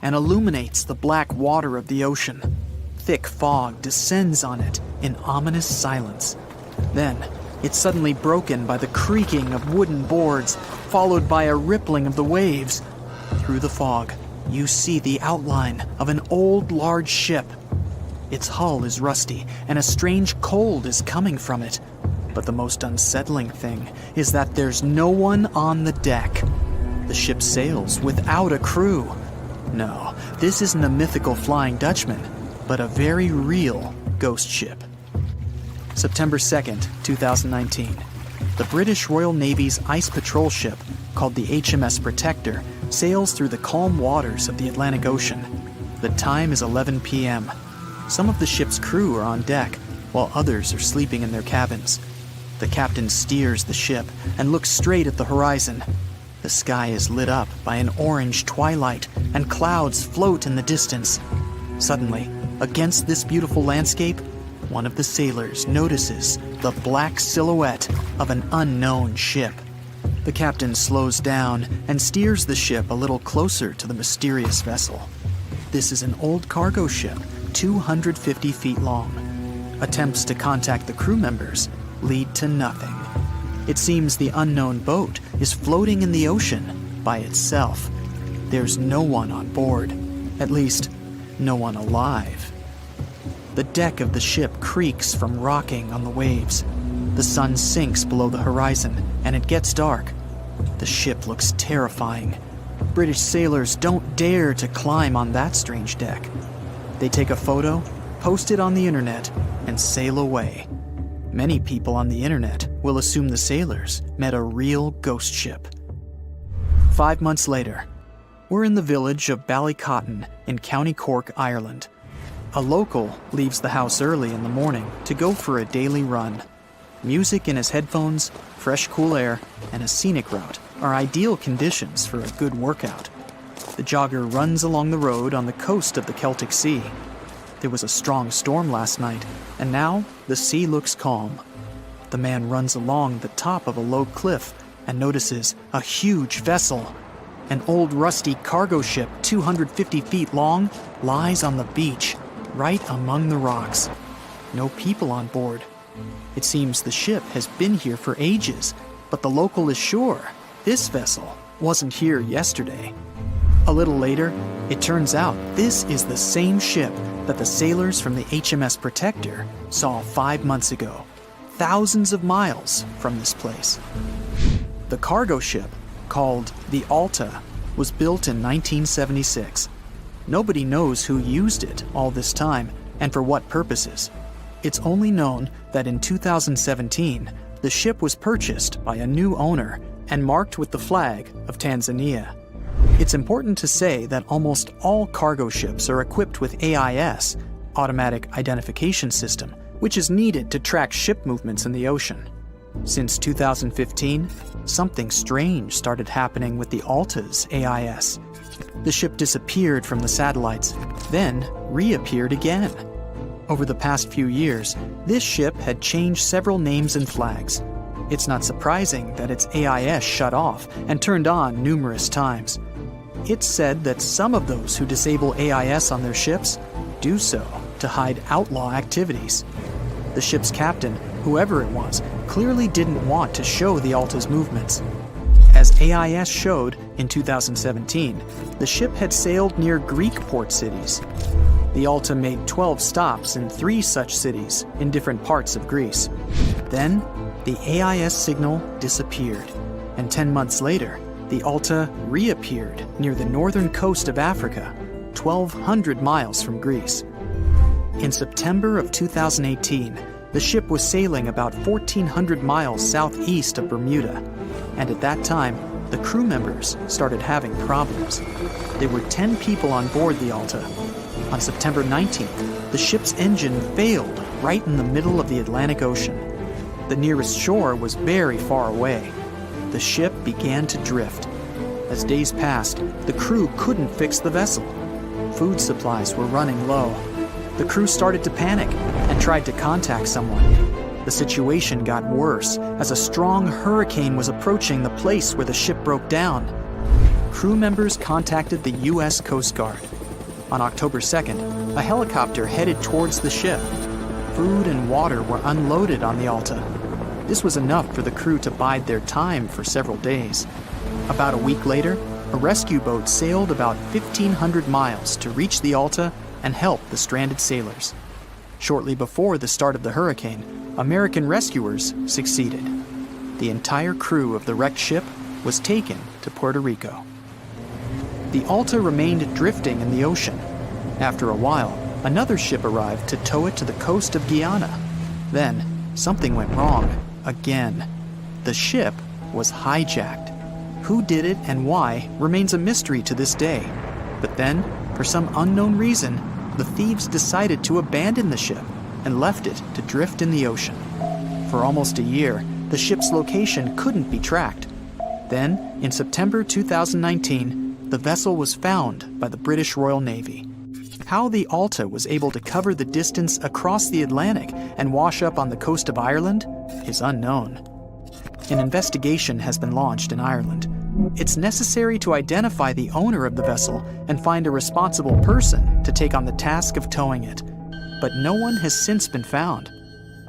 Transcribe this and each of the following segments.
and illuminates the black water of the ocean. Thick fog descends on it in ominous silence. Then, it's suddenly broken by the creaking of wooden boards, followed by a rippling of the waves. Through the fog, you see the outline of an old, large ship. Its hull is rusty, and a strange cold is coming from it. But the most unsettling thing is that there's no one on the deck. The ship sails without a crew. No, this isn't a mythical Flying Dutchman, but a very real ghost ship. September 2nd, 2019. The British Royal Navy's ice patrol ship, called the HMS Protector, sails through the calm waters of the Atlantic Ocean. The time is 11 p.m. Some of the ship's crew are on deck, while others are sleeping in their cabins. The captain steers the ship and looks straight at the horizon. The sky is lit up by an orange twilight, and clouds float in the distance. Suddenly, against this beautiful landscape, one of the sailors notices the black silhouette of an unknown ship. The captain slows down and steers the ship a little closer to the mysterious vessel. This is an old cargo ship, 250 feet long. Attempts to contact the crew members lead to nothing. It seems the unknown boat is floating in the ocean by itself. There's no one on board, at least, no one alive. The deck of the ship creaks from rocking on the waves. The sun sinks below the horizon, and it gets dark. The ship looks terrifying. British sailors don't dare to climb on that strange deck. They take a photo, post it on the internet, and sail away. Many people on the internet will assume the sailors met a real ghost ship. 5 months later, we're in the village of Ballycotton in County Cork, Ireland. A local leaves the house early in the morning to go for a daily run. Music in his headphones, fresh cool air, and a scenic route are ideal conditions for a good workout. The jogger runs along the road on the coast of the Celtic Sea. There was a strong storm last night, and now the sea looks calm. The man runs along the top of a low cliff and notices a huge vessel. An old rusty cargo ship 250 feet long lies on the beach, right among the rocks. No people on board. It seems the ship has been here for ages, but the local is sure this vessel wasn't here yesterday. A little later, it turns out this is the same ship that the sailors from the HMS Protector saw 5 months ago, thousands of miles from this place. The cargo ship, called the Alta, was built in 1976. Nobody knows who used it all this time and for what purposes. It's only known that in 2017, the ship was purchased by a new owner and marked with the flag of Tanzania. It's important to say that almost all cargo ships are equipped with AIS, Automatic Identification System, which is needed to track ship movements in the ocean. Since 2015, something strange started happening with the Alta's AIS. The ship disappeared from the satellites, then reappeared again. Over the past few years, this ship had changed several names and flags. It's not surprising that its AIS shut off and turned on numerous times. It's said that some of those who disable AIS on their ships do so to hide outlaw activities. The ship's captain, whoever it was, clearly didn't want to show the Alta's movements. As AIS showed in 2017, the ship had sailed near Greek port cities. The Alta made 12 stops in 3 such cities in different parts of Greece. Then, the AIS signal disappeared, and 10 months later, the Alta reappeared near the northern coast of Africa, 1,200 miles from Greece. In September of 2018, the ship was sailing about 1,400 miles southeast of Bermuda, and at that time, the crew members started having problems. There were 10 people on board the Alta. On September 19th, the ship's engine failed right in the middle of the Atlantic Ocean. The nearest shore was very far away. The ship began to drift. As days passed, the crew couldn't fix the vessel. Food supplies were running low. The crew started to panic and tried to contact someone. The situation got worse as a strong hurricane was approaching the place where the ship broke down. Crew members contacted the U.S. Coast Guard, On October 2nd, a helicopter headed towards the ship. Food and water were unloaded on the Alta. This was enough for the crew to bide their time for several days. About a week later, a rescue boat sailed about 1,500 miles to reach the Alta and help the stranded sailors. Shortly before the start of the hurricane, American rescuers succeeded. The entire crew of the wrecked ship was taken to Puerto Rico. The Alta remained drifting in the ocean. After a while, another ship arrived to tow it to the coast of Guyana. Then, something went wrong again. The ship was hijacked. Who did it and why remains a mystery to this day. But then, for some unknown reason, the thieves decided to abandon the ship and left it to drift in the ocean. For almost a year, the ship's location couldn't be tracked. Then, in September 2019, the vessel was found by the British Royal Navy. How the Alta was able to cover the distance across the Atlantic and wash up on the coast of Ireland is unknown. An investigation has been launched in Ireland. It's necessary to identify the owner of the vessel and find a responsible person to take on the task of towing it. But no one has since been found.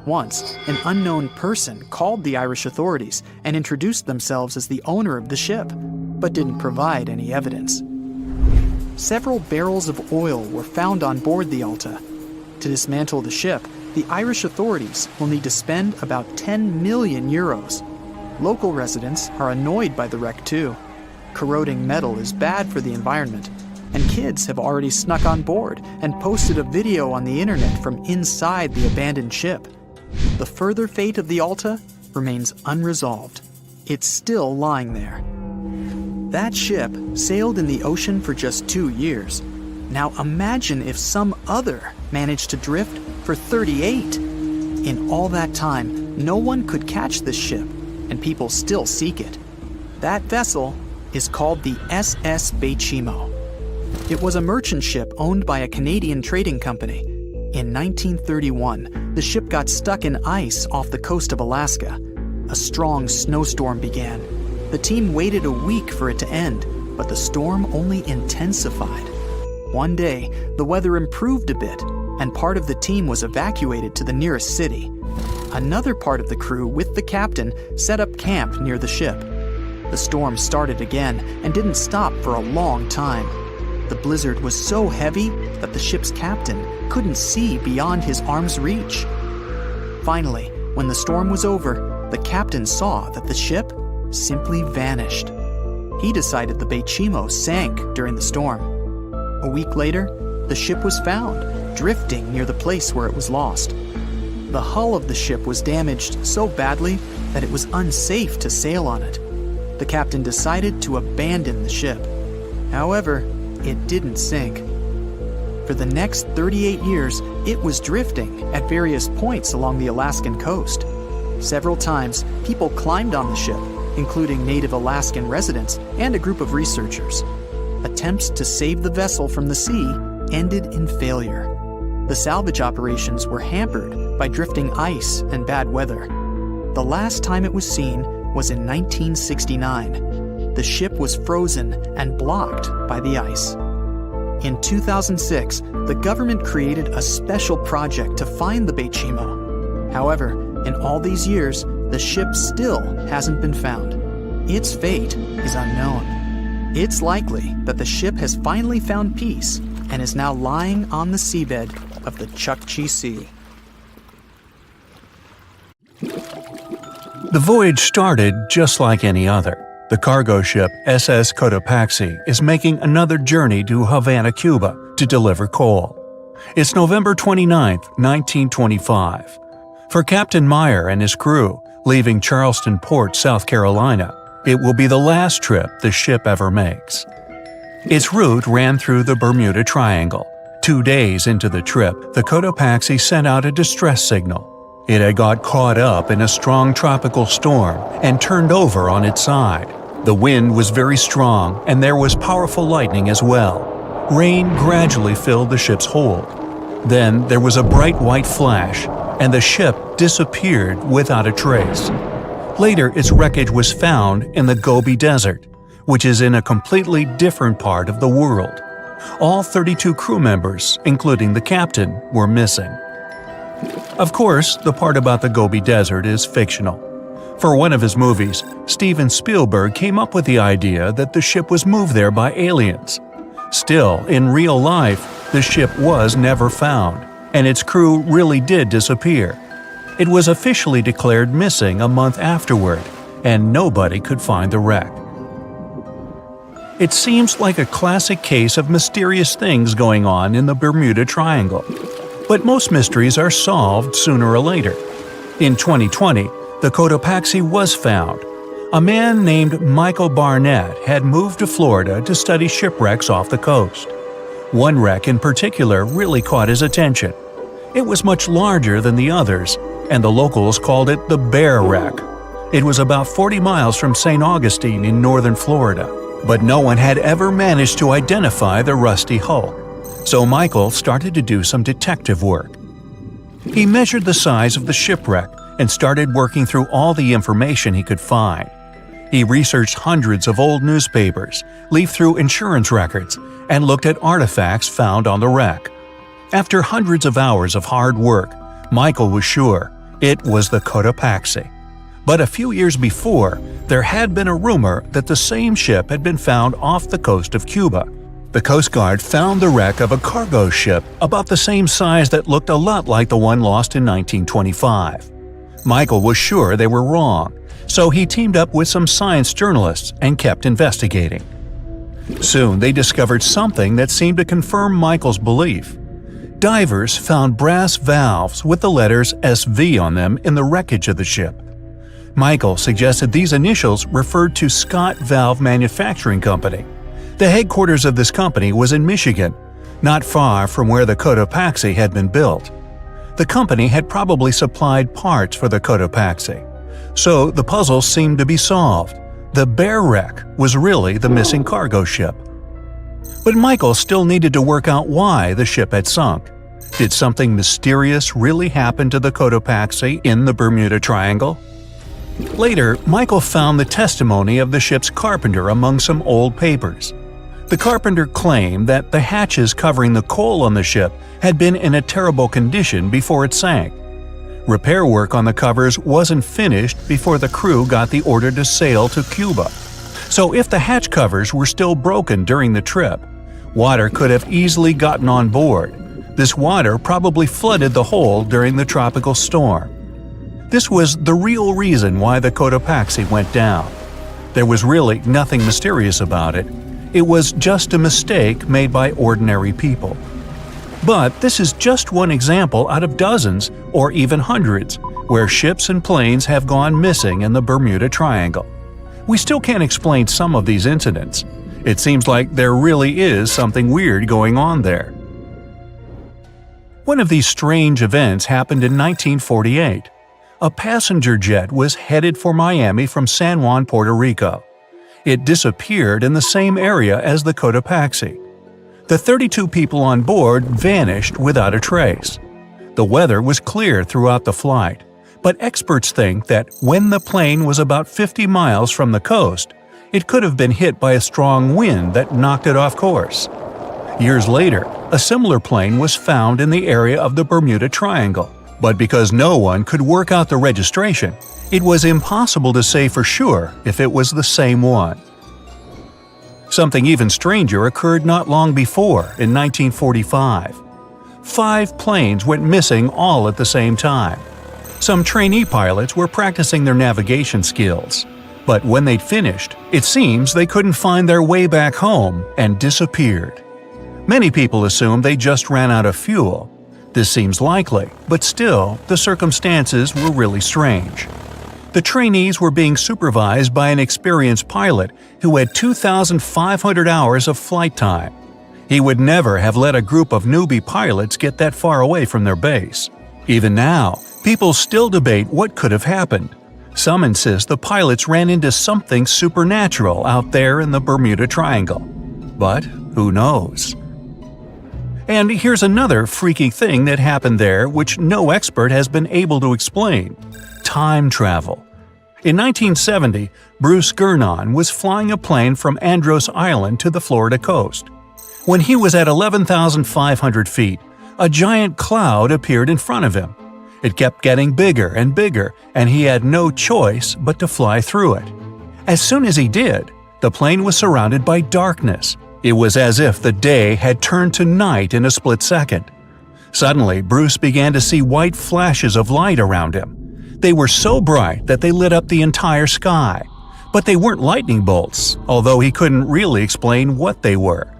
Once, an unknown person called the Irish authorities and introduced themselves as the owner of the ship, but didn't provide any evidence. Several barrels of oil were found on board the Alta. To dismantle the ship, the Irish authorities will need to spend about 10 million euros. Local residents are annoyed by the wreck too. Corroding metal is bad for the environment, and kids have already snuck on board and posted a video on the internet from inside the abandoned ship. The further fate of the Alta remains unresolved. It's still lying there. That ship sailed in the ocean for just 2 years. Now imagine if some other managed to drift for 38. In all that time, no one could catch this ship, and people still seek it. That vessel is called the SS Baychimo. It was a merchant ship owned by a Canadian trading company. In 1931, the ship got stuck in ice off the coast of Alaska. A strong snowstorm began. The team waited a week for it to end, but the storm only intensified. One day, the weather improved a bit, and part of the team was evacuated to the nearest city. Another part of the crew, with the captain, set up camp near the ship. The storm started again and didn't stop for a long time. The blizzard was so heavy that the ship's captain couldn't see beyond his arm's reach. Finally, when the storm was over, the captain saw that the ship simply vanished. He decided the Baychimo sank during the storm. A week later, the ship was found, drifting near the place where it was lost. The hull of the ship was damaged so badly that it was unsafe to sail on it. The captain decided to abandon the ship. However, it didn't sink. For the next 38 years, it was drifting at various points along the Alaskan coast. Several times, people climbed on the ship, including native Alaskan residents and a group of researchers. Attempts to save the vessel from the sea ended in failure. The salvage operations were hampered by drifting ice and bad weather. The last time it was seen was in 1969. The ship was frozen and blocked by the ice. In 2006, the government created a special project to find the Baychimo. However, in all these years, the ship still hasn't been found. Its fate is unknown. It's likely that the ship has finally found peace and is now lying on the seabed of the Chukchi Sea. The voyage started just like any other. The cargo ship SS Cotopaxi is making another journey to Havana, Cuba, to deliver coal. It's November 29, 1925. For Captain Meyer and his crew, leaving Charleston Port, South Carolina, it will be the last trip the ship ever makes. Its route ran through the Bermuda Triangle. 2 days into the trip, the Cotopaxi sent out a distress signal. It had got caught up in a strong tropical storm and turned over on its side. The wind was very strong and there was powerful lightning as well. Rain gradually filled the ship's hold. Then there was a bright white flash, and the ship disappeared without a trace. Later, its wreckage was found in the Gobi Desert, which is in a completely different part of the world. All 32 crew members, including the captain, were missing. Of course, the part about the Gobi Desert is fictional. For one of his movies, Steven Spielberg came up with the idea that the ship was moved there by aliens. Still, in real life, the ship was never found, and its crew really did disappear. It was officially declared missing a month afterward, and nobody could find the wreck. It seems like a classic case of mysterious things going on in the Bermuda Triangle. But most mysteries are solved sooner or later. In 2020, the Cotopaxi was found. A man named Michael Barnett had moved to Florida to study shipwrecks off the coast. One wreck in particular really caught his attention. It was much larger than the others, and the locals called it the Bear Wreck. It was about 40 miles from St. Augustine in northern Florida, but no one had ever managed to identify the rusty hull. So Michael started to do some detective work. He measured the size of the shipwreck and started working through all the information he could find. He researched hundreds of old newspapers, leafed through insurance records, and looked at artifacts found on the wreck. After hundreds of hours of hard work, Michael was sure it was the Cotopaxi. But a few years before, there had been a rumor that the same ship had been found off the coast of Cuba. The Coast Guard found the wreck of a cargo ship about the same size that looked a lot like the one lost in 1925. Michael was sure they were wrong, so he teamed up with some science journalists and kept investigating. Soon they discovered something that seemed to confirm Michael's belief. Divers found brass valves with the letters SV on them in the wreckage of the ship. Michael suggested these initials referred to Scott Valve Manufacturing Company. The headquarters of this company was in Michigan, not far from where the Cotopaxi had been built. The company had probably supplied parts for the Cotopaxi. So the puzzle seemed to be solved. The Bear Wreck was really the missing cargo ship. But Michael still needed to work out why the ship had sunk. Did something mysterious really happen to the Cotopaxi in the Bermuda Triangle? Later, Michael found the testimony of the ship's carpenter among some old papers. The carpenter claimed that the hatches covering the coal on the ship had been in a terrible condition before it sank. Repair work on the covers wasn't finished before the crew got the order to sail to Cuba. So if the hatch covers were still broken during the trip, water could have easily gotten on board. This water probably flooded the hold during the tropical storm. This was the real reason why the Cotopaxi went down. There was really nothing mysterious about it. It was just a mistake made by ordinary people. But this is just one example out of dozens, or even hundreds, where ships and planes have gone missing in the Bermuda Triangle. We still can't explain some of these incidents. It seems like there really is something weird going on there. One of these strange events happened in 1948. A passenger jet was headed for Miami from San Juan, Puerto Rico. It disappeared in the same area as the Cotopaxi. The 32 people on board vanished without a trace. The weather was clear throughout the flight, but experts think that when the plane was about 50 miles from the coast, it could have been hit by a strong wind that knocked it off course. Years later, a similar plane was found in the area of the Bermuda Triangle, but because no one could work out the registration, it was impossible to say for sure if it was the same one. Something even stranger occurred not long before, in 1945. 5 planes went missing all at the same time. Some trainee pilots were practicing their navigation skills, but when they'd finished, it seems they couldn't find their way back home and disappeared. Many people assume they just ran out of fuel. This seems likely, but still, the circumstances were really strange. The trainees were being supervised by an experienced pilot who had 2,500 hours of flight time. He would never have let a group of newbie pilots get that far away from their base. Even now, people still debate what could have happened. Some insist the pilots ran into something supernatural out there in the Bermuda Triangle. But who knows? And here's another freaky thing that happened there which no expert has been able to explain. Time travel. In 1970, Bruce Gernon was flying a plane from Andros Island to the Florida coast. When he was at 11,500 feet, a giant cloud appeared in front of him. It kept getting bigger and bigger, and he had no choice but to fly through it. As soon as he did, the plane was surrounded by darkness. It was as if the day had turned to night in a split second. Suddenly, Bruce began to see white flashes of light around him. They were so bright that they lit up the entire sky. But they weren't lightning bolts, although he couldn't really explain what they were.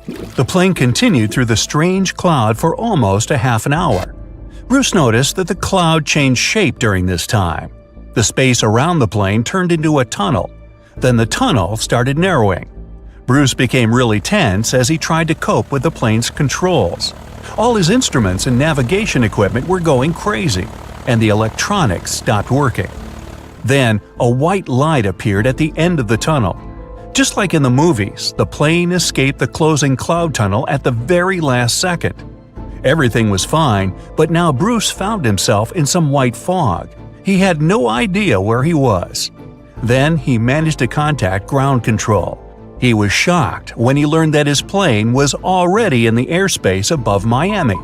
The plane continued through the strange cloud for almost a half an hour. Bruce noticed that the cloud changed shape during this time. The space around the plane turned into a tunnel. Then the tunnel started narrowing. Bruce became really tense as he tried to cope with the plane's controls. All his instruments and navigation equipment were going crazy, and the electronics stopped working. Then, a white light appeared at the end of the tunnel. Just like in the movies, the plane escaped the closing cloud tunnel at the very last second. Everything was fine, but now Bruce found himself in some white fog. He had no idea where he was. Then he managed to contact ground control. He was shocked when he learned that his plane was already in the airspace above Miami.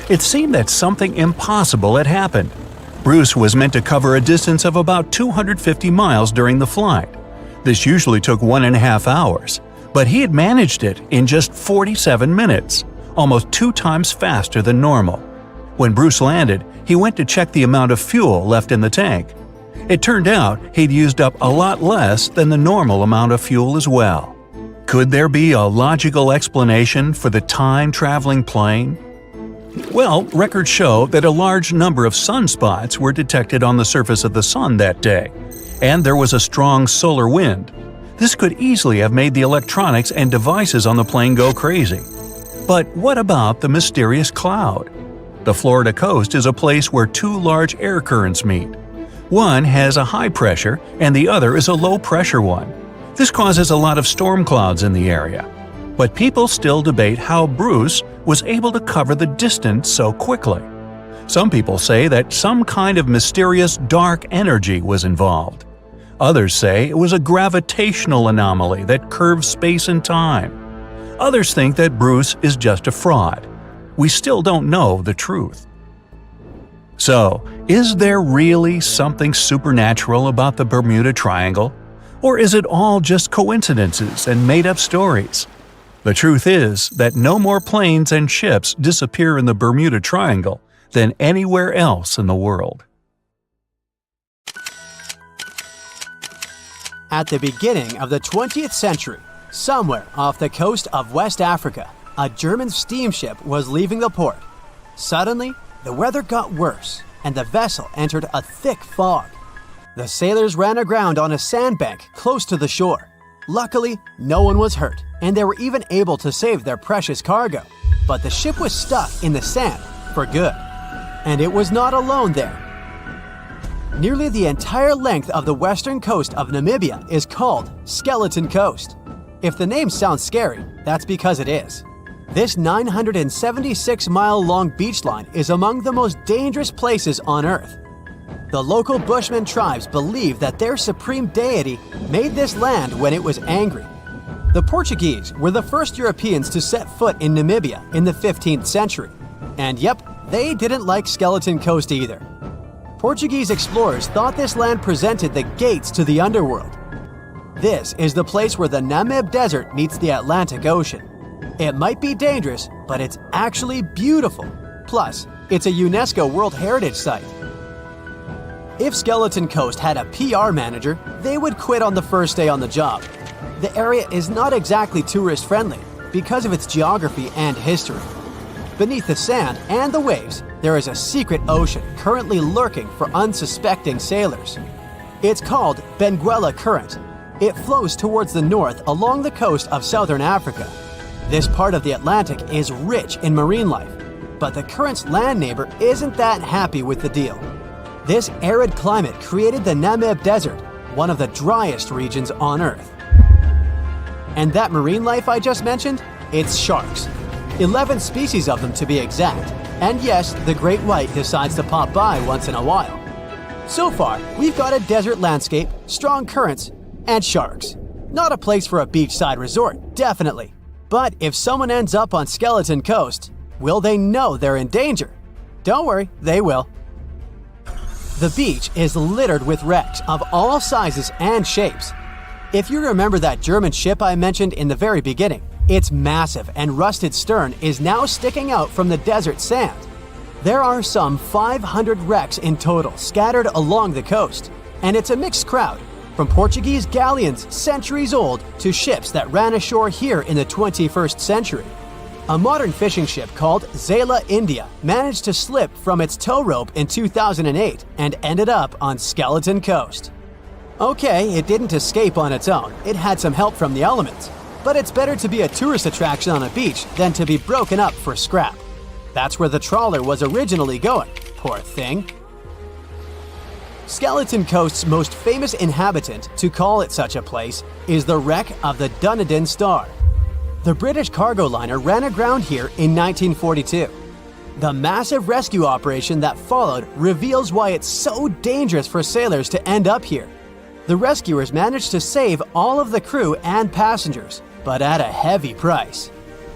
It seemed that something impossible had happened. Bruce was meant to cover a distance of about 250 miles during the flight. This usually took 1.5 hours, but he had managed it in just 47 minutes, almost 2 times faster than normal. When Bruce landed, he went to check the amount of fuel left in the tank. It turned out he'd used up a lot less than the normal amount of fuel as well. Could there be a logical explanation for the time-traveling plane? Well, records show that a large number of sunspots were detected on the surface of the sun that day, and there was a strong solar wind. This could easily have made the electronics and devices on the plane go crazy. But what about the mysterious cloud? The Florida coast is a place where 2 large air currents meet. One has a high pressure and the other is a low pressure one. This causes a lot of storm clouds in the area. But people still debate how Bruce was able to cover the distance so quickly. Some people say that some kind of mysterious dark energy was involved. Others say it was a gravitational anomaly that curves space and time. Others think that Bruce is just a fraud. We still don't know the truth. So, is there really something supernatural about the Bermuda Triangle? Or is it all just coincidences and made-up stories? The truth is that no more planes and ships disappear in the Bermuda Triangle than anywhere else in the world. At the beginning of the 20th century, somewhere off the coast of West Africa, a German steamship was leaving the port. Suddenly, the weather got worse, and the vessel entered a thick fog. The sailors ran aground on a sandbank close to the shore. Luckily, no one was hurt, and they were even able to save their precious cargo. But the ship was stuck in the sand for good. And it was not alone there. Nearly the entire length of the western coast of Namibia is called Skeleton Coast. If the name sounds scary, that's because it is. This 976-mile-long beach line is among the most dangerous places on Earth. The local Bushman tribes believe that their supreme deity made this land when it was angry. The Portuguese were the first Europeans to set foot in Namibia in the 15th century. And yep, they didn't like Skeleton Coast either. Portuguese explorers thought this land presented the gates to the underworld. This is the place where the Namib Desert meets the Atlantic Ocean. It might be dangerous, but it's actually beautiful. Plus, it's a UNESCO World Heritage Site. If Skeleton Coast had a PR manager, they would quit on the first day on the job. The area is not exactly tourist-friendly because of its geography and history. Beneath the sand and the waves, there is a secret ocean currently lurking for unsuspecting sailors. It's called Benguela Current. It flows towards the north along the coast of southern Africa. This part of the Atlantic is rich in marine life, but the current's land neighbor isn't that happy with the deal. This arid climate created the Namib Desert, one of the driest regions on Earth. And that marine life I just mentioned? It's sharks. 11 species of them to be exact. And yes, the great white decides to pop by once in a while. So far, we've got a desert landscape, strong currents, and sharks. Not a place for a beachside resort, definitely. But if someone ends up on Skeleton Coast, will they know they're in danger? Don't worry, they will. The beach is littered with wrecks of all sizes and shapes. If you remember that German ship I mentioned in the very beginning, its massive and rusted stern is now sticking out from the desert sand. There are some 500 wrecks in total scattered along the coast, and it's a mixed crowd, from Portuguese galleons centuries old to ships that ran ashore here in the 21st century. A modern fishing ship called Zela India managed to slip from its tow rope in 2008 and ended up on Skeleton Coast. Okay, it didn't escape on its own, it had some help from the elements, but it's better to be a tourist attraction on a beach than to be broken up for scrap. That's where the trawler was originally going, poor thing. Skeleton Coast's most famous inhabitant, to call it such a place, is the wreck of the Dunedin Star. The British cargo liner ran aground here in 1942. The massive rescue operation that followed reveals why it's so dangerous for sailors to end up here. The rescuers managed to save all of the crew and passengers, but at a heavy price.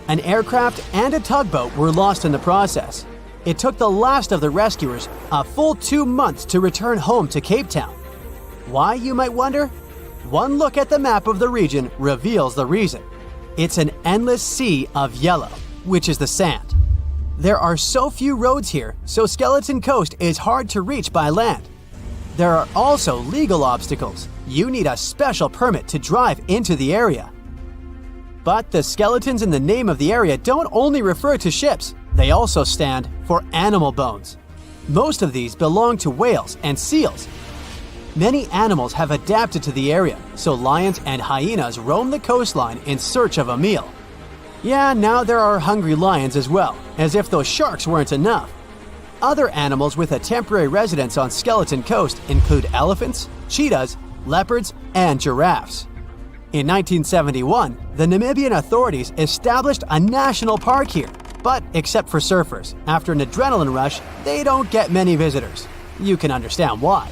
An aircraft and a tugboat were lost in the process. It took the last of the rescuers a full 2 months to return home to Cape Town. Why, you might wonder? One look at the map of the region reveals the reason. It's an endless sea of yellow, which is the sand. There are so few roads here, so Skeleton Coast is hard to reach by land. There are also legal obstacles. You need a special permit to drive into the area. But the skeletons in the name of the area don't only refer to ships, they also stand for animal bones. Most of these belong to whales and seals. Many animals have adapted to the area, so lions and hyenas roam the coastline in search of a meal. Yeah, now there are hungry lions as well, as if those sharks weren't enough. Other animals with a temporary residence on Skeleton Coast include elephants, cheetahs, leopards, and giraffes. In 1971, the Namibian authorities established a national park here, but except for surfers, after an adrenaline rush, they don't get many visitors. You can understand why.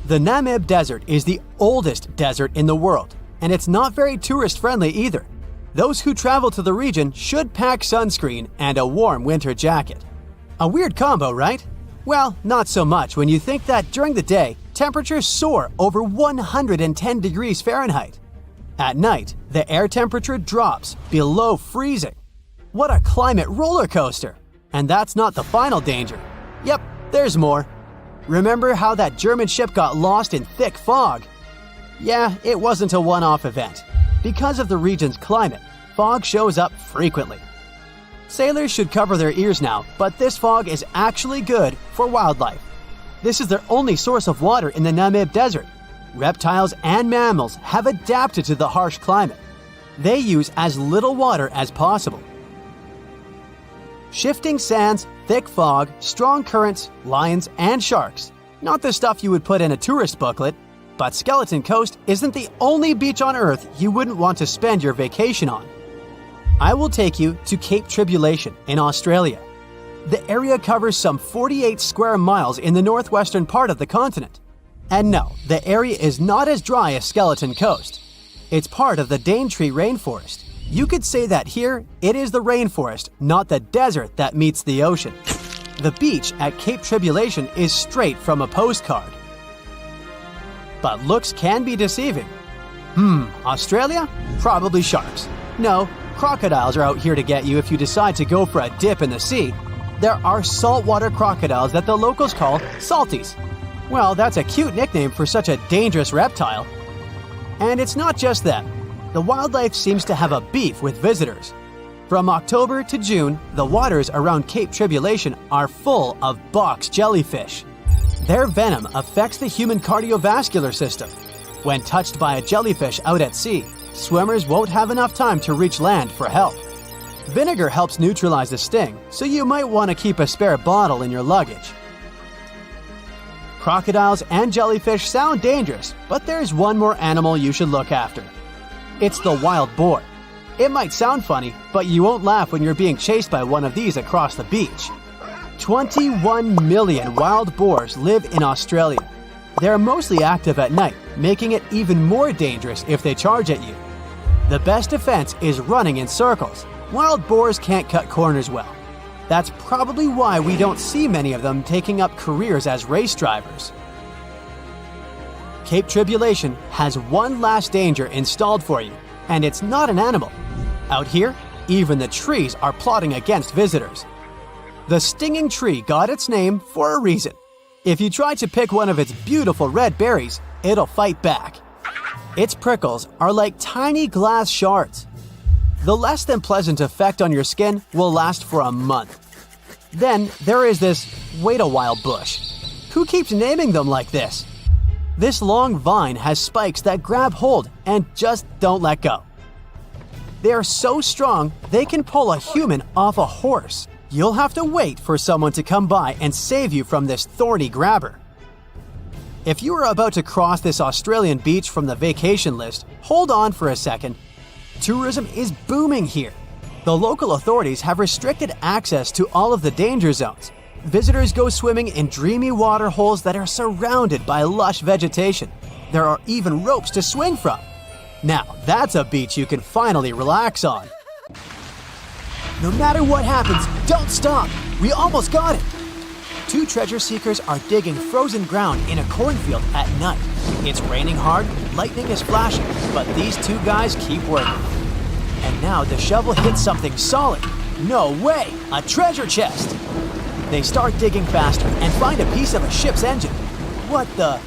The Namib Desert is the oldest desert in the world, and it's not very tourist-friendly either. Those who travel to the region should pack sunscreen and a warm winter jacket. A weird combo, right? Well, not so much when you think that during the day, temperatures soar over 110 degrees Fahrenheit. At night, the air temperature drops below freezing. What a climate roller coaster! And that's not the final danger. Yep, there's more. Remember how that German ship got lost in thick fog? Yeah, it wasn't a one-off event. Because of the region's climate, fog shows up frequently. Sailors should cover their ears now, but this fog is actually good for wildlife. This is their only source of water in the Namib Desert. Reptiles and mammals have adapted to the harsh climate. They use as little water as possible. Shifting sands, thick fog, strong currents, lions, and sharks. Not the stuff you would put in a tourist booklet, but Skeleton Coast isn't the only beach on Earth you wouldn't want to spend your vacation on. I will take you to Cape Tribulation in Australia. The area covers some 48 square miles in the northwestern part of the continent. And no, the area is not as dry as Skeleton Coast. It's part of the Daintree rainforest. You could say that here, it is the rainforest, not the desert that meets the ocean. The beach at Cape Tribulation is straight from a postcard. But looks can be deceiving. Australia? Probably sharks. No, crocodiles are out here to get you if you decide to go for a dip in the sea. There are saltwater crocodiles that the locals call salties. Well, that's a cute nickname for such a dangerous reptile. And it's not just them. The wildlife seems to have a beef with visitors. From October to June, the waters around Cape Tribulation are full of box jellyfish. Their venom affects the human cardiovascular system. When touched by a jellyfish out at sea, swimmers won't have enough time to reach land for help. Vinegar helps neutralize the sting, so you might want to keep a spare bottle in your luggage. Crocodiles and jellyfish sound dangerous, but there's one more animal you should look after. It's the wild boar. It might sound funny, but you won't laugh when you're being chased by one of these across the beach. 21 million wild boars live in Australia. They're mostly active at night, making it even more dangerous if they charge at you. The best defense is running in circles. Wild boars can't cut corners well. That's probably why we don't see many of them taking up careers as race drivers. Cape Tribulation has one last danger installed for you, and it's not an animal. Out here, even the trees are plotting against visitors. The stinging tree got its name for a reason. If you try to pick one of its beautiful red berries, it'll fight back. Its prickles are like tiny glass shards. The less than pleasant effect on your skin will last for a month. Then there is this wait a while bush. Who keeps naming them like this? This long vine has spikes that grab hold and just don't let go. They are so strong they can pull a human off a horse. You'll have to wait for someone to come by and save you from this thorny grabber. If you are about to cross this Australian beach from the vacation list, hold on for a second. Tourism is booming here. The local authorities have restricted access to all of the danger zones. Visitors go swimming in dreamy water holes that are surrounded by lush vegetation. There are even ropes to swing from. Now, that's a beach you can finally relax on. No matter what happens, don't stop! We almost got it! Two treasure seekers are digging frozen ground in a cornfield at night. It's raining hard, lightning is flashing, but these two guys keep working. And now the shovel hits something solid. No way! A treasure chest! They start digging faster and find a piece of a ship's engine. What the?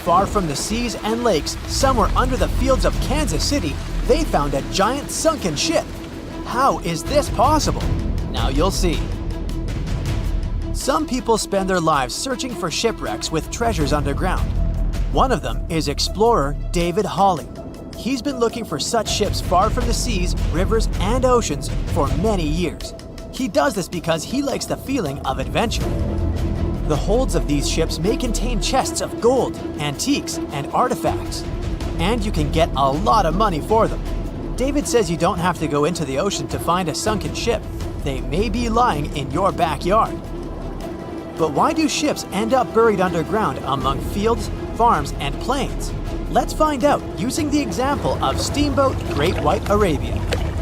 Far from the seas and lakes, somewhere under the fields of Kansas City, they found a giant sunken ship. How is this possible? Now you'll see. Some people spend their lives searching for shipwrecks with treasures underground. One of them is explorer David Hawley. He's been looking for such ships far from the seas, rivers, and oceans for many years. He does this because he likes the feeling of adventure. The holds of these ships may contain chests of gold, antiques, and artifacts. And you can get a lot of money for them. David says you don't have to go into the ocean to find a sunken ship. They may be lying in your backyard. But why do ships end up buried underground among fields, farms, and plains? Let's find out using the example of steamboat Great White Arabia.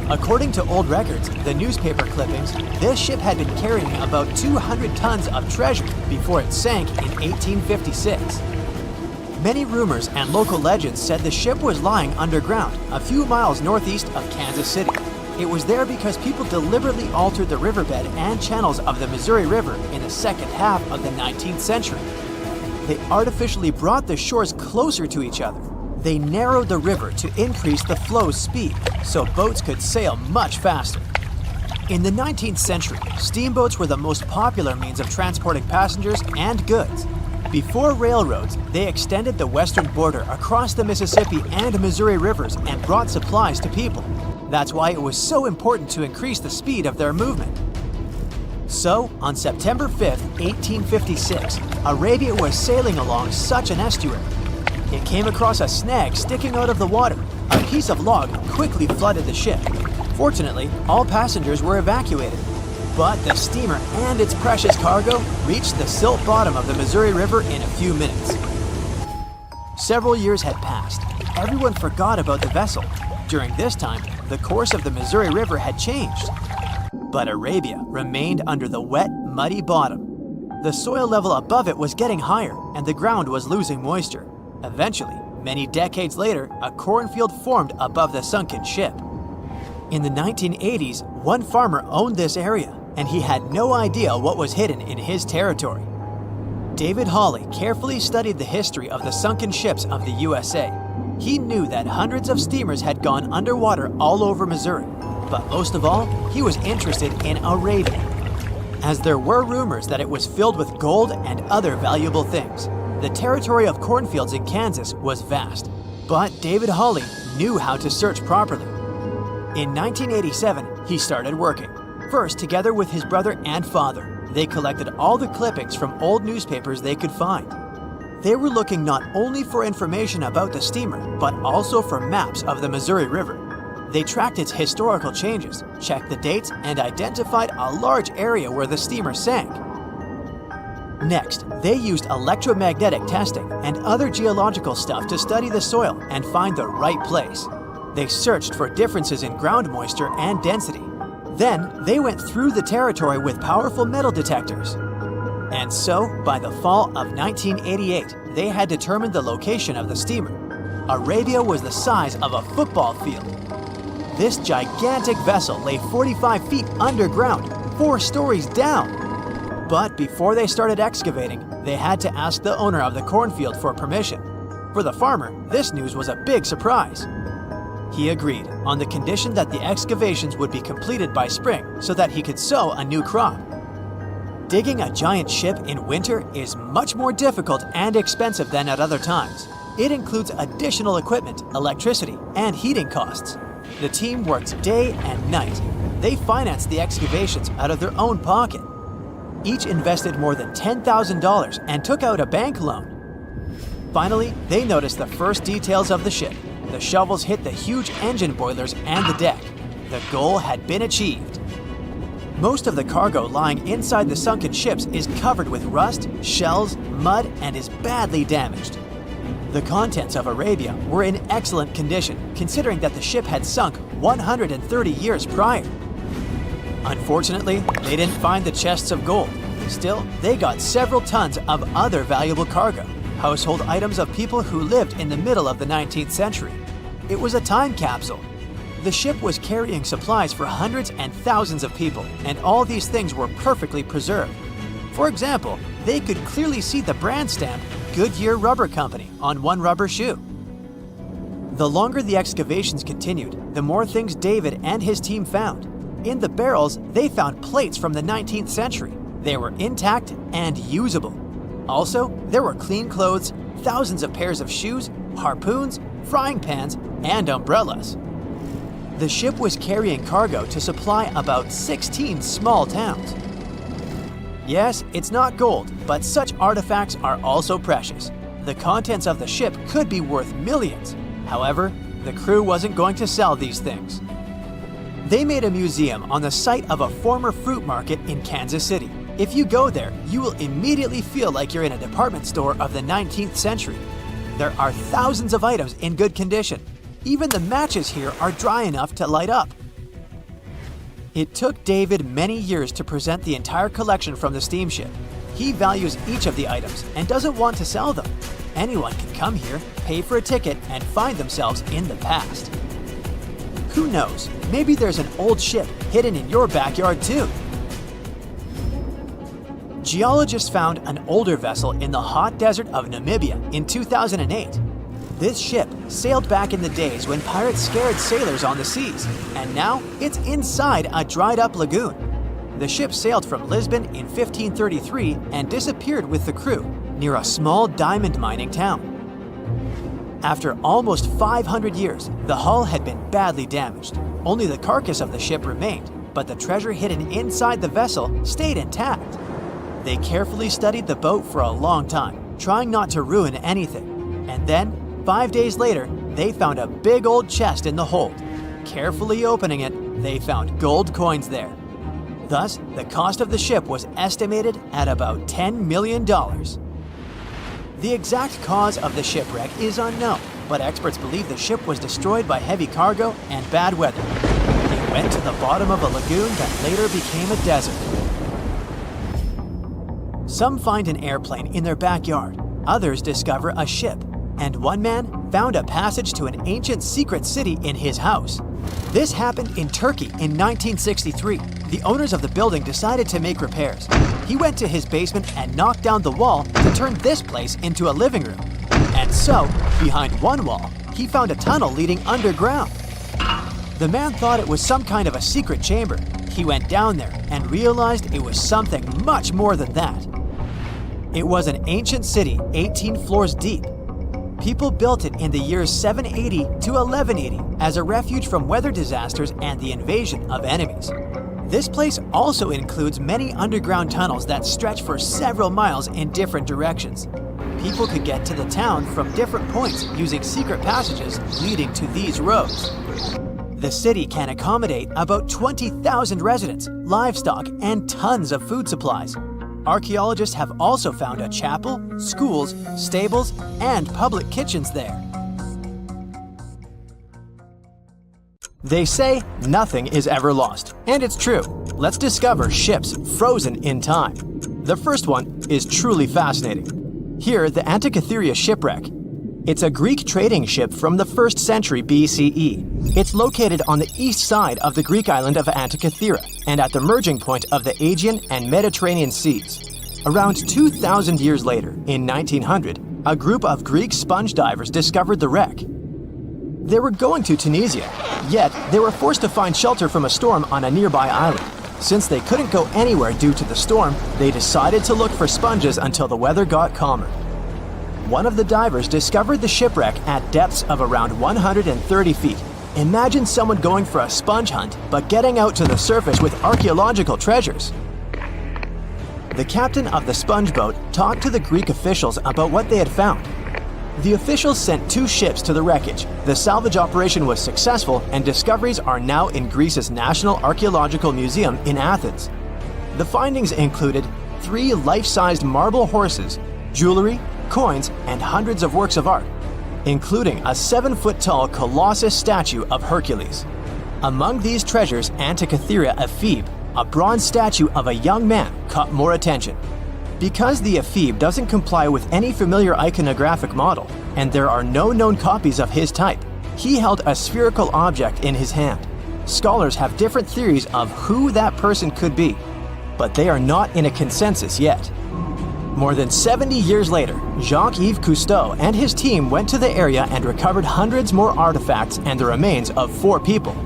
According to old records, the newspaper clippings, this ship had been carrying about 200 tons of treasure before it sank in 1856. Many rumors and local legends said the ship was lying underground, a few miles northeast of Kansas City. It was there because people deliberately altered the riverbed and channels of the Missouri River in the second half of the 19th century. They artificially brought the shores closer to each other. They narrowed the river to increase the flow's speed, so boats could sail much faster. In the 19th century, steamboats were the most popular means of transporting passengers and goods. Before railroads, they extended the western border across the Mississippi and Missouri rivers and brought supplies to people. That's why it was so important to increase the speed of their movement. So, on September 5, 1856, Arabia was sailing along such an estuary. It came across a snag sticking out of the water. A piece of log quickly flooded the ship. Fortunately, all passengers were evacuated. But the steamer and its precious cargo reached the silt bottom of the Missouri River in a few minutes. Several years had passed. Everyone forgot about the vessel. During this time, the course of the Missouri River had changed. But Arabia remained under the wet, muddy bottom. The soil level above it was getting higher, and the ground was losing moisture. Eventually, many decades later, a cornfield formed above the sunken ship. In the 1980s, one farmer owned this area, and he had no idea what was hidden in his territory. David Hawley carefully studied the history of the sunken ships of the USA. He knew that hundreds of steamers had gone underwater all over Missouri, but most of all, he was interested in Arabia, as there were rumors that it was filled with gold and other valuable things. The territory of cornfields in Kansas was vast, but David Hawley knew how to search properly. In 1987, he started working. First, together with his brother and father, they collected all the clippings from old newspapers they could find. They were looking not only for information about the steamer, but also for maps of the Missouri River. They tracked its historical changes, checked the dates, and identified a large area where the steamer sank. Next, they used electromagnetic testing and other geological stuff to study the soil and find the right place. They searched for differences in ground moisture and density. Then, they went through the territory with powerful metal detectors. And so, by the fall of 1988, they had determined the location of the steamer. Arabia was the size of a football field. This gigantic vessel lay 45 feet underground, 4 stories down. But before they started excavating, they had to ask the owner of the cornfield for permission. For the farmer, this news was a big surprise. He agreed on the condition that the excavations would be completed by spring so that he could sow a new crop. Digging a giant ship in winter is much more difficult and expensive than at other times. It includes additional equipment, electricity, and heating costs. The team worked day and night. They financed the excavations out of their own pocket. Each invested more than $10,000 and took out a bank loan. Finally, they noticed the first details of the ship. The shovels hit the huge engine boilers and the deck. The goal had been achieved. Most of the cargo lying inside the sunken ships is covered with rust, shells, mud, and is badly damaged. The contents of Arabia were in excellent condition, considering that the ship had sunk 130 years prior. Unfortunately, they didn't find the chests of gold. Still, they got several tons of other valuable cargo, household items of people who lived in the middle of the 19th century. It was a time capsule. The ship was carrying supplies for hundreds and thousands of people, and all these things were perfectly preserved. For example, they could clearly see the brand stamp Goodyear Rubber Company on one rubber shoe. The longer the excavations continued, the more things David and his team found. In the barrels, they found plates from the 19th century. They were intact and usable. Also, there were clean clothes, thousands of pairs of shoes, harpoons, frying pans, and umbrellas. The ship was carrying cargo to supply about 16 small towns. Yes, it's not gold, but such artifacts are also precious. The contents of the ship could be worth millions. However, the crew wasn't going to sell these things. They made a museum on the site of a former fruit market in Kansas City. If you go there, you will immediately feel like you're in a department store of the 19th century. There are thousands of items in good condition. Even the matches here are dry enough to light up. It took David many years to present the entire collection from the steamship. He values each of the items and doesn't want to sell them. Anyone can come here, pay for a ticket, and find themselves in the past. Who knows, maybe there's an old ship hidden in your backyard too. Geologists found an older vessel in the hot desert of Namibia in 2008. This ship sailed back in the days when pirates scared sailors on the seas, and now it's inside a dried-up lagoon. The ship sailed from Lisbon in 1533 and disappeared with the crew near a small diamond mining town. After almost 500 years, the hull had been badly damaged. Only the carcass of the ship remained, but the treasure hidden inside the vessel stayed intact. They carefully studied the boat for a long time, trying not to ruin anything. And then, 5 days later, they found a big old chest in the hold. Carefully opening it, they found gold coins there. Thus, the cost of the ship was estimated at about $10 million. The exact cause of the shipwreck is unknown, but experts believe the ship was destroyed by heavy cargo and bad weather. It went to the bottom of a lagoon that later became a desert. Some find an airplane in their backyard, others discover a ship, and one man found a passage to an ancient secret city in his house. This happened in Turkey in 1963. The owners of the building decided to make repairs. He went to his basement and knocked down the wall to turn this place into a living room. And so, behind one wall, he found a tunnel leading underground. The man thought it was some kind of a secret chamber. He went down there and realized it was something much more than that. It was an ancient city 18 floors deep. People built it in the years 780 to 1180 as a refuge from weather disasters and the invasion of enemies. This place also includes many underground tunnels that stretch for several miles in different directions. People could get to the town from different points using secret passages leading to these roads. The city can accommodate about 20,000 residents, livestock, and tons of food supplies. Archaeologists have also found a chapel, schools, stables, and public kitchens there. They say nothing is ever lost, and it's true. Let's discover ships frozen in time. The first one is truly fascinating. Here, the Antikythera shipwreck. It's a Greek trading ship from the 1st century BCE. It's located on the east side of the Greek island of Antikythera and at the merging point of the Aegean and Mediterranean seas. Around 2,000 years later, in 1900, a group of Greek sponge divers discovered the wreck. They were going to Tunisia, yet they were forced to find shelter from a storm on a nearby island. Since they couldn't go anywhere due to the storm, they decided to look for sponges until the weather got calmer. One of the divers discovered the shipwreck at depths of around 130 feet. Imagine someone going for a sponge hunt, but getting out to the surface with archaeological treasures. The captain of the sponge boat talked to the Greek officials about what they had found. The officials sent 2 ships to the wreckage. The salvage operation was successful, and discoveries are now in Greece's National Archaeological Museum in Athens. The findings included 3 life-sized marble horses, jewelry, coins, and hundreds of works of art, including a 7-foot-tall Colossus statue of Hercules. Among these treasures, Antikythera ephebe, a bronze statue of a young man, caught more attention. Because the ephebe doesn't comply with any familiar iconographic model, and there are no known copies of his type, he held a spherical object in his hand. Scholars have different theories of who that person could be, but they are not in a consensus yet. More than 70 years later, Jacques-Yves Cousteau and his team went to the area and recovered hundreds more artifacts and the remains of 4 people.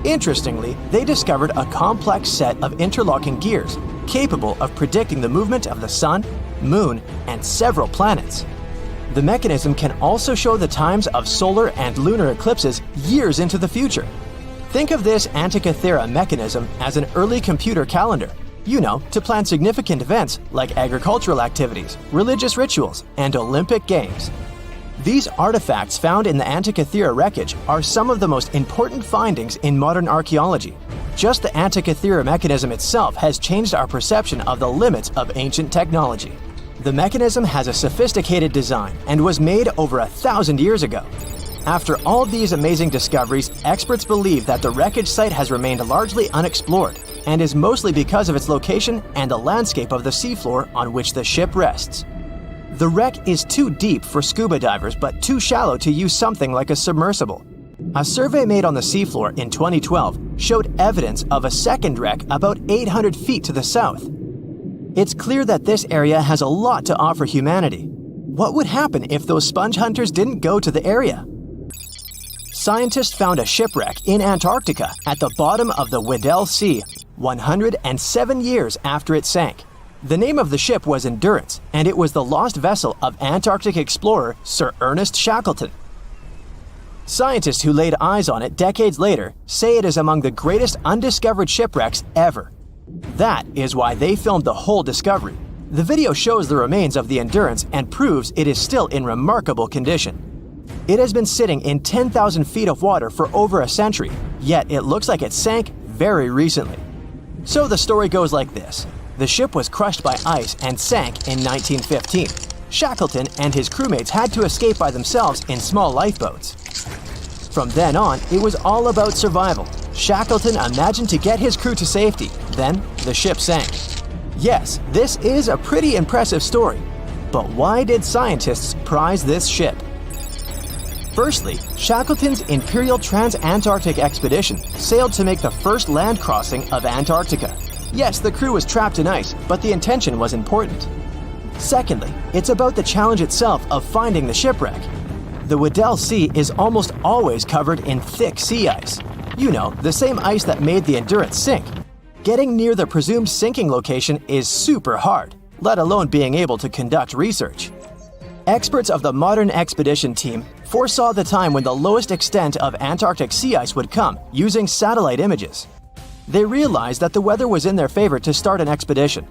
Interestingly, they discovered a complex set of interlocking gears, capable of predicting the movement of the sun, moon, and several planets. The mechanism can also show the times of solar and lunar eclipses years into the future. Think of this Antikythera mechanism as an early computer calendar, to plan significant events like agricultural activities, religious rituals, and Olympic Games. These artifacts found in the Antikythera wreckage are some of the most important findings in modern archaeology. Just the Antikythera mechanism itself has changed our perception of the limits of ancient technology. The mechanism has a sophisticated design and was made over 1,000 years ago. After all these amazing discoveries, experts believe that the wreckage site has remained largely unexplored and is mostly because of its location and the landscape of the seafloor on which the ship rests. The wreck is too deep for scuba divers but too shallow to use something like a submersible. A survey made on the seafloor in 2012 showed evidence of a second wreck about 800 feet to the south. It's clear that this area has a lot to offer humanity. What would happen if those sponge hunters didn't go to the area? Scientists found a shipwreck in Antarctica at the bottom of the Weddell Sea 107 years after it sank. The name of the ship was Endurance, and it was the lost vessel of Antarctic explorer Sir Ernest Shackleton. Scientists who laid eyes on it decades later say it is among the greatest undiscovered shipwrecks ever. That is why they filmed the whole discovery. The video shows the remains of the Endurance and proves it is still in remarkable condition. It has been sitting in 10,000 feet of water for over a century, yet it looks like it sank very recently. So the story goes like this. The ship was crushed by ice and sank in 1915. Shackleton and his crewmates had to escape by themselves in small lifeboats. From then on, it was all about survival. Shackleton imagined to get his crew to safety. Then, the ship sank. Yes, this is a pretty impressive story. But why did scientists prize this ship? Firstly, Shackleton's Imperial Trans-Antarctic Expedition sailed to make the first land crossing of Antarctica. Yes, the crew was trapped in ice, but the intention was important. Secondly, it's about the challenge itself of finding the shipwreck. The Weddell Sea is almost always covered in thick sea ice. The same ice that made the Endurance sink. Getting near the presumed sinking location is super hard, let alone being able to conduct research. Experts of the modern expedition team foresaw the time when the lowest extent of Antarctic sea ice would come using satellite images. They realized that the weather was in their favor to start an expedition.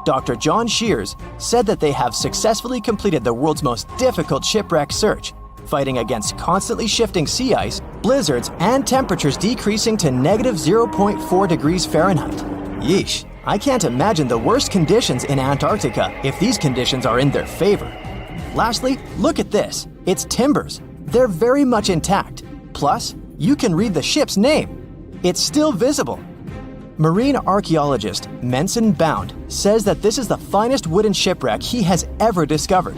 Dr. John Shears said that they have successfully completed the world's most difficult shipwreck search, fighting against constantly shifting sea ice, blizzards, and temperatures decreasing to -0.4 degrees Fahrenheit. Yeesh, I can't imagine the worst conditions in Antarctica if these conditions are in their favor. Lastly, look at this. It's timbers. They're very much intact. Plus, you can read the ship's name. It's still visible. Marine archaeologist Menson Bound says that this is the finest wooden shipwreck he has ever discovered.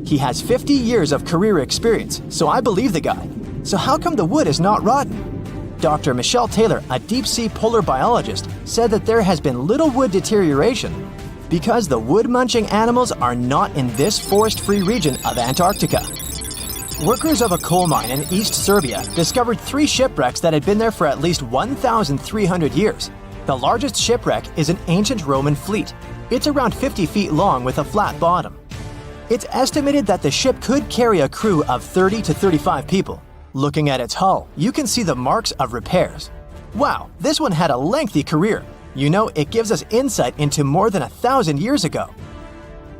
He has 50 years of career experience, so I believe the guy. So how come the wood is not rotten? Dr. Michelle Taylor, a deep-sea polar biologist, said that there has been little wood deterioration because the wood-munching animals are not in this forest-free region of Antarctica. Workers of a coal mine in East Serbia discovered 3 shipwrecks that had been there for at least 1,300 years. The largest shipwreck is an ancient Roman fleet. It's around 50 feet long with a flat bottom. It's estimated that the ship could carry a crew of 30 to 35 people. Looking at its hull, you can see the marks of repairs. Wow, this one had a lengthy career. You know, it gives us insight into more than 1,000 years ago.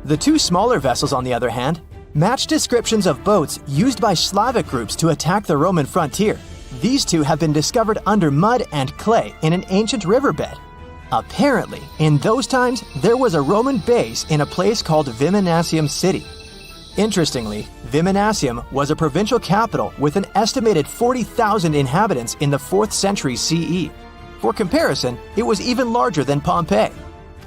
The 2 smaller vessels, on the other hand, match descriptions of boats used by Slavic groups to attack the Roman frontier. These 2 have been discovered under mud and clay in an ancient riverbed. Apparently, in those times, there was a Roman base in a place called Viminacium City. Interestingly, Viminacium was a provincial capital with an estimated 40,000 inhabitants in the 4th century CE. For comparison, it was even larger than Pompeii.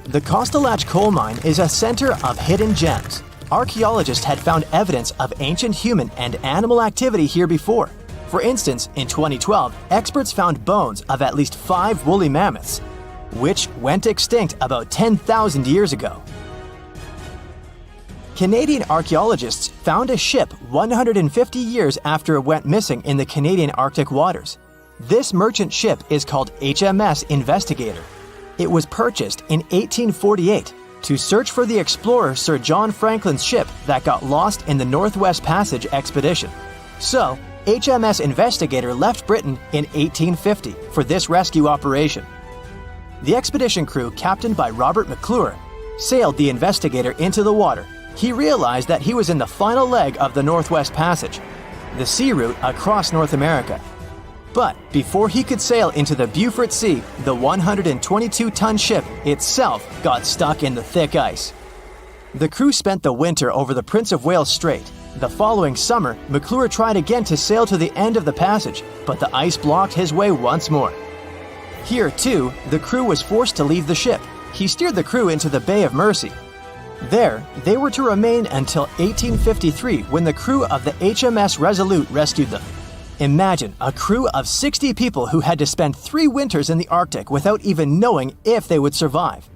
The Kostelach coal mine is a center of hidden gems. Archaeologists had found evidence of ancient human and animal activity here before. For instance, in 2012, experts found bones of at least 5 woolly mammoths, which went extinct about 10,000 years ago. Canadian archaeologists found a ship 150 years after it went missing in the Canadian Arctic waters. This merchant ship is called HMS Investigator. It was purchased in 1848 to search for the explorer Sir John Franklin's ship that got lost in the Northwest Passage expedition. So, HMS Investigator left Britain in 1850 for this rescue operation. The expedition crew, captained by Robert McClure, sailed the Investigator into the water. He realized that he was in the final leg of the Northwest Passage, the sea route across North America. But before he could sail into the Beaufort Sea, the 122-ton ship itself got stuck in the thick ice. The crew spent the winter over the Prince of Wales Strait. The following summer, McClure tried again to sail to the end of the passage, but the ice blocked his way once more. Here, too, the crew was forced to leave the ship. He steered the crew into the Bay of Mercy. There, they were to remain until 1853 when the crew of the HMS Resolute rescued them. Imagine a crew of 60 people who had to spend 3 winters in the Arctic without even knowing if they would survive.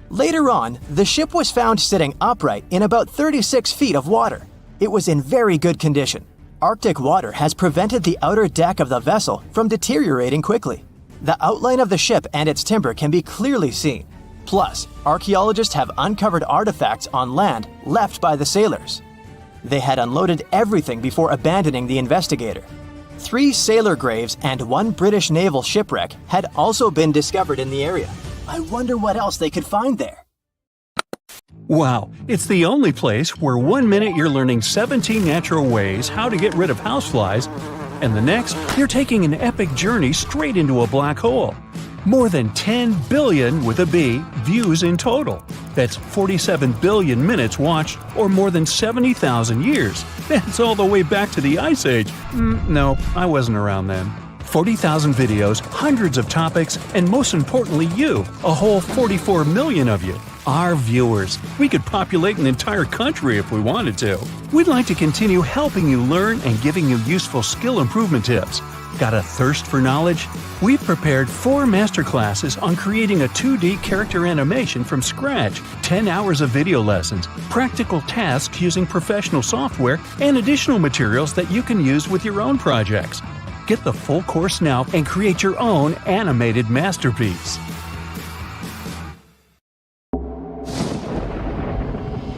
Later on, the ship was found sitting upright in about 36 feet of water. It was in very good condition. Arctic water has prevented the outer deck of the vessel from deteriorating quickly. The outline of the ship and its timber can be clearly seen. Plus, archaeologists have uncovered artifacts on land left by the sailors. They had unloaded everything before abandoning the Investigator. 3 sailor graves and 1 British naval shipwreck had also been discovered in the area. I wonder what else they could find there. Wow, it's the only place where 1 minute you're learning 17 natural ways how to get rid of houseflies, and the next, you're taking an epic journey straight into a black hole. More than 10 billion, with a B, views in total. That's 47 billion minutes watched, or more than 70,000 years. That's all the way back to the Ice Age. No, I wasn't around then. 40,000 videos, hundreds of topics, and most importantly you, a whole 44 million of you. Our viewers. We could populate an entire country if we wanted to. We'd like to continue helping you learn and giving you useful skill improvement tips. Got a thirst for knowledge? We've prepared 4 masterclasses on creating a 2D character animation from scratch, 10 hours of video lessons, practical tasks using professional software, and additional materials that you can use with your own projects. Get the full course now and create your own animated masterpiece.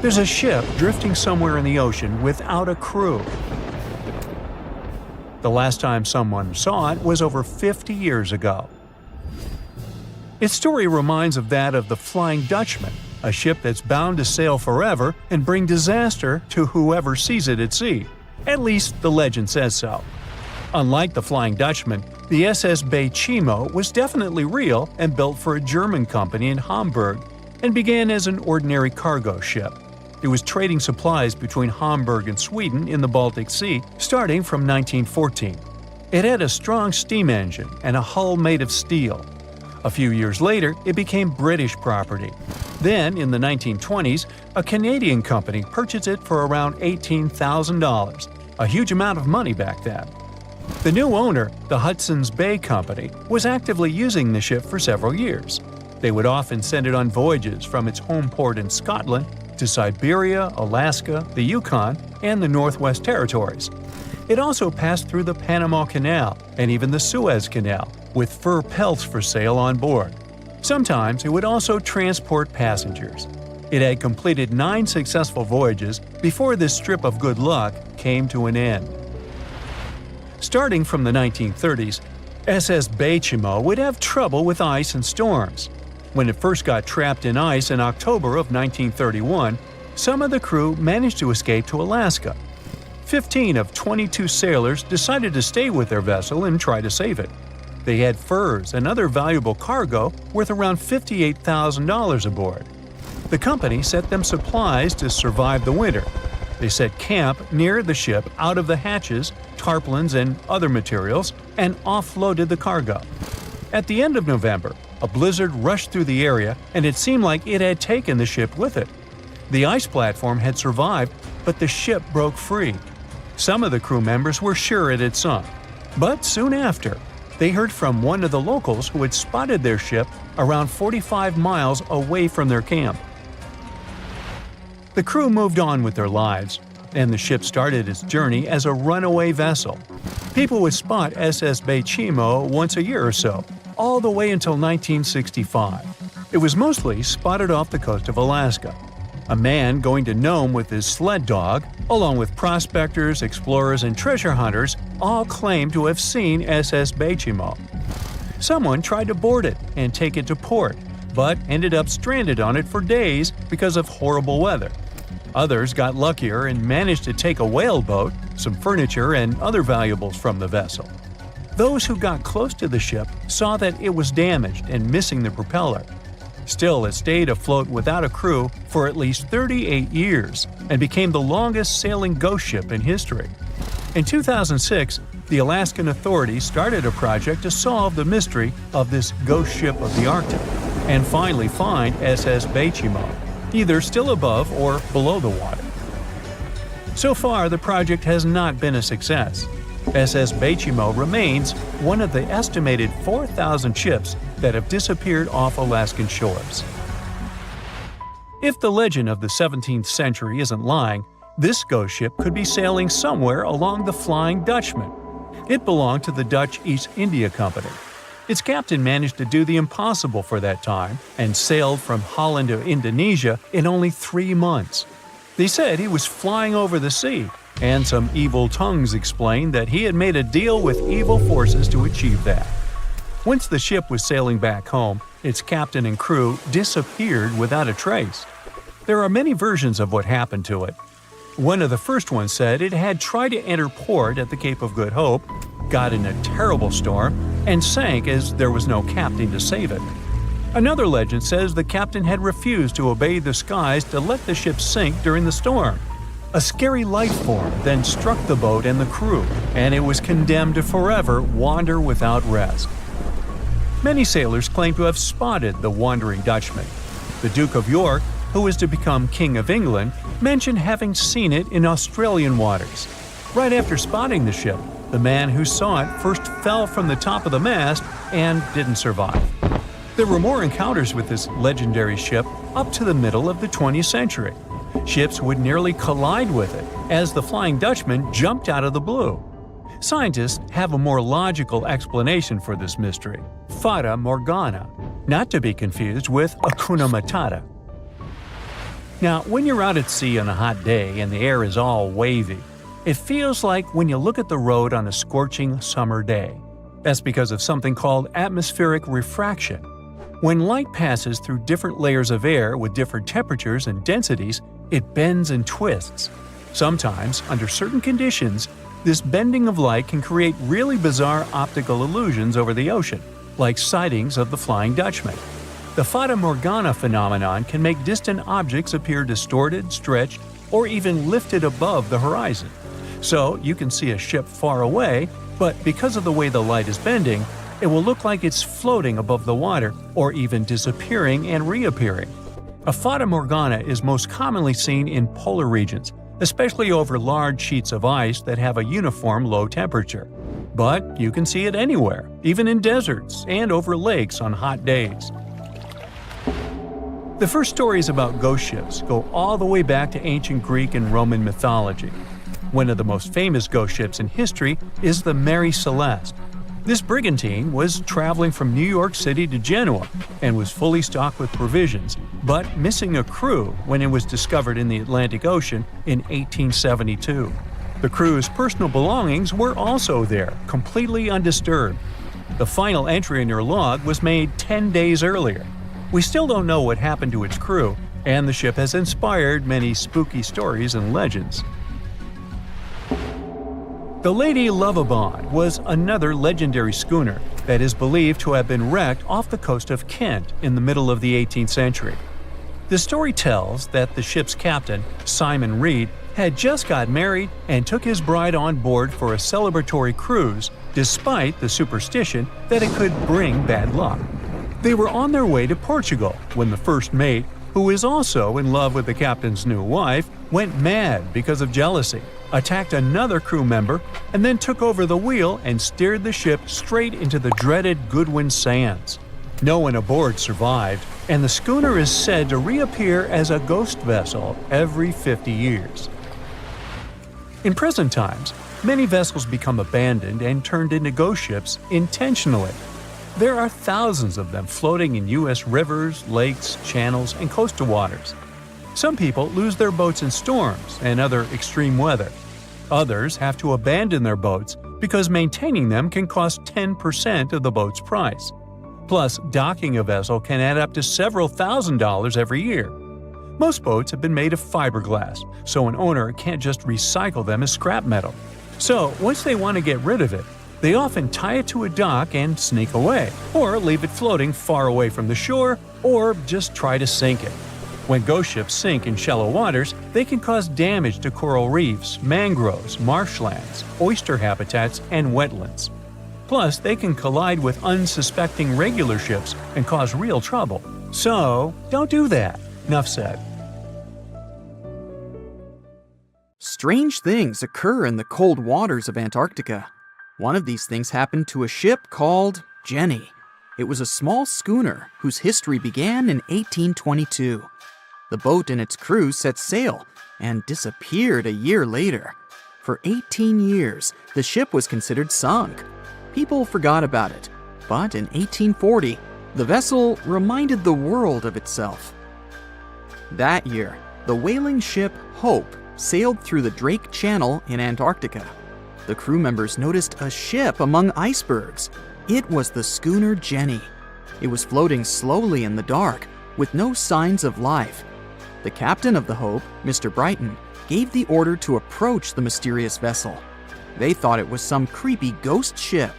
There's a ship drifting somewhere in the ocean without a crew. The last time someone saw it was over 50 years ago. Its story reminds of that of the Flying Dutchman, a ship that's bound to sail forever and bring disaster to whoever sees it at sea. At least the legend says so. Unlike the Flying Dutchman, the SS Baychimo was definitely real and built for a German company in Hamburg, and began as an ordinary cargo ship. It was trading supplies between Hamburg and Sweden in the Baltic Sea starting from 1914. It had a strong steam engine and a hull made of steel. A few years later, it became British property. Then, in the 1920s, a Canadian company purchased it for around $18,000, a huge amount of money back then. The new owner, the Hudson's Bay Company, was actively using the ship for several years. They would often send it on voyages from its home port in Scotland to Siberia, Alaska, the Yukon, and the Northwest Territories. It also passed through the Panama Canal and even the Suez Canal, with fur pelts for sale on board. Sometimes it would also transport passengers. It had completed 9 successful voyages before this strip of good luck came to an end. Starting from the 1930s, SS Baychimo would have trouble with ice and storms. When it first got trapped in ice in October of 1931, some of the crew managed to escape to Alaska. 15 of 22 sailors decided to stay with their vessel and try to save it. They had furs and other valuable cargo worth around $58,000 aboard. The company sent them supplies to survive the winter. They set camp near the ship out of the hatches, tarpaulins, and other materials, and offloaded the cargo. At the end of November, a blizzard rushed through the area, and it seemed like it had taken the ship with it. The ice platform had survived, but the ship broke free. Some of the crew members were sure it had sunk. But soon after, they heard from one of the locals who had spotted their ship around 45 miles away from their camp. The crew moved on with their lives, and the ship started its journey as a runaway vessel. People would spot SS Baychimo once a year or so, all the way until 1965. It was mostly spotted off the coast of Alaska. A man going to Nome with his sled dog, along with prospectors, explorers, and treasure hunters, all claimed to have seen SS Baychimo. Someone tried to board it and take it to port, but ended up stranded on it for days because of horrible weather. Others got luckier and managed to take a whaleboat, some furniture, and other valuables from the vessel. Those who got close to the ship saw that it was damaged and missing the propeller. Still, it stayed afloat without a crew for at least 38 years and became the longest sailing ghost ship in history. In 2006, the Alaskan authorities started a project to solve the mystery of this ghost ship of the Arctic and finally find SS Baychimo, either still above or below the water. So far, the project has not been a success. SS Baychimo remains one of the estimated 4,000 ships that have disappeared off Alaskan shores. If the legend of the 17th century isn't lying, this ghost ship could be sailing somewhere along the Flying Dutchman. It belonged to the Dutch East India Company. Its captain managed to do the impossible for that time and sailed from Holland to Indonesia in only 3 months. They said he was flying over the sea, and some evil tongues explained that he had made a deal with evil forces to achieve that. Once the ship was sailing back home, its captain and crew disappeared without a trace. There are many versions of what happened to it. One of the first ones said it had tried to enter port at the Cape of Good Hope, got in a terrible storm, and sank as there was no captain to save it. Another legend says the captain had refused to obey the skies to let the ship sink during the storm. A scary life form then struck the boat and the crew, and it was condemned to forever wander without rest. Many sailors claim to have spotted the Wandering Dutchman. The Duke of York, who was to become King of England, mentioned having seen it in Australian waters. Right after spotting the ship, the man who saw it first fell from the top of the mast and didn't survive. There were more encounters with this legendary ship up to the middle of the 20th century. Ships would nearly collide with it as the Flying Dutchman jumped out of the blue. Scientists have a more logical explanation for this mystery: Fata Morgana, not to be confused with Hakuna Matata. Now, when you're out at sea on a hot day and the air is all wavy, it feels like when you look at the road on a scorching summer day. That's because of something called atmospheric refraction. When light passes through different layers of air with different temperatures and densities, it bends and twists. Sometimes, under certain conditions, this bending of light can create really bizarre optical illusions over the ocean, like sightings of the Flying Dutchman. The Fata Morgana phenomenon can make distant objects appear distorted, stretched, or even lifted above the horizon. So you can see a ship far away, But because of the way the light is bending, it will look like it's floating above the water or even disappearing and reappearing. A fata morgana is most commonly seen in polar regions, especially over large sheets of ice that have a uniform low temperature. But you can see it anywhere, even in deserts and over lakes on hot days. The first stories about ghost ships go all the way back to ancient Greek and Roman mythology. One of the most famous ghost ships in history is the Mary Celeste. This brigantine was traveling from New York City to Genoa and was fully stocked with provisions, but missing a crew when it was discovered in the Atlantic Ocean in 1872. The crew's personal belongings were also there, completely undisturbed. The final entry in her log was made 10 days earlier. We still don't know what happened to its crew, and the ship has inspired many spooky stories and legends. The Lady Lovibond was another legendary schooner that is believed to have been wrecked off the coast of Kent in the middle of the 18th century. The story tells that the ship's captain, Simon Reed, had just got married and took his bride on board for a celebratory cruise, despite the superstition that it could bring bad luck. They were on their way to Portugal when the first mate, who is also in love with the captain's new wife, went mad because of jealousy, attacked another crew member, and then took over the wheel and steered the ship straight into the dreaded Goodwin Sands. No one aboard survived, and the schooner is said to reappear as a ghost vessel every 50 years. In present times, many vessels become abandoned and turned into ghost ships intentionally. There are thousands of them floating in U.S. rivers, lakes, channels, and coastal waters. Some people lose their boats in storms and other extreme weather. Others have to abandon their boats because maintaining them can cost 10% of the boat's price. Plus, docking a vessel can add up to several $1,000s every year. Most boats have been made of fiberglass, so an owner can't just recycle them as scrap metal. So, once they want to get rid of it, they often tie it to a dock and sneak away, or leave it floating far away from the shore, or just try to sink it. When ghost ships sink in shallow waters, they can cause damage to coral reefs, mangroves, marshlands, oyster habitats, and wetlands. Plus, they can collide with unsuspecting regular ships and cause real trouble. So, don't do that. Enough said. Strange things occur in the cold waters of Antarctica. One of these things happened to a ship called Jenny. It was a small schooner whose history began in 1822. The boat and its crew set sail and disappeared a year later. For 18 years, the ship was considered sunk. People forgot about it, but in 1840, the vessel reminded the world of itself. That year, the whaling ship Hope sailed through the Drake Channel in Antarctica. The crew members noticed a ship among icebergs. It was the schooner Jenny. It was floating slowly in the dark, with no signs of life. The captain of the Hope, Mr. Brighton, gave the order to approach the mysterious vessel. They thought it was some creepy ghost ship,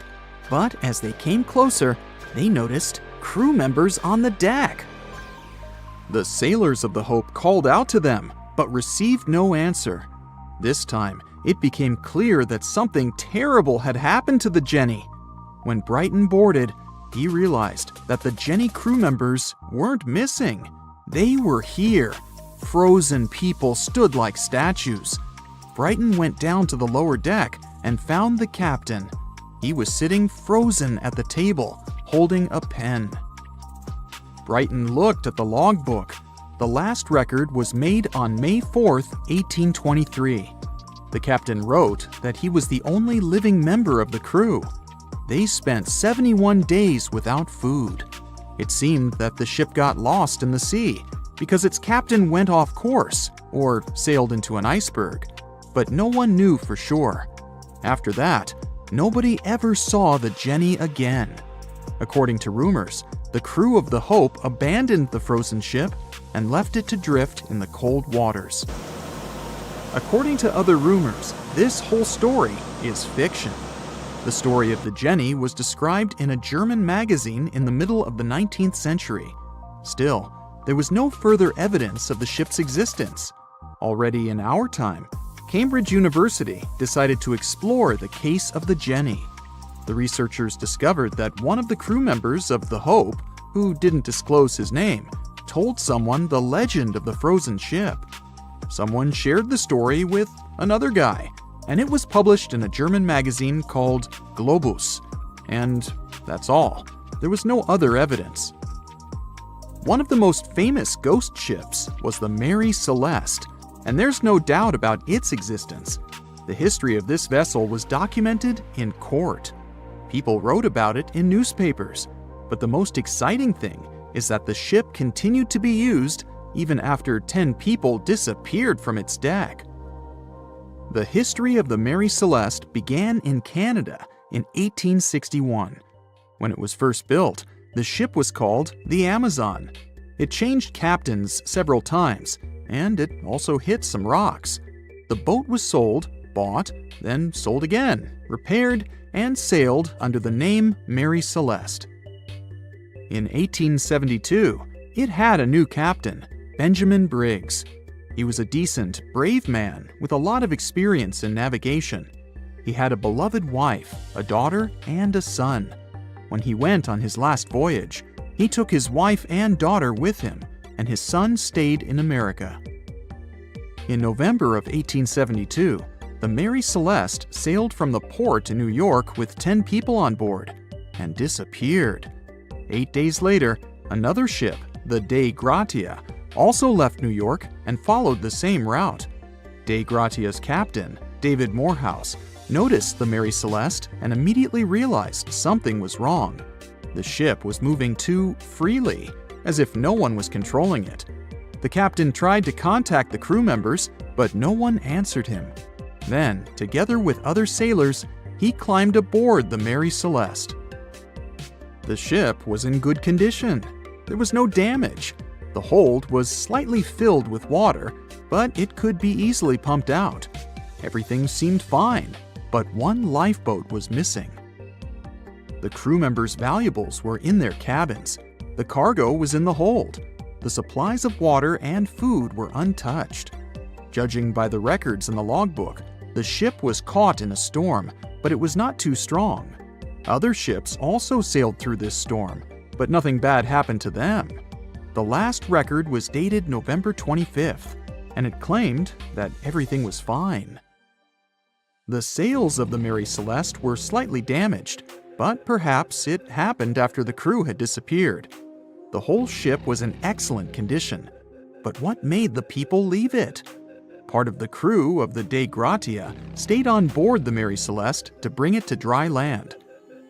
but as they came closer, they noticed crew members on the deck. The sailors of the Hope called out to them, but received no answer. This time, it became clear that something terrible had happened to the Jenny. When Brighton boarded, he realized that the Jenny crew members weren't missing. They were here. Frozen people stood like statues. Brighton went down to the lower deck and found the captain. He was sitting frozen at the table, holding a pen. Brighton looked at the logbook. The last record was made on May 4th, 1823. The captain wrote that he was the only living member of the crew. They spent 71 days without food. It seemed that the ship got lost in the sea because its captain went off course or sailed into an iceberg, but no one knew for sure. After that, nobody ever saw the Jenny again. According to rumors, the crew of the Hope abandoned the frozen ship and left it to drift in the cold waters. According to other rumors, this whole story is fiction. The story of the Jenny was described in a German magazine in the middle of the 19th century. Still, there was no further evidence of the ship's existence. Already in our time, Cambridge University decided to explore the case of the Jenny. The researchers discovered that one of the crew members of the Hope, who didn't disclose his name, told someone the legend of the frozen ship. Someone shared the story with another guy, and it was published in a German magazine called Globus. And that's all. There was no other evidence. One of the most famous ghost ships was the Mary Celeste, and there's no doubt about its existence. The history of this vessel was documented in court. People wrote about it in newspapers, but the most exciting thing is that the ship continued to be used even after 10 people disappeared from its deck. The history of the Mary Celeste began in Canada in 1861. When it was first built, the ship was called the Amazon. It changed captains several times, and it also hit some rocks. The boat was sold, bought, then sold again, repaired, and sailed under the name Mary Celeste. In 1872, it had a new captain, Benjamin Briggs. He was a decent, brave man with a lot of experience in navigation. He had a beloved wife, a daughter, and a son. When he went on his last voyage, he took his wife and daughter with him, and his son stayed in America. In November of 1872, the Mary Celeste sailed from the port in New York with 10 people on board and disappeared. 8 days later, another ship, the Dei Gratia, also left New York and followed the same route. Dei Gratia's captain, David Morehouse, noticed the Mary Celeste and immediately realized something was wrong. The ship was moving too freely, as if no one was controlling it. The captain tried to contact the crew members, but no one answered him. Then, together with other sailors, he climbed aboard the Mary Celeste. The ship was in good condition. There was no damage. The hold was slightly filled with water, but it could be easily pumped out. Everything seemed fine, but one lifeboat was missing. The crew members' valuables were in their cabins. The cargo was in the hold. The supplies of water and food were untouched. Judging by the records in the logbook, the ship was caught in a storm, but it was not too strong. Other ships also sailed through this storm, but nothing bad happened to them. The last record was dated November 25th, and it claimed that everything was fine. The sails of the Mary Celeste were slightly damaged, but perhaps it happened after the crew had disappeared. The whole ship was in excellent condition, but what made the people leave it? Part of the crew of the Dei Gratia stayed on board the Mary Celeste to bring it to dry land.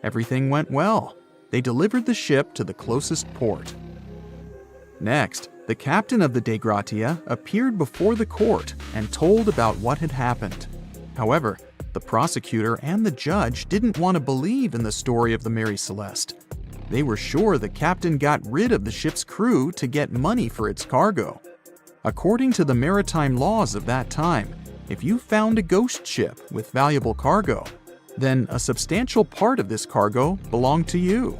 Everything went well. They delivered the ship to the closest port. Next, the captain of the Dei Gratia appeared before the court and told about what had happened. However, the prosecutor and the judge didn't want to believe in the story of the Mary Celeste. They were sure the captain got rid of the ship's crew to get money for its cargo. According to the maritime laws of that time, if you found a ghost ship with valuable cargo, then a substantial part of this cargo belonged to you.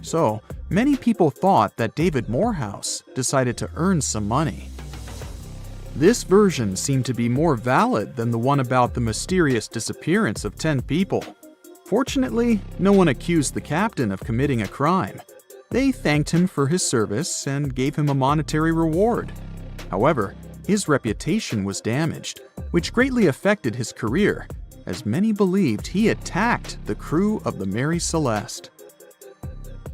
So, many people thought that David Morehouse decided to earn some money. This version seemed to be more valid than the one about the mysterious disappearance of 10 people. Fortunately, no one accused the captain of committing a crime. They thanked him for his service and gave him a monetary reward. However, his reputation was damaged, which greatly affected his career, as many believed he attacked the crew of the Mary Celeste.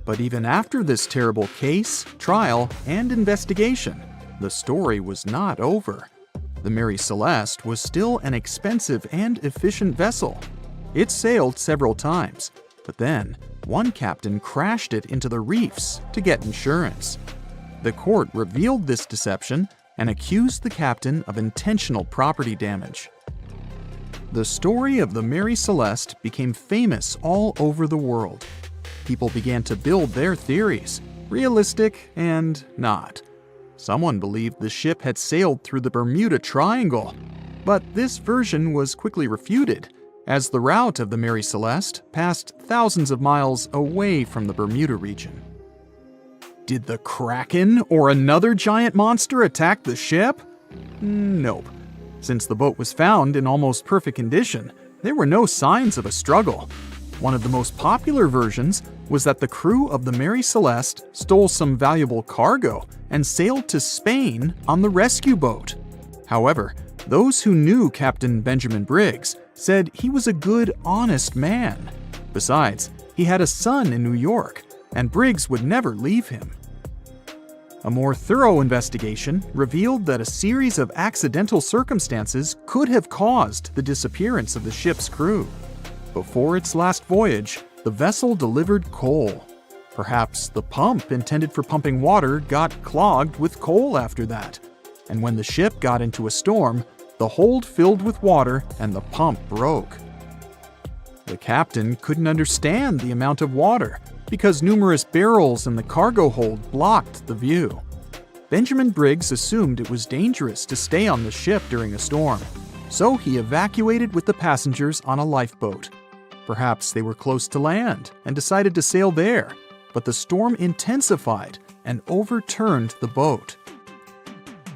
But even after this terrible case, trial, and investigation, the story was not over. The Mary Celeste was still an expensive and efficient vessel. It sailed several times, but then one captain crashed it into the reefs to get insurance. The court revealed this deception and accused the captain of intentional property damage. The story of the Mary Celeste became famous all over the world. People began to build their theories, realistic and not. Someone believed the ship had sailed through the Bermuda Triangle, but this version was quickly refuted, as the route of the Mary Celeste passed thousands of miles away from the Bermuda region. Did the Kraken or another giant monster attack the ship? Nope. Since the boat was found in almost perfect condition, there were no signs of a struggle. One of the most popular versions was that the crew of the Mary Celeste stole some valuable cargo and sailed to Spain on the rescue boat. However, those who knew Captain Benjamin Briggs said he was a good, honest man. Besides, he had a son in New York, and Briggs would never leave him. A more thorough investigation revealed that a series of accidental circumstances could have caused the disappearance of the ship's crew. Before its last voyage, the vessel delivered coal. Perhaps the pump intended for pumping water got clogged with coal after that. And when the ship got into a storm, the hold filled with water and the pump broke. The captain couldn't understand the amount of water because numerous barrels in the cargo hold blocked the view. Benjamin Briggs assumed it was dangerous to stay on the ship during a storm, so he evacuated with the passengers on a lifeboat. Perhaps they were close to land and decided to sail there, but the storm intensified and overturned the boat.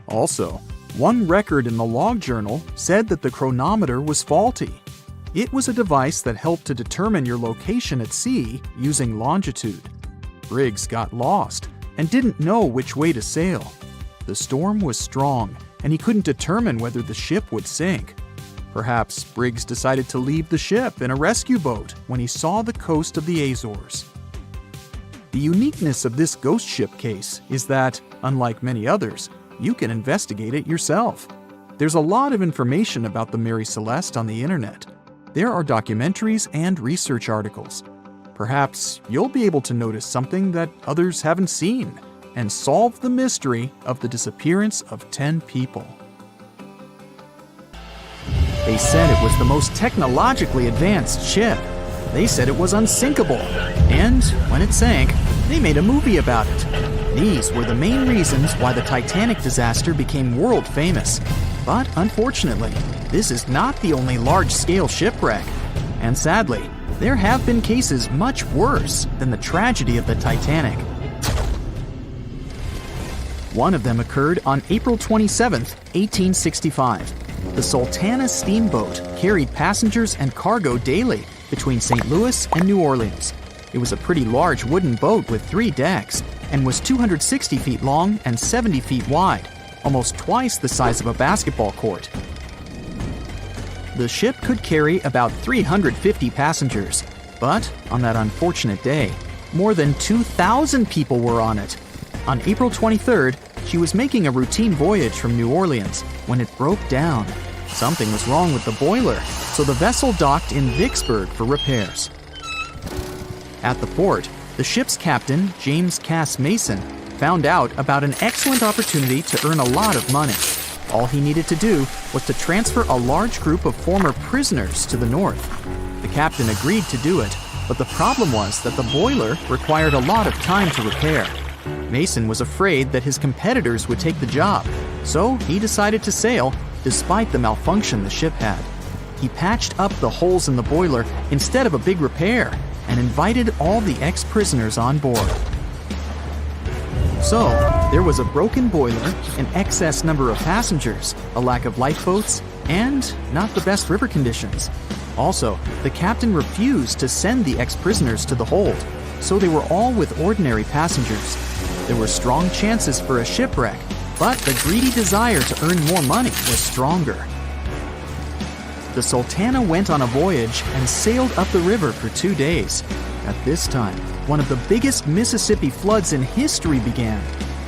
Also, one record in the log journal said that the chronometer was faulty. It was a device that helped to determine your location at sea using longitude. Briggs got lost and didn't know which way to sail. The storm was strong, and he couldn't determine whether the ship would sink. Perhaps Briggs decided to leave the ship in a rescue boat when he saw the coast of the Azores. The uniqueness of this ghost ship case is that, unlike many others, you can investigate it yourself. There's a lot of information about the Mary Celeste on the internet. There are documentaries and research articles. Perhaps you'll be able to notice something that others haven't seen and solve the mystery of the disappearance of 10 people. They said it was the most technologically advanced ship. They said it was unsinkable. And when it sank, they made a movie about it. These were the main reasons why the Titanic disaster became world famous. But unfortunately, this is not the only large-scale shipwreck. And sadly, there have been cases much worse than the tragedy of the Titanic. One of them occurred on April 27, 1865. The Sultana steamboat carried passengers and cargo daily between St. Louis and New Orleans. It was a pretty large wooden boat with 3 decks and was 260 feet long and 70 feet wide, almost twice the size of a basketball court. The ship could carry about 350 passengers, but on that unfortunate day, more than 2,000 people were on it. On April 23rd, she was making a routine voyage from New Orleans when it broke down. Something was wrong with the boiler, so the vessel docked in Vicksburg for repairs. At the port, the ship's captain, James Cass Mason, found out about an excellent opportunity to earn a lot of money. All he needed to do was to transfer a large group of former prisoners to the north. The captain agreed to do it, but the problem was that the boiler required a lot of time to repair. Mason was afraid that his competitors would take the job, so he decided to sail despite the malfunction the ship had. He patched up the holes in the boiler instead of a big repair and invited all the ex-prisoners on board. So, there was a broken boiler, an excess number of passengers, a lack of lifeboats, and not the best river conditions. Also, the captain refused to send the ex-prisoners to the hold, so they were all with ordinary passengers. There were strong chances for a shipwreck, but the greedy desire to earn more money was stronger. The Sultana went on a voyage and sailed up the river for 2 days. At this time, one of the biggest Mississippi floods in history began.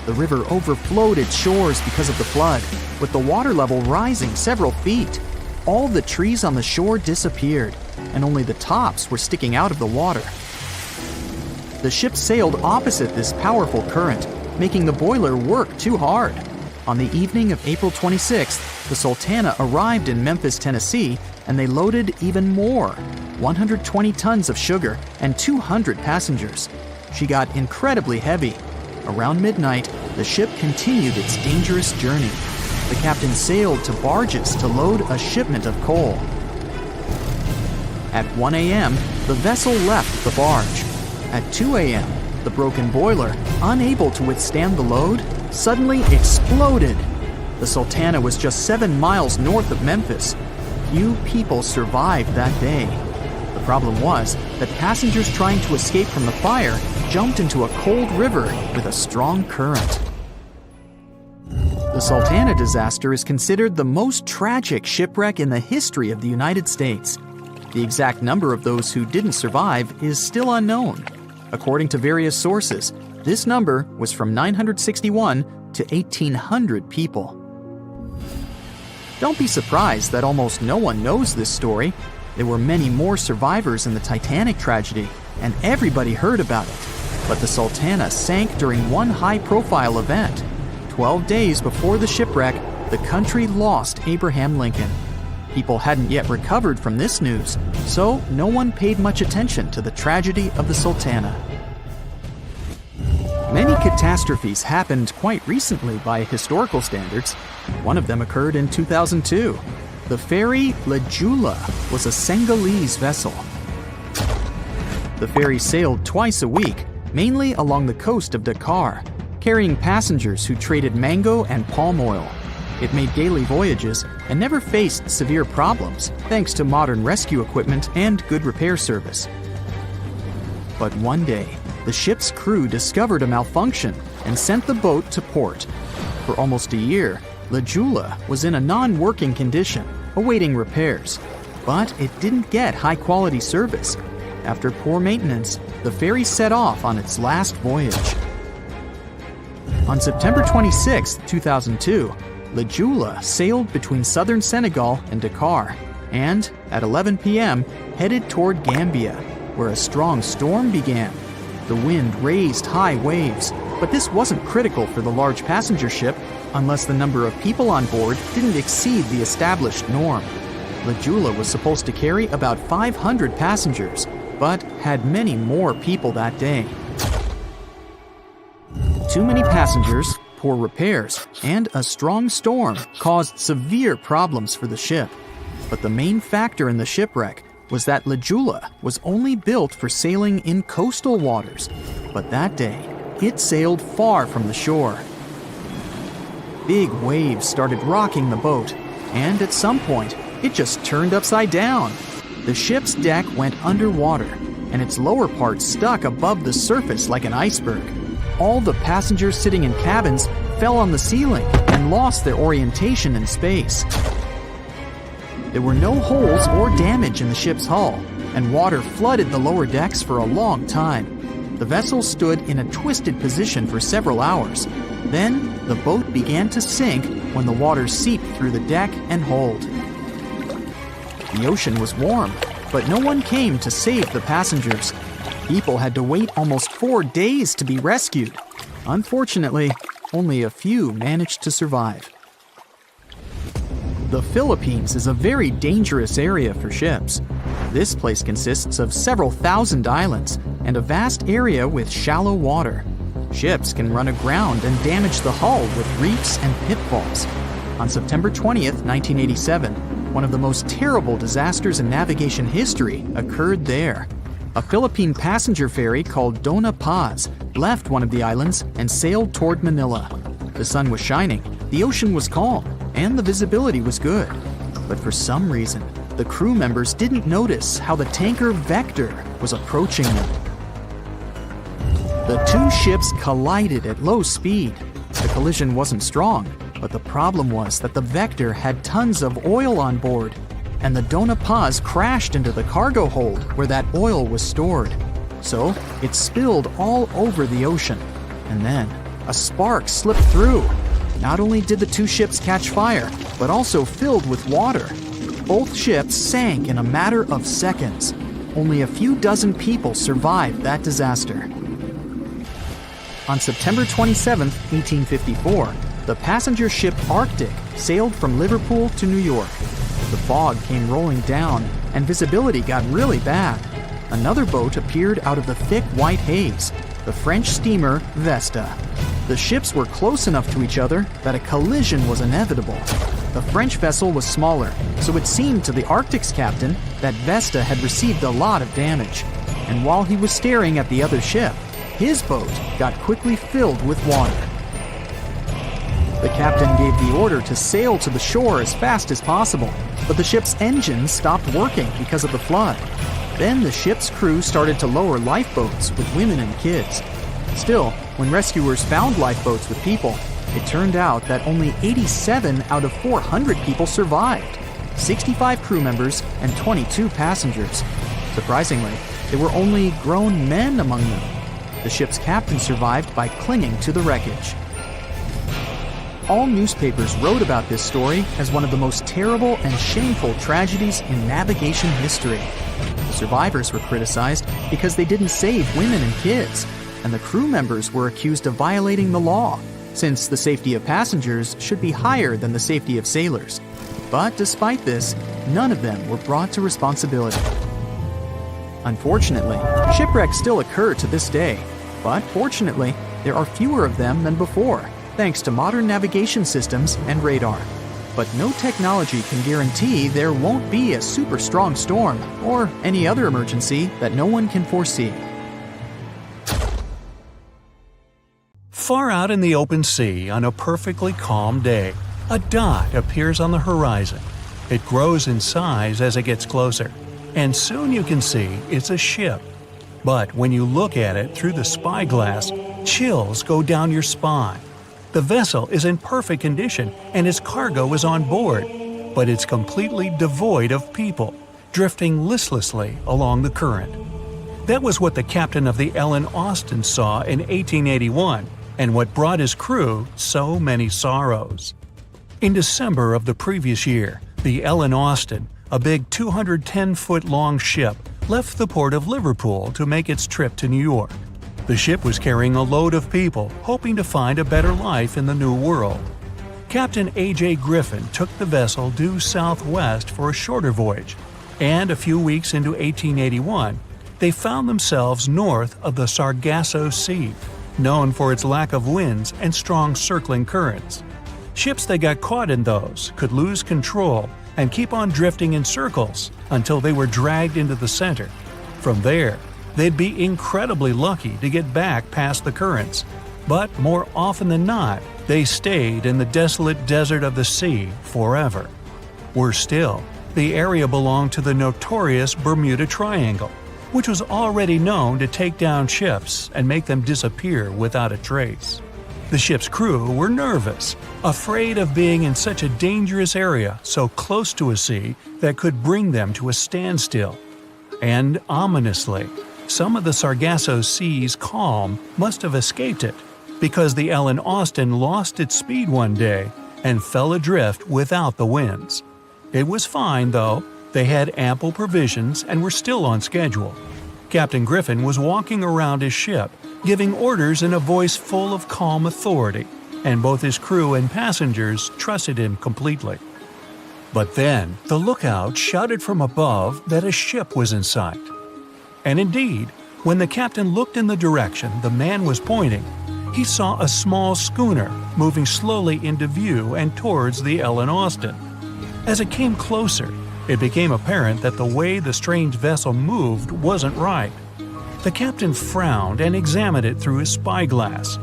The river overflowed its shores because of the flood, with the water level rising several feet. All the trees on the shore disappeared, and only the tops were sticking out of the water. The ship sailed opposite this powerful current, making the boiler work too hard. On the evening of April 26th, the Sultana arrived in Memphis, Tennessee, and they loaded even more, 120 tons of sugar and 200 passengers. She got incredibly heavy. Around midnight, the ship continued its dangerous journey. The captain sailed to barges to load a shipment of coal. At 1 a.m., the vessel left the barge. At 2 a.m., the broken boiler, unable to withstand the load, suddenly exploded. The Sultana was just 7 miles north of Memphis. Few people survived that day. The Problem was that passengers trying to escape from the fire jumped into a cold river with a strong current. The Sultana disaster is considered the most tragic shipwreck in the history of the United States. The exact number of those who didn't survive is still unknown. According to various sources, this number was from 961 to 1,800 people. Don't be surprised that almost no one knows this story. There were many more survivors in the Titanic tragedy, and everybody heard about it. But the Sultana sank during one high-profile event. 12 days before the shipwreck, the country lost Abraham Lincoln. People hadn't yet recovered from this news, so no one paid much attention to the tragedy of the Sultana. Many catastrophes happened quite recently by historical standards. One of them occurred in 2002. The ferry La Jula was a Senegalese vessel. The ferry sailed twice a week, mainly along the coast of Dakar, carrying passengers who traded mango and palm oil. It made daily voyages and never faced severe problems thanks to modern rescue equipment and good repair service. But one day, the ship's crew discovered a malfunction and sent the boat to port. For almost a year, La Jula was in a non-working condition, awaiting repairs. But it didn't get high-quality service. After poor maintenance, the ferry set off on its last voyage. On September 26, 2002, La Jula sailed between southern Senegal and Dakar, and at 11 p.m. headed toward Gambia, where a strong storm began. The wind raised high waves, but this wasn't critical for the large passenger ship unless the number of people on board didn't exceed the established norm. La Jula was supposed to carry about 500 passengers, but had many more people that day. Too many passengers, poor repairs, and a strong storm caused severe problems for the ship. But the main factor in the shipwreck was that La Jula was only built for sailing in coastal waters, but that day, it sailed far from the shore. Big waves started rocking the boat, and at some point, it just turned upside down. The ship's deck went underwater, and its lower part stuck above the surface like an iceberg. All the passengers sitting in cabins fell on the ceiling and lost their orientation in space. There were no holes or damage in the ship's hull, and water flooded the lower decks for a long time. The vessel stood in a twisted position for several hours. Then, the boat began to sink when the water seeped through the deck and hold. The ocean was warm, but no one came to save the passengers. People had to wait almost 4 days to be rescued. Unfortunately, only a few managed to survive. The Philippines is a very dangerous area for ships. This place consists of several thousand islands and a vast area with shallow water. Ships can run aground and damage the hull with reefs and pitfalls. On September 20th, 1987, one of the most terrible disasters in navigation history occurred there. A Philippine passenger ferry called Dona Paz left one of the islands and sailed toward Manila. The sun was shining, the ocean was calm, and the visibility was good. But for some reason, the crew members didn't notice how the tanker Vector was approaching them. The two ships collided at low speed. The collision wasn't strong, but the problem was that the Vector had tons of oil on board, and the Dona Paz crashed into the cargo hold where that oil was stored. So it spilled all over the ocean, and then a spark slipped through. Not only did the two ships catch fire, but also filled with water. Both ships sank in a matter of seconds. Only a few dozen people survived that disaster. On September 27, 1854, the passenger ship Arctic sailed from Liverpool to New York. The fog came rolling down, and visibility got really bad. Another boat appeared out of the thick white haze, the French steamer Vesta. The ships were close enough to each other that a collision was inevitable. The French vessel was smaller, so it seemed to the Arctic's captain that Vesta had received a lot of damage. And while he was staring at the other ship, his boat got quickly filled with water. The captain gave the order to sail to the shore as fast as possible, but the ship's engines stopped working because of the flood. Then the ship's crew started to lower lifeboats with women and kids. Still, when rescuers found lifeboats with people, it turned out that only 87 out of 400 people survived, 65 crew members and 22 passengers. Surprisingly, there were only grown men among them. The ship's captain survived by clinging to the wreckage. All newspapers wrote about this story as one of the most terrible and shameful tragedies in navigation history. The survivors were criticized because they didn't save women and kids, and the crew members were accused of violating the law, since the safety of passengers should be higher than the safety of sailors. But despite this, none of them were brought to responsibility. Unfortunately, shipwrecks still occur to this day, but fortunately, there are fewer of them than before, thanks to modern navigation systems and radar. But no technology can guarantee there won't be a super strong storm or any other emergency that no one can foresee. Far out in the open sea on a perfectly calm day, a dot appears on the horizon. It grows in size as it gets closer, and soon you can see it's a ship. But when you look at it through the spyglass, chills go down your spine. The vessel is in perfect condition and its cargo is on board, but it's completely devoid of people, drifting listlessly along the current. That was what the captain of the Ellen Austin saw in 1881, and what brought his crew so many sorrows. In December of the previous year, the Ellen Austin, a big 210-foot-long ship, left the port of Liverpool to make its trip to New York. The ship was carrying a load of people hoping to find a better life in the New World. Captain A.J. Griffin took the vessel due southwest for a shorter voyage, and a few weeks into 1881, they found themselves north of the Sargasso Sea, known for its lack of winds and strong circling currents. Ships that got caught in those could lose control and keep on drifting in circles until they were dragged into the center. From there, they'd be incredibly lucky to get back past the currents, but more often than not, they stayed in the desolate desert of the sea forever. Worse still, the area belonged to the notorious Bermuda Triangle, which was already known to take down ships and make them disappear without a trace. The ship's crew were nervous, afraid of being in such a dangerous area so close to a sea that could bring them to a standstill. And ominously, some of the Sargasso Sea's calm must have escaped it, because the Ellen Austin lost its speed one day and fell adrift without the winds. It was fine, though. They had ample provisions and were still on schedule. Captain Griffin was walking around his ship, giving orders in a voice full of calm authority, and both his crew and passengers trusted him completely. But then, the lookout shouted from above that a ship was in sight. And indeed, when the captain looked in the direction the man was pointing, he saw a small schooner moving slowly into view and towards the Ellen Austin. As it came closer, it became apparent that the way the strange vessel moved wasn't right. The captain frowned and examined it through his spyglass.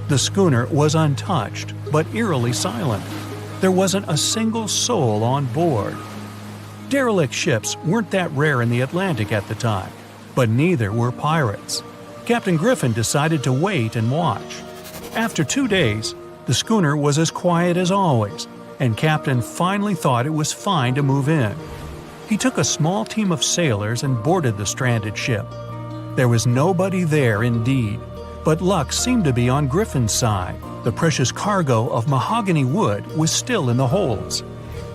The schooner was untouched, but eerily silent. There wasn't a single soul on board. Derelict ships weren't that rare in the Atlantic at the time, but neither were pirates. Captain Griffin decided to wait and watch. After 2 days, the schooner was as quiet as always, and Captain finally thought it was fine to move in. He took a small team of sailors and boarded the stranded ship. There was nobody there indeed, but luck seemed to be on Griffin's side. The precious cargo of mahogany wood was still in the holds.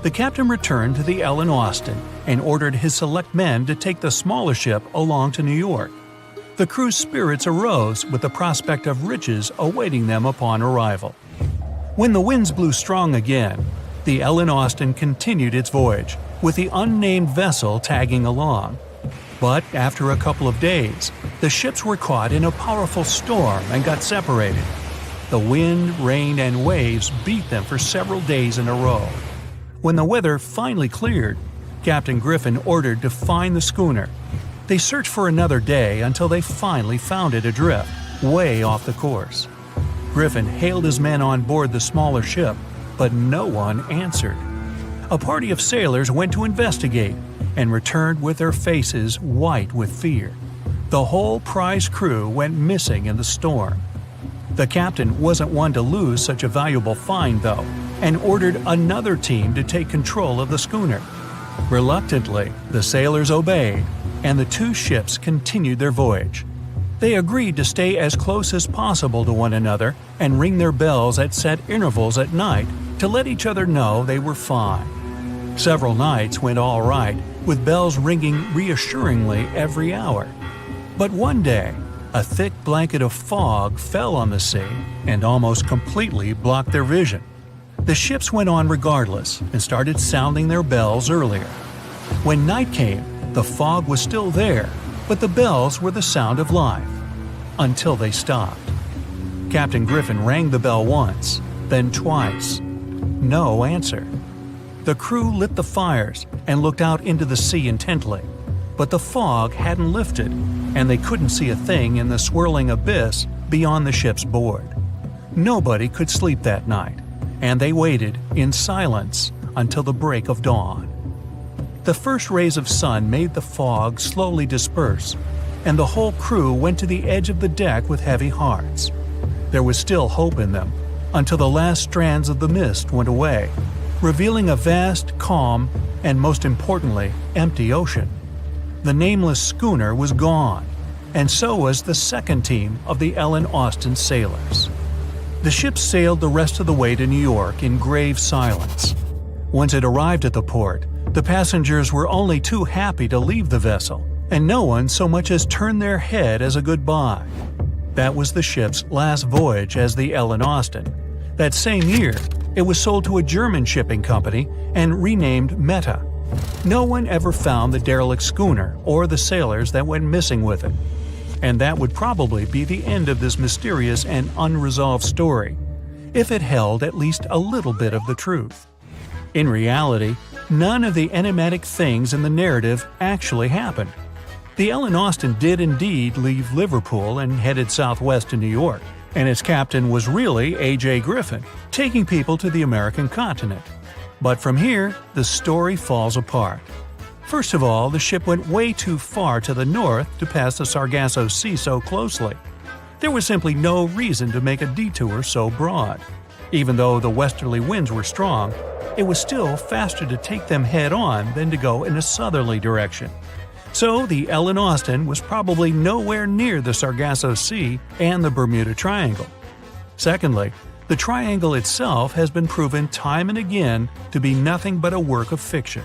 The captain returned to the Ellen Austin and ordered his select men to take the smaller ship along to New York. The crew's spirits arose with the prospect of riches awaiting them upon arrival. When the winds blew strong again, the Ellen Austin continued its voyage, with the unnamed vessel tagging along. But after a couple of days, the ships were caught in a powerful storm and got separated. The wind, rain, and waves beat them for several days in a row. When the weather finally cleared, Captain Griffin ordered to find the schooner. They searched for another day until they finally found it adrift, way off the course. Griffin hailed his men on board the smaller ship, but no one answered. a party of sailors went to investigate and returned with their faces white with fear. The whole prize crew went missing in the storm. The captain wasn't one to lose such a valuable find, though, and ordered another team to take control of the schooner. Reluctantly, the sailors obeyed, and the two ships continued their voyage. They agreed to stay as close as possible to one another and ring their bells at set intervals at night to let each other know they were fine. Several nights went all right, with bells ringing reassuringly every hour. But one day, a thick blanket of fog fell on the sea and almost completely blocked their vision. The ships went on regardless and started sounding their bells earlier. When night came, the fog was still there, but the bells were the sound of life. Until they stopped. Captain Griffin rang the bell once, then twice. No answer. The crew lit the fires and looked out into the sea intently, but the fog hadn't lifted, and they couldn't see a thing in the swirling abyss beyond the ship's board. Nobody could sleep that night, and they waited in silence until the break of dawn. The first rays of sun made the fog slowly disperse, and the whole crew went to the edge of the deck with heavy hearts. There was still hope in them, until the last strands of the mist went away, revealing a vast, calm, and most importantly, empty ocean. The nameless schooner was gone, and so was the second team of the Ellen Austin sailors. The ship sailed the rest of the way to New York in grave silence. Once it arrived at the port, the passengers were only too happy to leave the vessel, and no one so much as turned their head as a goodbye. That was the ship's last voyage as the Ellen Austin. That same year, it was sold to a German shipping company and renamed Meta. No one ever found the derelict schooner or the sailors that went missing with it. And that would probably be the end of this mysterious and unresolved story, if it held at least a little bit of the truth. In reality, none of the enigmatic things in the narrative actually happened. The Ellen Austin did indeed leave Liverpool and headed southwest to New York, and its captain was really A.J. Griffin, taking people to the American continent. But from here, the story falls apart. First of all, the ship went way too far to the north to pass the Sargasso Sea so closely. There was simply no reason to make a detour so broad. Even though the westerly winds were strong, it was still faster to take them head-on than to go in a southerly direction. So the Ellen Austin was probably nowhere near the Sargasso Sea and the Bermuda Triangle. Secondly, the triangle itself has been proven time and again to be nothing but a work of fiction.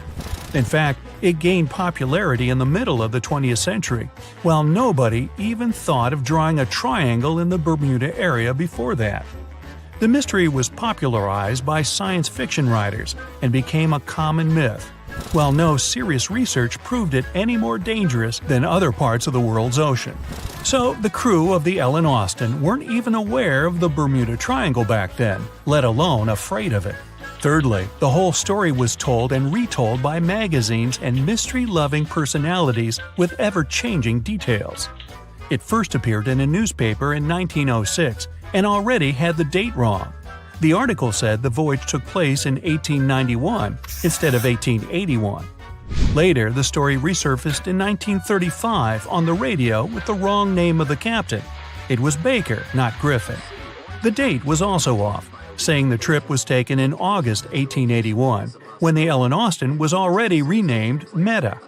In fact, it gained popularity in the middle of the 20th century, while nobody even thought of drawing a triangle in the Bermuda area before that. The mystery was popularized by science fiction writers and became a common myth, while no serious research proved it any more dangerous than other parts of the world's ocean. So the crew of the Ellen Austin weren't even aware of the Bermuda Triangle back then, let alone afraid of it. Thirdly, the whole story was told and retold by magazines and mystery-loving personalities with ever-changing details. It first appeared in a newspaper in 1906 and already had the date wrong. The article said the voyage took place in 1891 instead of 1881. Later, the story resurfaced in 1935 on the radio with the wrong name of the captain. It was Baker, not Griffin. The date was also off, saying the trip was taken in August 1881, when the Ellen Austin was already renamed Meta.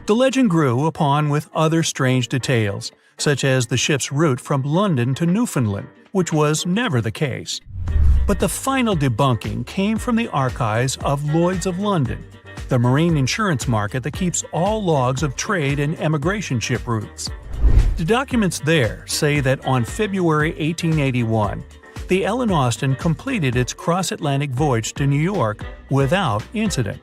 The legend grew upon with other strange details, such as the ship's route from London to Newfoundland, which was never the case. But the final debunking came from the archives of Lloyd's of London, the marine insurance market that keeps all logs of trade and emigration ship routes. The documents there say that on February 1881, the Ellen Austin completed its cross-Atlantic voyage to New York without incident.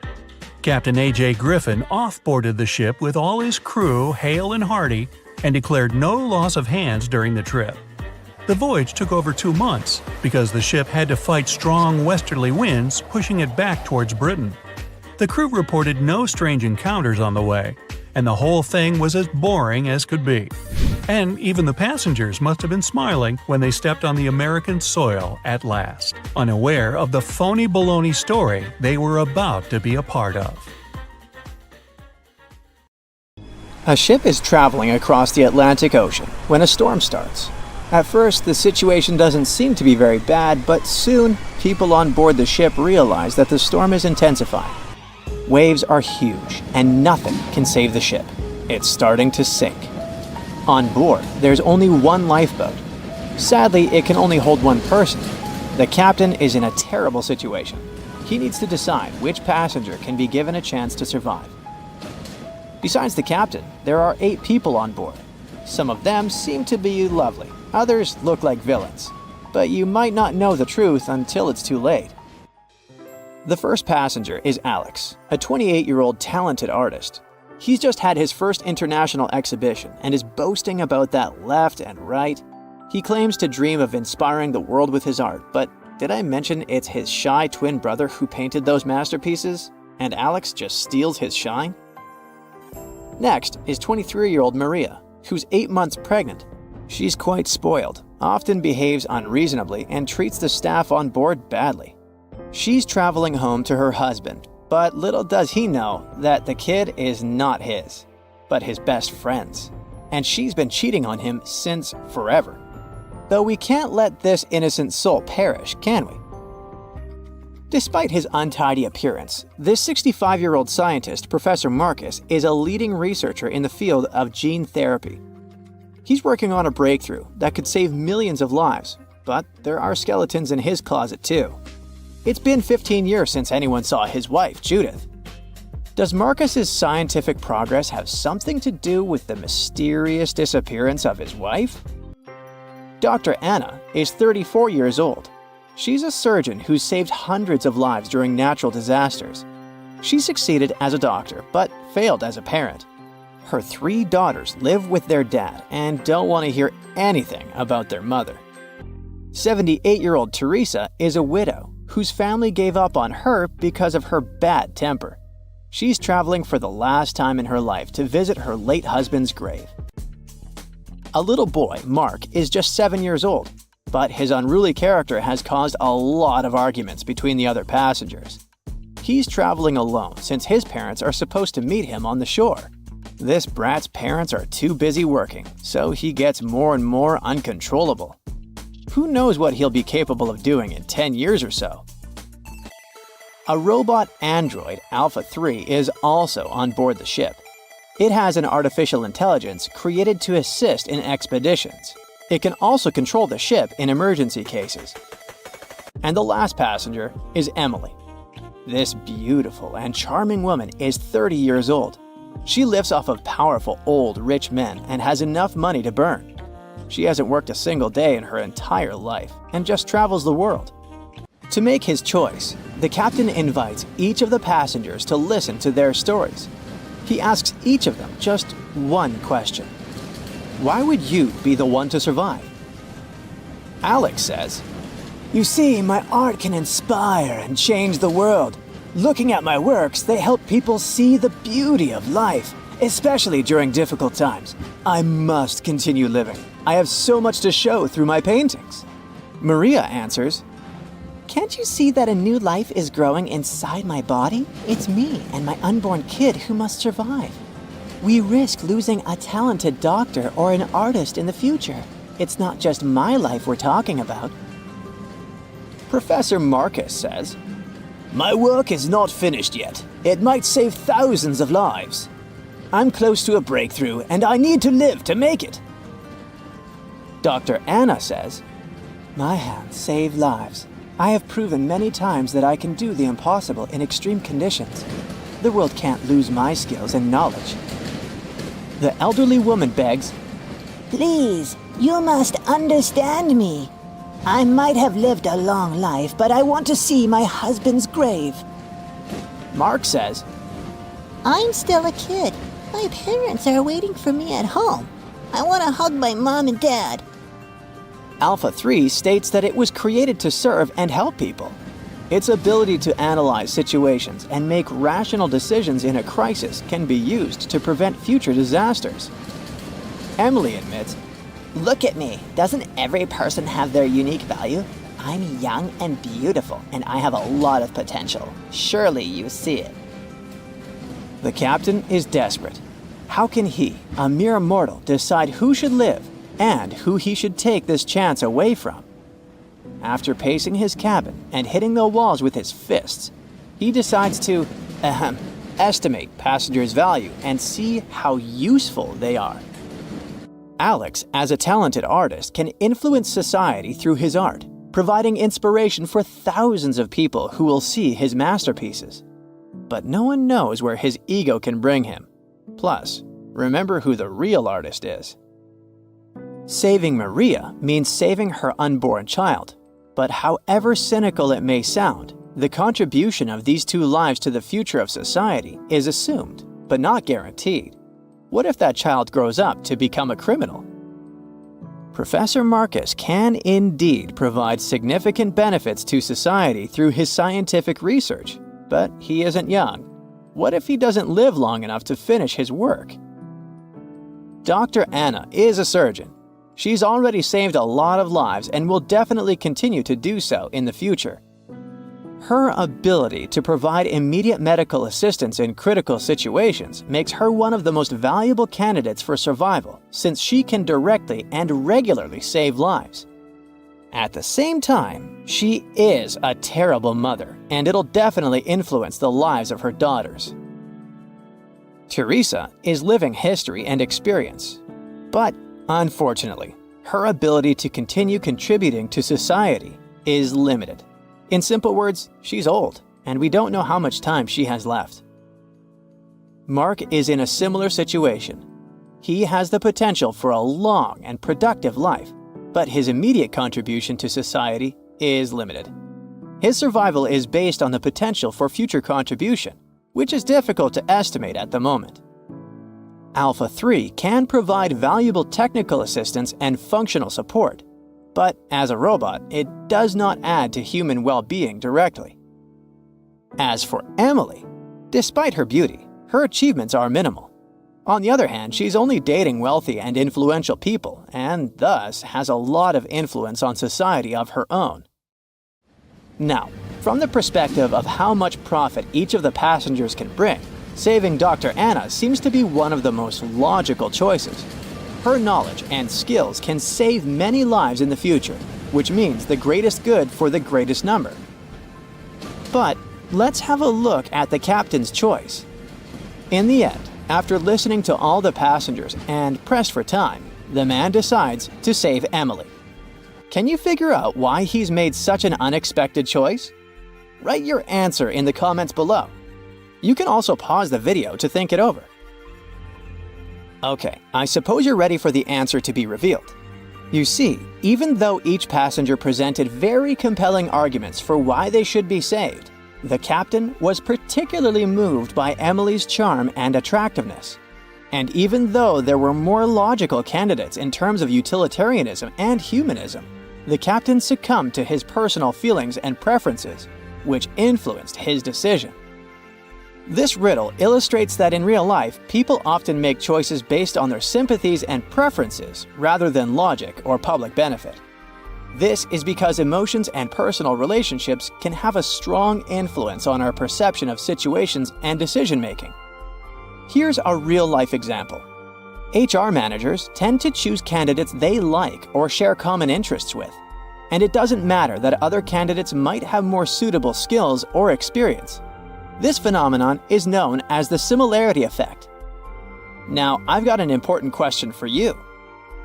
Captain A.J. Griffin off-boarded the ship with all his crew hale and hearty and declared no loss of hands during the trip. The voyage took over 2 months because the ship had to fight strong westerly winds pushing it back towards Britain. The crew reported no strange encounters on the way, and the whole thing was as boring as could be. And even the passengers must have been smiling when they stepped on the American soil at last, unaware of the phony baloney story they were about to be a part of. A ship is traveling across the Atlantic Ocean when a storm starts. At first, the situation doesn't seem to be very bad, but soon, people on board the ship realize that the storm is intensifying. Waves are huge, and nothing can save the ship. It's starting to sink. On board, there's only one lifeboat. Sadly, it can only hold one person. The captain is in a terrible situation. He needs to decide which passenger can be given a chance to survive. Besides the captain, there are 8 people on board. Some of them seem to be lovely. Others look like villains. But you might not know the truth until it's too late. The first passenger is Alex, a 28-year-old talented artist. He's just had his first international exhibition and is boasting about that left and right. He claims to dream of inspiring the world with his art, but did I mention it's his shy twin brother who painted those masterpieces? And Alex just steals his shine? Next is 23-year-old Maria, who's 8 months pregnant. She's quite spoiled, often behaves unreasonably, and treats the staff on board badly. She's traveling home to her husband, but little does he know that the kid is not his, but his best friend's. And she's been cheating on him since forever. Though we can't let this innocent soul perish, can we? Despite his untidy appearance, this 65-year-old scientist, Professor Marcus, is a leading researcher in the field of gene therapy. He's working on a breakthrough that could save millions of lives, but there are skeletons in his closet too. It's been 15 years since anyone saw his wife, Judith. Does Marcus's scientific progress have something to do with the mysterious disappearance of his wife? Dr. Anna is 34 years old. She's a surgeon who's saved hundreds of lives during natural disasters. She succeeded as a doctor, but failed as a parent. Her 3 daughters live with their dad and don't want to hear anything about their mother. 78-year-old Teresa is a widow whose family gave up on her because of her bad temper. She's traveling for the last time in her life to visit her late husband's grave. A little boy, Mark, is just 7 years old, but his unruly character has caused a lot of arguments between the other passengers. He's traveling alone since his parents are supposed to meet him on the shore. This brat's parents are too busy working, so he gets more and more uncontrollable. Who knows what he'll be capable of doing in 10 years or so? A robot android, Alpha 3, is also on board the ship. It has an artificial intelligence created to assist in expeditions. It can also control the ship in emergency cases. And the last passenger is Emily. This beautiful and charming woman is 30 years old. She lives off of powerful, old, rich men and has enough money to burn. She hasn't worked a single day in her entire life and just travels the world. To make his choice, the captain invites each of the passengers to listen to their stories. He asks each of them just one question. Why would you be the one to survive? Alex says, "You see, my art can inspire and change the world. Looking at my works, they help people see the beauty of life, especially during difficult times. I must continue living. I have so much to show through my paintings." Maria answers, "Can't you see that a new life is growing inside my body? It's me and my unborn kid who must survive. We risk losing a talented doctor or an artist in the future. It's not just my life we're talking about." Professor Marcus says, "My work is not finished yet. It might save thousands of lives. I'm close to a breakthrough and I need to live to make it." Dr. Anna says, "My hands save lives. I have proven many times that I can do the impossible in extreme conditions. The world can't lose my skills and knowledge." The elderly woman begs, "Please, you must understand me. I might have lived a long life, but I want to see my husband's grave." Mark says, "I'm still a kid. My parents are waiting for me at home. I want to hug my mom and dad." Alpha 3 states that it was created to serve and help people. Its ability to analyze situations and make rational decisions in a crisis can be used to prevent future disasters. Emily admits, Look at me. Doesn't every person have their unique value? I'm young and beautiful, and I have a lot of potential. Surely you see it. the captain is desperate. How can he, a mere mortal, decide who should live and who he should take this chance away from? After pacing his cabin and hitting the walls with his fists, he decides to, estimate passengers' value and see how useful they are. Alex, as a talented artist, can influence society through his art, providing inspiration for thousands of people who will see his masterpieces. But no one knows where his ego can bring him. Plus, remember who the real artist is. Saving Maria means saving her unborn child. But however cynical it may sound, the contribution of these two lives to the future of society is assumed, but not guaranteed. What if that child grows up to become a criminal? Professor Marcus can indeed provide significant benefits to society through his scientific research, but he isn't young. What if he doesn't live long enough to finish his work? Dr. Anna is a surgeon. She's already saved a lot of lives and will definitely continue to do so in the future. Her ability to provide immediate medical assistance in critical situations makes her one of the most valuable candidates for survival, since she can directly and regularly save lives. At the same time, she is a terrible mother, and it'll definitely influence the lives of her daughters. Teresa is living history and experience, but unfortunately, her ability to continue contributing to society is limited. In simple words, she's old, and we don't know how much time she has left. Mark is in a similar situation. He has the potential for a long and productive life, but his immediate contribution to society is limited. His survival is based on the potential for future contribution, which is difficult to estimate at the moment. Alpha 3 can provide valuable technical assistance and functional support, but as a robot, it does not add to human well-being directly. As for Emily, despite her beauty, her achievements are minimal. On the other hand, she's only dating wealthy and influential people, and thus has a lot of influence on society of her own. Now, from the perspective of how much profit each of the passengers can bring, saving Dr. Anna seems to be one of the most logical choices. Her knowledge and skills can save many lives in the future, which means the greatest good for the greatest number. But let's have a look at the captain's choice. In the end, after listening to all the passengers and pressed for time, the man decides to save Emily. Can you figure out why he's made such an unexpected choice? Write your answer in the comments below. You can also pause the video to think it over. Okay, I suppose you're ready for the answer to be revealed. You see, even though each passenger presented very compelling arguments for why they should be saved, the captain was particularly moved by Emily's charm and attractiveness. And even though there were more logical candidates in terms of utilitarianism and humanism, the captain succumbed to his personal feelings and preferences, which influenced his decision. This riddle illustrates that in real life, people often make choices based on their sympathies and preferences rather than logic or public benefit. This is because emotions and personal relationships can have a strong influence on our perception of situations and decision-making. Here's a real-life example. HR managers tend to choose candidates they like or share common interests with, and it doesn't matter that other candidates might have more suitable skills or experience. This phenomenon is known as the similarity effect. Now, I've got an important question for you.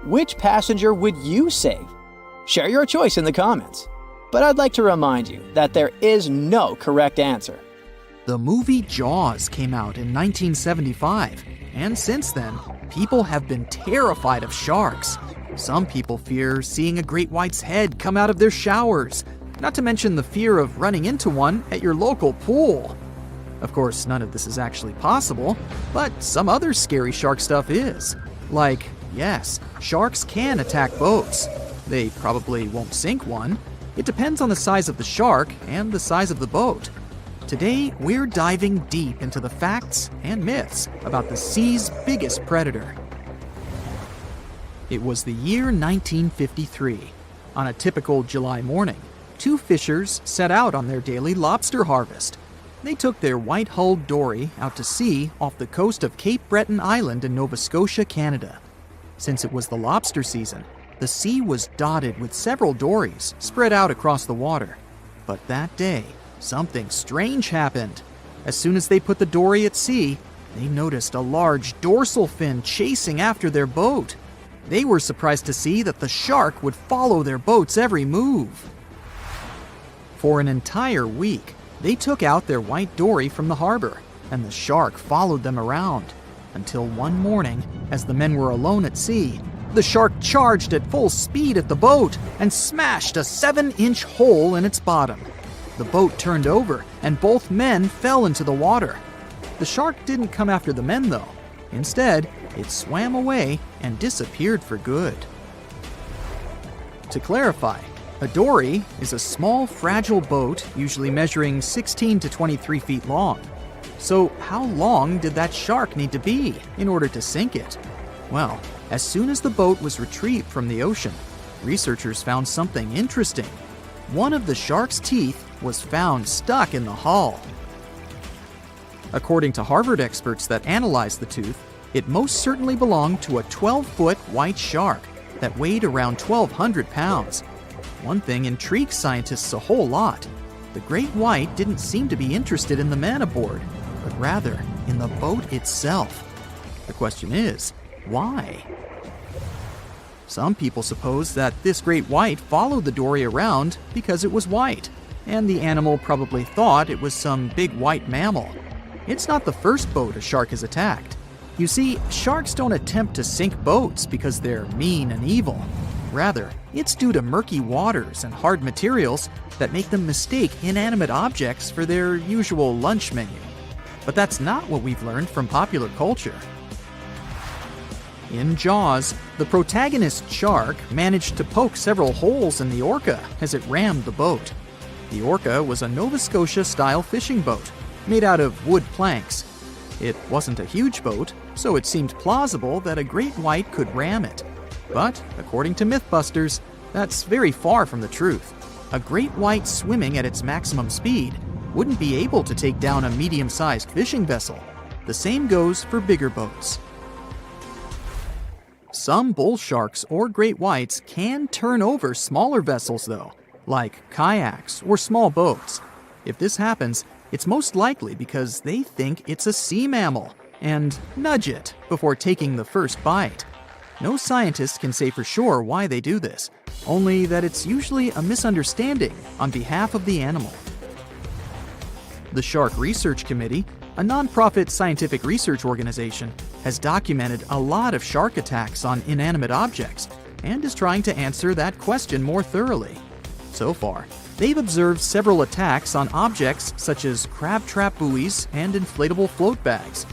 Which passenger would you save? Share your choice in the comments. But I'd like to remind you that there is no correct answer. The movie Jaws came out in 1975, and since then, people have been terrified of sharks. Some people fear seeing a great white's head come out of their showers, not to mention the fear of running into one at your local pool. Of course, none of this is actually possible, but some other scary shark stuff is. Like, yes, sharks can attack boats. They probably won't sink one. It depends on the size of the shark and the size of the boat. Today, we're diving deep into the facts and myths about the sea's biggest predator. It was the year 1953. On a typical July morning, two fishers set out on their daily lobster harvest. They took their white-hulled dory out to sea off the coast of Cape Breton Island in Nova Scotia, Canada. Since it was the lobster season, the sea was dotted with several dories spread out across the water. But that day, something strange happened. As soon as they put the dory at sea, they noticed a large dorsal fin chasing after their boat. They were surprised to see that the shark would follow their boat's every move. For an entire week, they took out their white dory from the harbor, and the shark followed them around. Until one morning, as the men were alone at sea, the shark charged at full speed at the boat and smashed a 7-inch hole in its bottom. The boat turned over, and both men fell into the water. The shark didn't come after the men, though. Instead, it swam away and disappeared for good. To clarify, a dory is a small, fragile boat usually measuring 16 to 23 feet long. So how long did that shark need to be in order to sink it? Well, as soon as the boat was retrieved from the ocean, researchers found something interesting. One of the shark's teeth was found stuck in the hull. According to Harvard experts that analyzed the tooth, it most certainly belonged to a 12-foot white shark that weighed around 1,200 pounds. One thing intrigued scientists a whole lot. The great white didn't seem to be interested in the man aboard, but rather in the boat itself. The question is, why? Some people suppose that this great white followed the dory around because it was white, and the animal probably thought it was some big white mammal. It's not the first boat a shark has attacked. You see, sharks don't attempt to sink boats because they're mean and evil. Rather, it's due to murky waters and hard materials that make them mistake inanimate objects for their usual lunch menu. But that's not what we've learned from popular culture. In Jaws, the protagonist shark managed to poke several holes in the orca as it rammed the boat. The orca was a Nova Scotia-style fishing boat made out of wood planks. It wasn't a huge boat, so it seemed plausible that a great white could ram it. But, according to Mythbusters, that's very far from the truth. A great white swimming at its maximum speed wouldn't be able to take down a medium-sized fishing vessel. The same goes for bigger boats. Some bull sharks or great whites can turn over smaller vessels, though, like kayaks or small boats. If this happens, it's most likely because they think it's a sea mammal and nudge it before taking the first bite. No scientist can say for sure why they do this, only that it's usually a misunderstanding on behalf of the animal. The Shark Research Committee, a nonprofit scientific research organization, has documented a lot of shark attacks on inanimate objects and is trying to answer that question more thoroughly. So far, they've observed several attacks on objects such as crab trap buoys and inflatable float bags.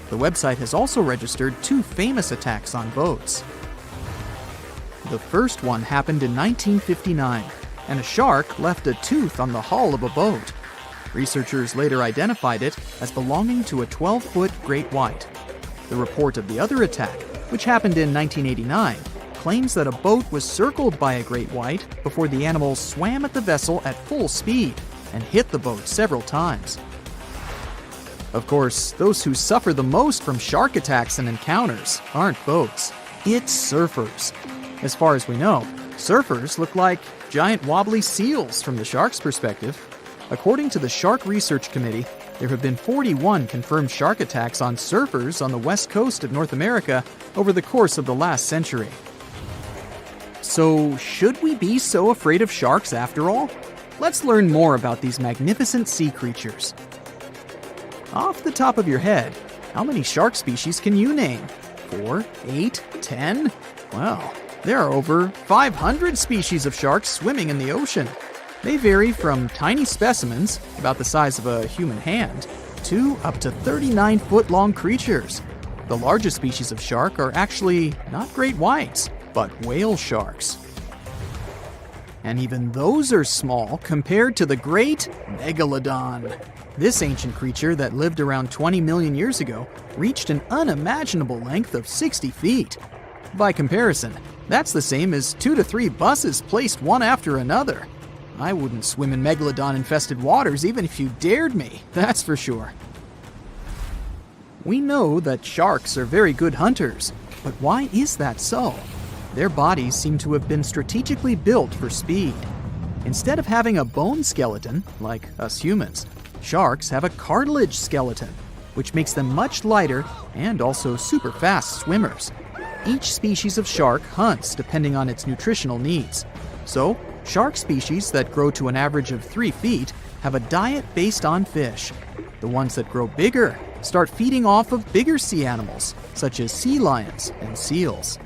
The website has also registered 2 famous attacks on boats. The first one happened in 1959, and a shark left a tooth on the hull of a boat. Researchers later identified it as belonging to a 12-foot great white. The report of the other attack, which happened in 1989, claims that a boat was circled by a great white before the animal swam at the vessel at full speed and hit the boat several times. Of course, those who suffer the most from shark attacks and encounters aren't boats. It's surfers. As far as we know, surfers look like giant wobbly seals from the shark's perspective. According to the Shark Research Committee, there have been 41 confirmed shark attacks on surfers on the west coast of North America over the course of the last century. So, should we be so afraid of sharks after all? Let's learn more about these magnificent sea creatures. Off the top of your head, how many shark species can you name? 4, 8, 10? Well, there are over 500 species of sharks swimming in the ocean. They vary from tiny specimens, about the size of a human hand, to up to 39-foot-long creatures. The largest species of shark are actually not great whites, but whale sharks. And even those are small compared to the great Megalodon. This ancient creature that lived around 20 million years ago reached an unimaginable length of 60 feet. By comparison, that's the same as 2 to 3 buses placed one after another. I wouldn't swim in megalodon-infested waters even if you dared me, that's for sure. We know that sharks are very good hunters, but why is that so? Their bodies seem to have been strategically built for speed. Instead of having a bone skeleton, like us humans, sharks have a cartilage skeleton, which makes them much lighter and also super fast swimmers. Each species of shark hunts depending on its nutritional needs. So, shark species that grow to an average of 3 feet have a diet based on fish. The ones that grow bigger start feeding off of bigger sea animals, such as sea lions and seals.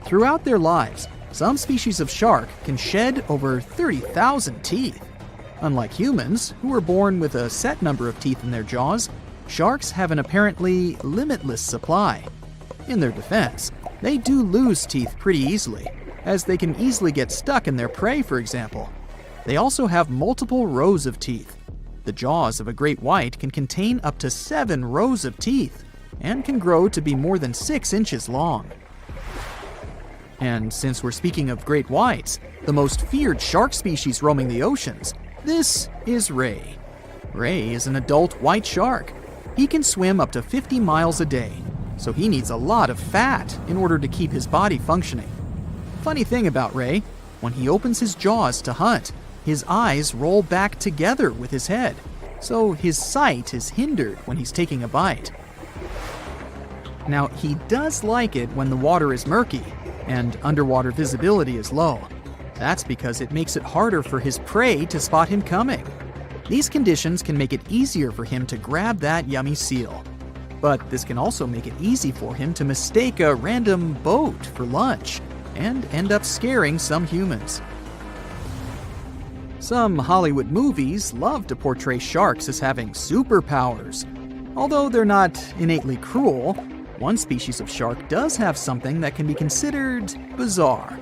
Throughout their lives, some species of shark can shed over 30,000 teeth. Unlike humans, who are born with a set number of teeth in their jaws, sharks have an apparently limitless supply. In their defense, they do lose teeth pretty easily, as they can easily get stuck in their prey, for example. They also have multiple rows of teeth. The jaws of a great white can contain up to 7 rows of teeth, and can grow to be more than 6 inches long. And since we're speaking of great whites, the most feared shark species roaming the oceans, this is Ray. Ray is an adult white shark. He can swim up to 50 miles a day, so he needs a lot of fat in order to keep his body functioning. Funny thing about Ray, when he opens his jaws to hunt, his eyes roll back together with his head, so his sight is hindered when he's taking a bite. Now, he does like it when the water is murky and underwater visibility is low. That's because it makes it harder for his prey to spot him coming. These conditions can make it easier for him to grab that yummy seal. But this can also make it easy for him to mistake a random boat for lunch and end up scaring some humans. Some Hollywood movies love to portray sharks as having superpowers. Although they're not innately cruel, one species of shark does have something that can be considered bizarre.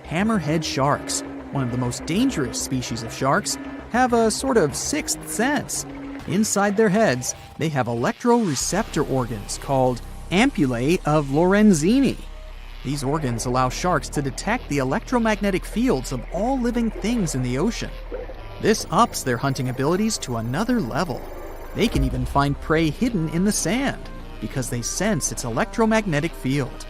Hammerhead sharks, one of the most dangerous species of sharks, have a sort of sixth sense. Inside their heads, they have electroreceptor organs called ampullae of Lorenzini. These organs allow sharks to detect the electromagnetic fields of all living things in the ocean. This ups their hunting abilities to another level. They can even find prey hidden in the sand because they sense its electromagnetic field.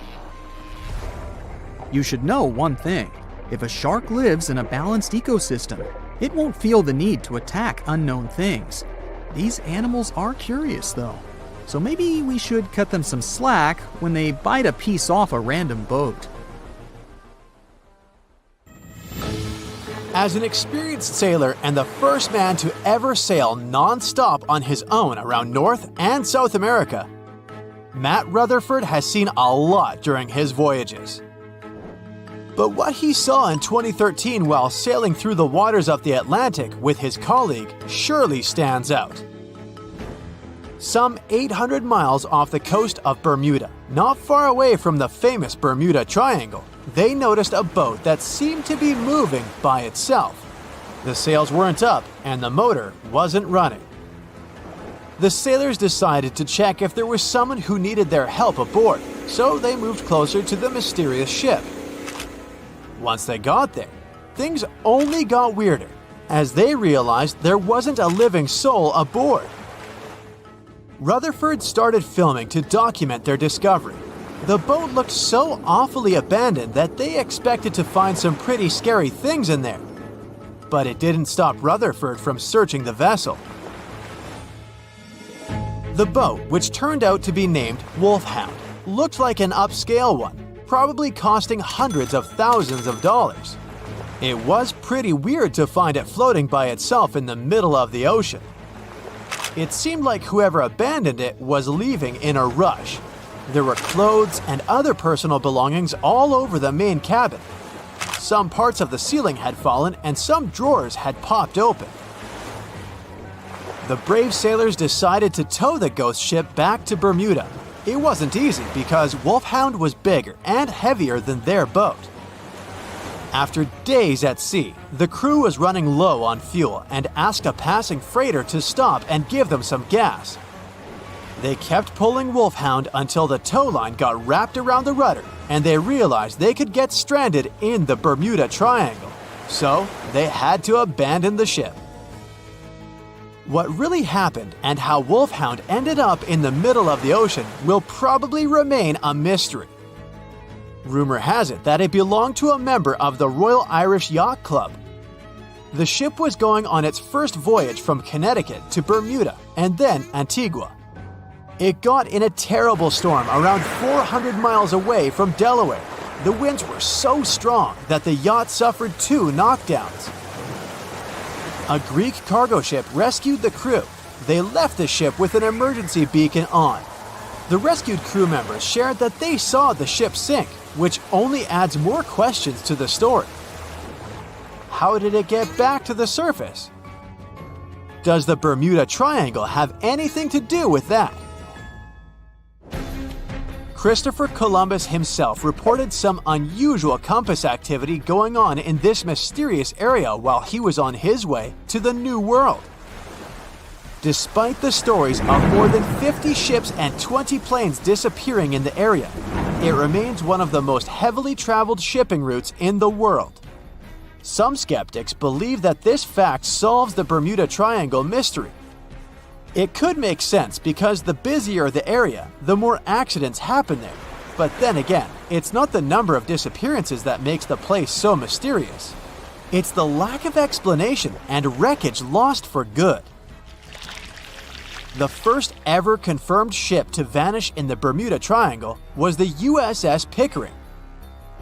You should know one thing. If a shark lives in a balanced ecosystem, it won't feel the need to attack unknown things. These animals are curious, though, so maybe we should cut them some slack when they bite a piece off a random boat. As an experienced sailor and the first man to ever sail non-stop on his own around North and South America, Matt Rutherford has seen a lot during his voyages. But what he saw in 2013 while sailing through the waters of the Atlantic with his colleague surely stands out. Some 800 miles off the coast of Bermuda, not far away from the famous Bermuda Triangle, they noticed a boat that seemed to be moving by itself. The sails weren't up and the motor wasn't running. The sailors decided to check if there was someone who needed their help aboard, so they moved closer to the mysterious ship. Once they got there, things only got weirder, as they realized there wasn't a living soul aboard. Rutherford started filming to document their discovery. The boat looked so awfully abandoned that they expected to find some pretty scary things in there. But it didn't stop Rutherford from searching the vessel. The boat, which turned out to be named Wolfhound, looked like an upscale one, probably costing hundreds of thousands of dollars. It was pretty weird to find it floating by itself in the middle of the ocean. It seemed like whoever abandoned it was leaving in a rush. There were clothes and other personal belongings all over the main cabin. Some parts of the ceiling had fallen and some drawers had popped open. The brave sailors decided to tow the ghost ship back to Bermuda. It wasn't easy because Wolfhound was bigger and heavier than their boat. After days at sea, the crew was running low on fuel and asked a passing freighter to stop and give them some gas. They kept pulling Wolfhound until the tow line got wrapped around the rudder and they realized they could get stranded in the Bermuda Triangle. So they had to abandon the ship. What really happened and how Wolfhound ended up in the middle of the ocean will probably remain a mystery. Rumor has it that it belonged to a member of the Royal Irish Yacht Club. The ship was going on its first voyage from Connecticut to Bermuda and then Antigua. It got in a terrible storm around 400 miles away from Delaware. The winds were so strong that the yacht suffered 2 knockdowns. A Greek cargo ship rescued the crew. They left the ship with an emergency beacon on. The rescued crew members shared that they saw the ship sink, which only adds more questions to the story. How did it get back to the surface? Does the Bermuda Triangle have anything to do with that? Christopher Columbus himself reported some unusual compass activity going on in this mysterious area while he was on his way to the New World. Despite the stories of more than 50 ships and 20 planes disappearing in the area, it remains one of the most heavily traveled shipping routes in the world. Some skeptics believe that this fact solves the Bermuda Triangle mystery. It could make sense because the busier the area, the more accidents happen there. But then again, it's not the number of disappearances that makes the place so mysterious. It's the lack of explanation and wreckage lost for good. The first ever confirmed ship to vanish in the Bermuda Triangle was the USS Pickering.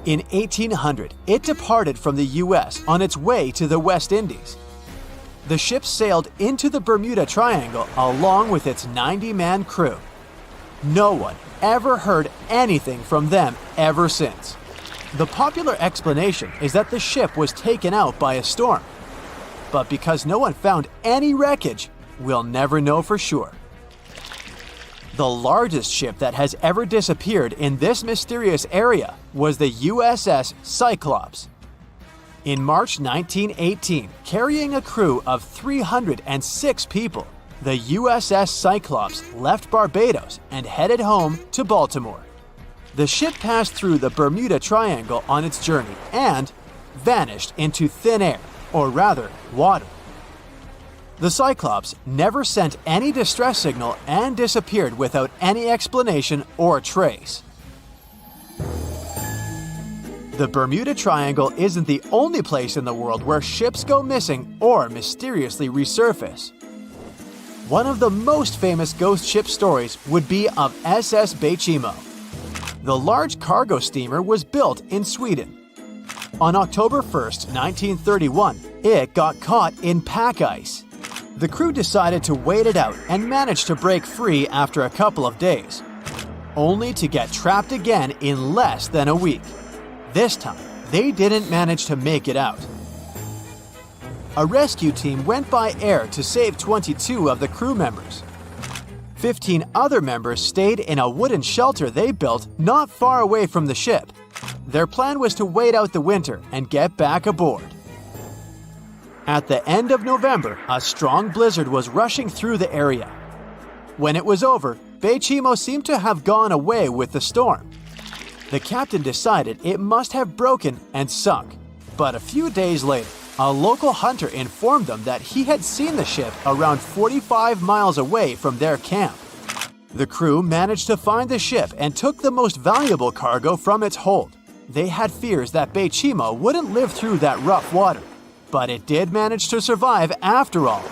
In 1800, it departed from the US on its way to the West Indies. The ship sailed into the Bermuda Triangle along with its 90-man crew. No one ever heard anything from them ever since. The popular explanation is that the ship was taken out by a storm. But because no one found any wreckage, we'll never know for sure. The largest ship that has ever disappeared in this mysterious area was the USS Cyclops. In March 1918, carrying a crew of 306 people, the USS Cyclops left Barbados and headed home to Baltimore. The ship passed through the Bermuda Triangle on its journey and vanished into thin air, or rather, water. The Cyclops never sent any distress signal and disappeared without any explanation or trace. The Bermuda Triangle isn't the only place in the world where ships go missing or mysteriously resurface. One of the most famous ghost ship stories would be of SS Baychimo. The large cargo steamer was built in Sweden. On October 1st, 1931, it got caught in pack ice. The crew decided to wait it out and managed to break free after a couple of days, only to get trapped again in less than a week. This time, they didn't manage to make it out. A rescue team went by air to save 22 of the crew members. 15 other members stayed in a wooden shelter they built not far away from the ship. Their plan was to wait out the winter and get back aboard. At the end of November, a strong blizzard was rushing through the area. When it was over, Baychimo seemed to have gone away with the storm. The captain decided it must have broken and sunk, but a few days later, a local hunter informed them that he had seen the ship around 45 miles away from their camp. The crew managed to find the ship and took the most valuable cargo from its hold. They had fears that Baychimo wouldn't live through that rough water, but it did manage to survive after all.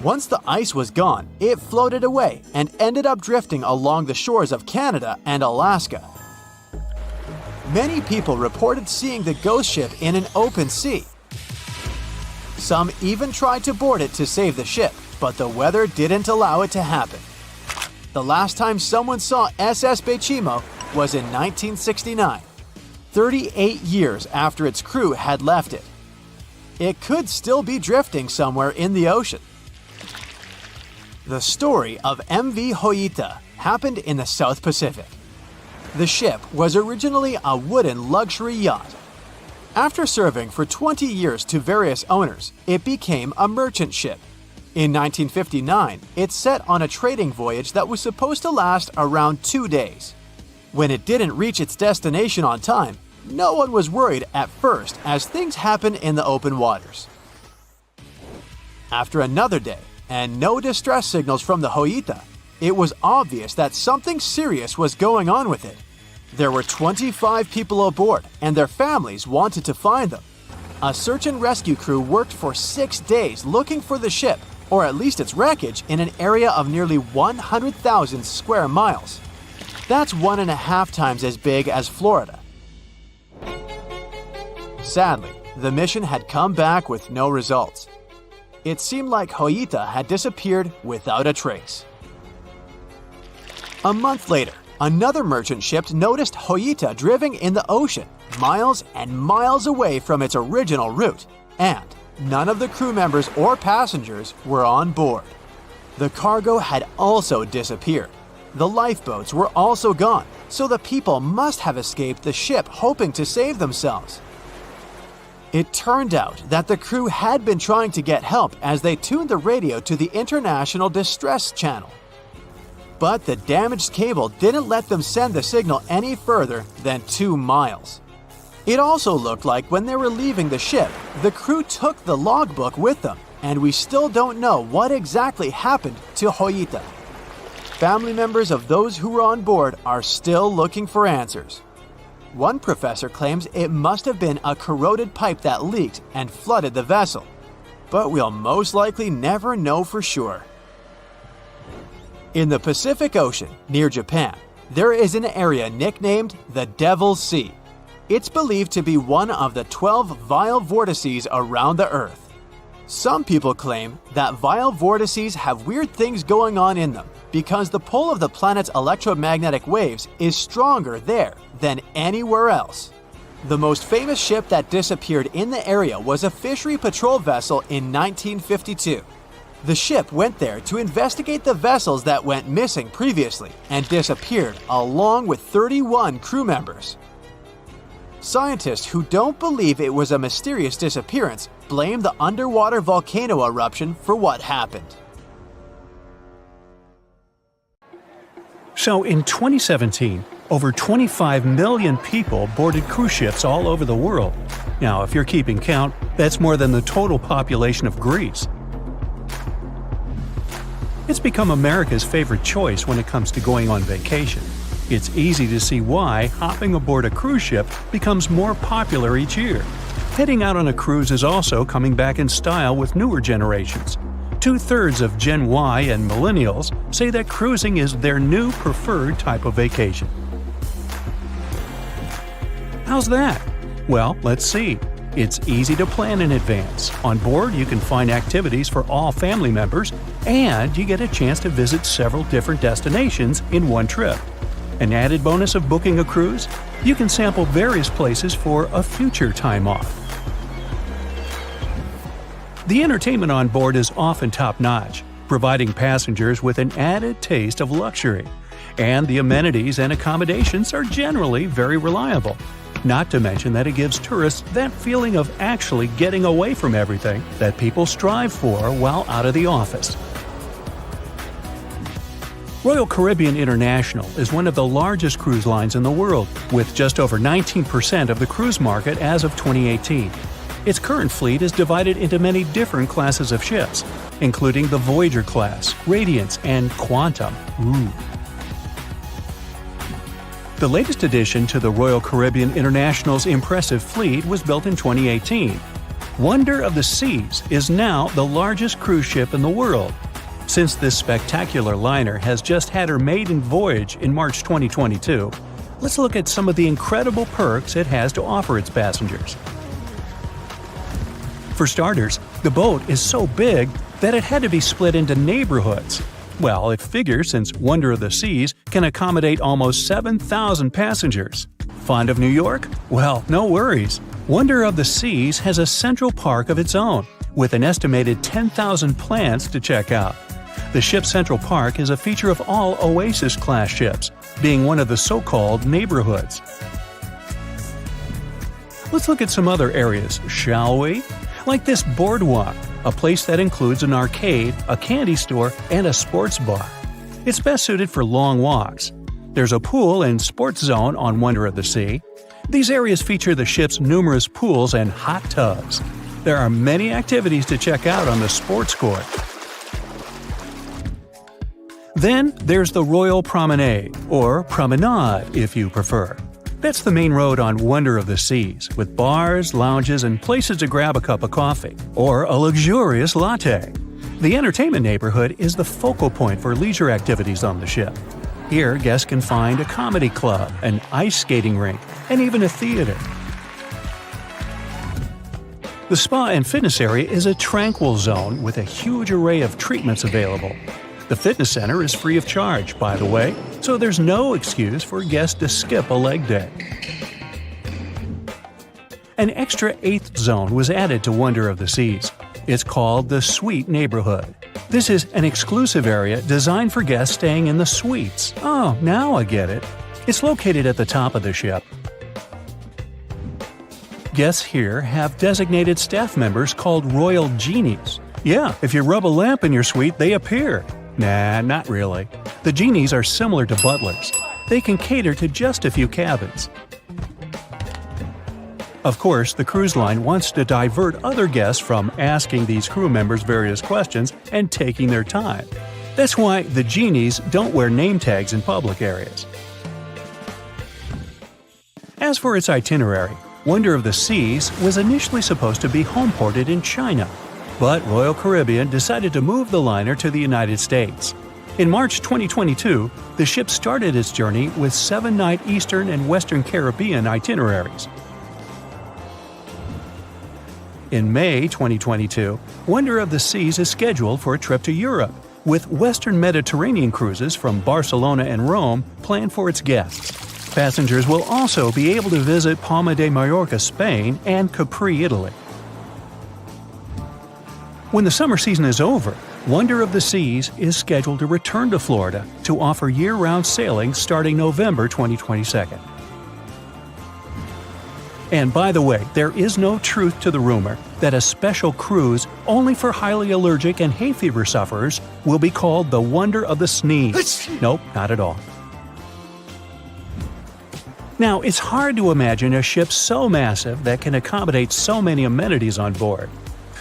Once the ice was gone, it floated away and ended up drifting along the shores of Canada and Alaska. Many people reported seeing the ghost ship in an open sea. Some even tried to board it to save the ship, but the weather didn't allow it to happen. The last time someone saw SS Baychimo was in 1969, 38 years after its crew had left it. It could still be drifting somewhere in the ocean. The story of MV Hoita happened in the South Pacific. The ship was originally a wooden luxury yacht. After serving for 20 years to various owners, it became a merchant ship. In 1959, it set on a trading voyage that was supposed to last around 2 days. When it didn't reach its destination on time, no one was worried at first, as things happen in the open waters. After another day, and no distress signals from the Hoita, it was obvious that something serious was going on with it. There were 25 people aboard, and their families wanted to find them. A search and rescue crew worked for 6 days looking for the ship, or at least its wreckage, in an area of nearly 100,000 square miles. That's 1.5 times as big as Florida. Sadly, the mission had come back with no results. It seemed like Hoita had disappeared without a trace. A month later, another merchant ship noticed Hoita drifting in the ocean, miles and miles away from its original route, and none of the crew members or passengers were on board. The cargo had also disappeared. The lifeboats were also gone, so the people must have escaped the ship hoping to save themselves. It turned out that the crew had been trying to get help as they tuned the radio to the International Distress Channel. But the damaged cable didn't let them send the signal any further than 2 miles. It also looked like when they were leaving the ship, the crew took the logbook with them, and we still don't know what exactly happened to Hoita. Family members of those who were on board are still looking for answers. One professor claims it must have been a corroded pipe that leaked and flooded the vessel, but we'll most likely never know for sure. In the Pacific Ocean, near Japan, there is an area nicknamed the Devil's Sea. It's believed to be one of the 12 vile vortices around the Earth. Some people claim that vile vortices have weird things going on in them because the pull of the planet's electromagnetic waves is stronger there than anywhere else. The most famous ship that disappeared in the area was a fishery patrol vessel in 1952. The ship went there to investigate the vessels that went missing previously and disappeared along with 31 crew members. Scientists who don't believe it was a mysterious disappearance blame the underwater volcano eruption for what happened. So in 2017, over 25 million people boarded cruise ships all over the world. Now, if you're keeping count, that's more than the total population of Greece. It's become America's favorite choice when it comes to going on vacation. It's easy to see why hopping aboard a cruise ship becomes more popular each year. Heading out on a cruise is also coming back in style with newer generations. 2/3 of Gen Y and millennials say that cruising is their new preferred type of vacation. How's that? Well, let's see. It's easy to plan in advance. On board, you can find activities for all family members, and you get a chance to visit several different destinations in one trip. An added bonus of booking a cruise? You can sample various places for a future time off. The entertainment on board is often top-notch, providing passengers with an added taste of luxury. And the amenities and accommodations are generally very reliable. Not to mention that it gives tourists that feeling of actually getting away from everything that people strive for while out of the office. Royal Caribbean International is one of the largest cruise lines in the world, with just over 19% of the cruise market as of 2018. Its current fleet is divided into many different classes of ships, including the Voyager class, Radiance, and Quantum. The latest addition to the Royal Caribbean International's impressive fleet was built in 2018. Wonder of the Seas is now the largest cruise ship in the world. Since this spectacular liner has just had her maiden voyage in March 2022, let's look at some of the incredible perks it has to offer its passengers. For starters, the boat is so big that it had to be split into neighborhoods. Well, it figures since Wonder of the Seas can accommodate almost 7,000 passengers. Fond of New York? Well, no worries. Wonder of the Seas has a central park of its own, with an estimated 10,000 plants to check out. The ship's central park is a feature of all Oasis-class ships, being one of the so-called neighborhoods. Let's look at some other areas, shall we? Like this boardwalk, a place that includes an arcade, a candy store, and a sports bar. It's best suited for long walks. There's a pool and sports zone on Wonder of the Sea. These areas feature the ship's numerous pools and hot tubs. There are many activities to check out on the sports court. Then there's the Royal Promenade, or Promenade if you prefer. That's the main road on Wonder of the Seas, with bars, lounges, and places to grab a cup of coffee, or a luxurious latte. The entertainment neighborhood is the focal point for leisure activities on the ship. Here, guests can find a comedy club, an ice skating rink, and even a theater. The spa and fitness area is a tranquil zone with a huge array of treatments available. The fitness center is free of charge, by the way, so there's no excuse for guests to skip a leg day. An extra eighth zone was added to Wonder of the Seas. It's called the Suite Neighborhood. This is an exclusive area designed for guests staying in the suites. Oh, now I get it. It's located at the top of the ship. Guests here have designated staff members called Royal Genies. Yeah, if you rub a lamp in your suite, they appear. Nah, not really. The genies are similar to butlers. They can cater to just a few cabins. Of course, the cruise line wants to divert other guests from asking these crew members various questions and taking their time. That's why the genies don't wear name tags in public areas. As for its itinerary, Wonder of the Seas was initially supposed to be homeported in China, but Royal Caribbean decided to move the liner to the United States. In March 2022, the ship started its journey with 7-night Eastern and Western Caribbean itineraries. In May 2022, Wonder of the Seas is scheduled for a trip to Europe, with Western Mediterranean cruises from Barcelona and Rome planned for its guests. Passengers will also be able to visit Palma de Mallorca, Spain, and Capri, Italy. When the summer season is over, Wonder of the Seas is scheduled to return to Florida to offer year-round sailing starting November 2022. And by the way, there is no truth to the rumor that a special cruise only for highly allergic and hay fever sufferers will be called the Wonder of the Sneeze. Nope, not at all. Now, it's hard to imagine a ship so massive that can accommodate so many amenities on board.